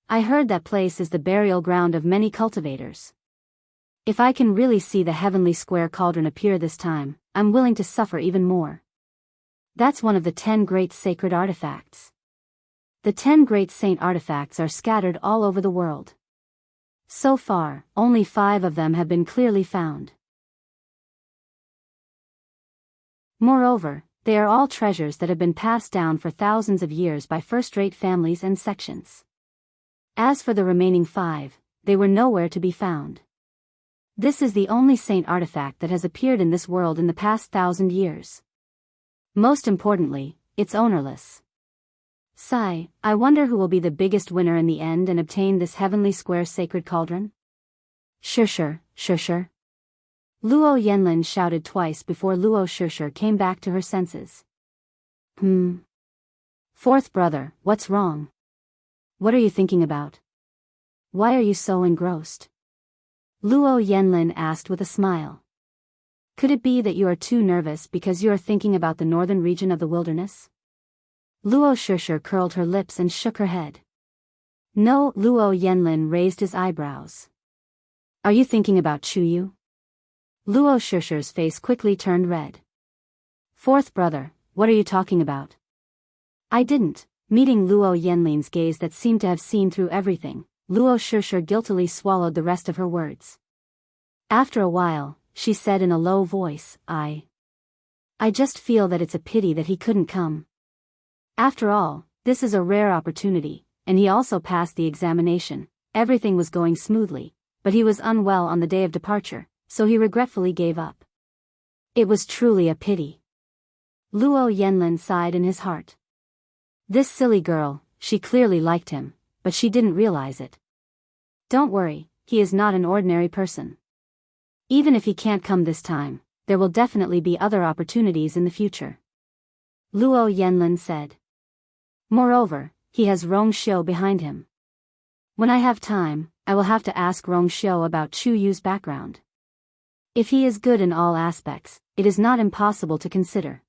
Speaker 1: I heard that place is the burial ground of many cultivators. If I can really see the heavenly square cauldron appear this time, I'm willing to suffer even more. That's one of the 10 great sacred artifacts. The 10 great saint artifacts are scattered all over the world. So far, only 5 of them have been clearly found. Moreover, they are all treasures that have been passed down for thousands of years by first-rate families and sections. As for the remaining 5, they were nowhere to be found. This is the only saint artifact that has appeared in this world in the past 1,000 years. Most importantly, it's ownerless. Sigh, I wonder who will be the biggest winner in the end and obtain this heavenly square sacred cauldron? Sure. Luo Yenlin shouted twice before Luo Shishir came back to her senses. Fourth brother, what's wrong? What are you thinking about? Why are you so engrossed? Luo Yenlin asked with a smile. Could it be that you are too nervous because you are thinking about the northern region of the wilderness? Luo Shishir curled her lips and shook her head. No, Luo Yenlin raised his eyebrows. Are you thinking about Chuyu? Luo Shishir's face quickly turned red. Fourth brother, what are you talking about? I didn't. Meeting Luo Yenlin's gaze that seemed to have seen through everything, Luo Shishir guiltily swallowed the rest of her words. After a while, she said in a low voice, I just feel that it's a pity that he couldn't come. After all, this is a rare opportunity, and he also passed the examination. Everything was going smoothly, but he was unwell on the day of departure, so he regretfully gave up. It was truly a pity. Luo Yenlin sighed in his heart. This silly girl, she clearly liked him, but she didn't realize it. Don't worry, he is not an ordinary person. Even if he can't come this time, there will definitely be other opportunities in the future. Luo Yenlin said. Moreover, he has Rong Xiu behind him. When I have time, I will have to ask Rong Xiu about Chu Yu's background. If he is good in all aspects, it is not impossible to consider.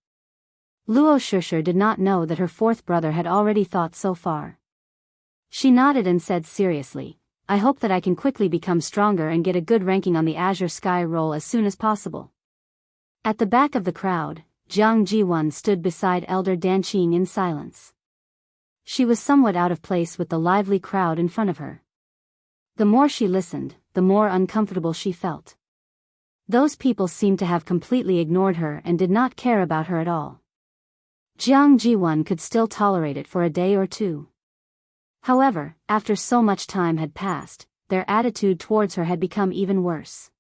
Speaker 1: Luo Shishir did not know that her fourth brother had already thought so far. She nodded and said seriously, I hope that I can quickly become stronger and get a good ranking on the Azure Sky roll as soon as possible. At the back of the crowd, Jiang Jiwan stood beside Elder Danqing in silence. She was somewhat out of place with the lively crowd in front of her. The more she listened, the more uncomfortable she felt. Those people seemed to have completely ignored her and did not care about her at all. Jiang Jiwan could still tolerate it for a day or two. However, after so much time had passed, their attitude towards her had become even worse.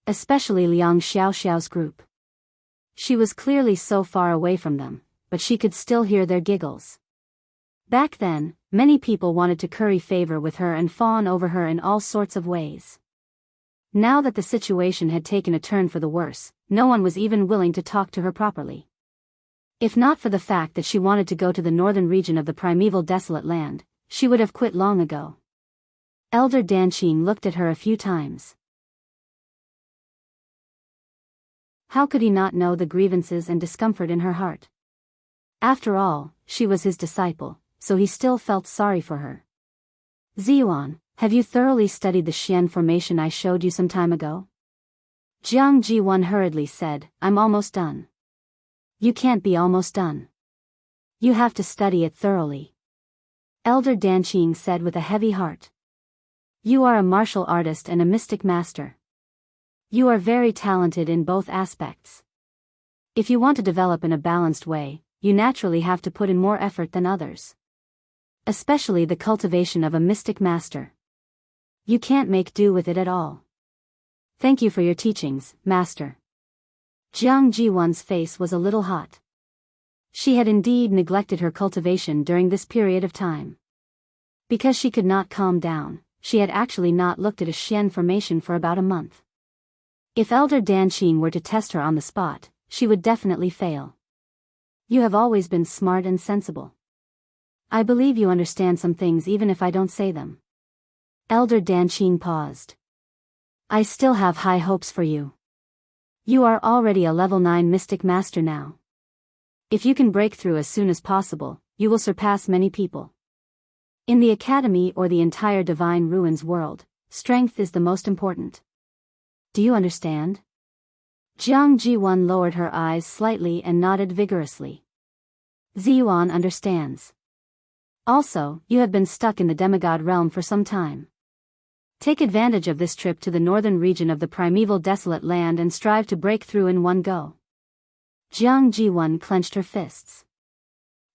Speaker 1: Especially Liang Xiaoxiao's group. She was clearly so far away from them, but she could still hear their giggles. Back then, many people wanted to curry favor with her and fawn over her in all sorts of ways. Now that the situation had taken a turn for the worse, no one was even willing to talk to her properly. If not for the fact that she wanted to go to the northern region of the primeval desolate land, she would have quit long ago. Elder Danqing looked at her a few times. How could he not know the grievances and discomfort in her heart? After all, she was his disciple, so he still felt sorry for her. Ziyuan, have you thoroughly studied the Xian formation I showed you some time ago? Jiang Jiwan hurriedly said, I'm almost done. You can't be almost done. You have to study it thoroughly. Elder Danqing said with a heavy heart. You are a martial artist and a mystic master. You are very talented in both aspects. If you want to develop in a balanced way, you naturally have to put in more effort than others. Especially the cultivation of a mystic master. You can't make do with it at all. Thank you for your teachings, master. Jiang Jiwan's face was a little hot. She had indeed neglected her cultivation during this period of time. Because she could not calm down, she had actually not looked at a Xian formation for about a month. If Elder Danqing were to test her on the spot, she would definitely fail. You have always been smart and sensible. I believe you understand some things even if I don't say them. Elder Danqing paused. I still have high hopes for you. You are already a level 9 mystic master now. If you can break through as soon as possible, you will surpass many people. In the academy or the entire Divine Ruins world, strength is the most important. Do you understand? Jiang Jiwan lowered her eyes slightly and nodded vigorously. Ziyuan understands. Also, you have been stuck in the demigod realm for some time. Take advantage of this trip to the northern region of the primeval desolate land and strive to break through in one go. Jiang Jiwan clenched her fists.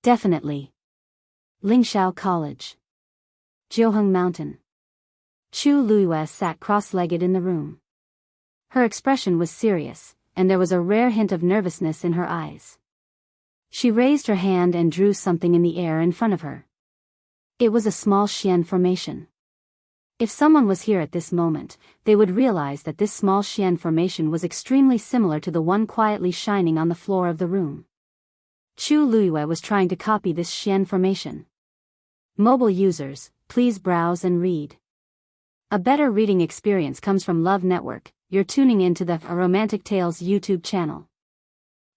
Speaker 1: Definitely. Lingshao College. Jiuheng Mountain. Chu Luiyue sat cross-legged in the room. Her expression was serious, and there was a rare hint of nervousness in her eyes. She raised her hand and drew something in the air in front of her. It was a small Xian formation. If someone was here at this moment, they would realize that this small Xian formation was extremely similar to the one quietly shining on the floor of the room. Chu Luiyue was trying to copy this Xian formation. Mobile users, please browse and read. A better reading experience comes from Love Network. You're tuning into the Romantic Tales YouTube channel.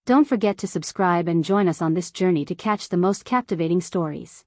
Speaker 1: Don't forget to subscribe and join us on this journey to catch the most captivating stories.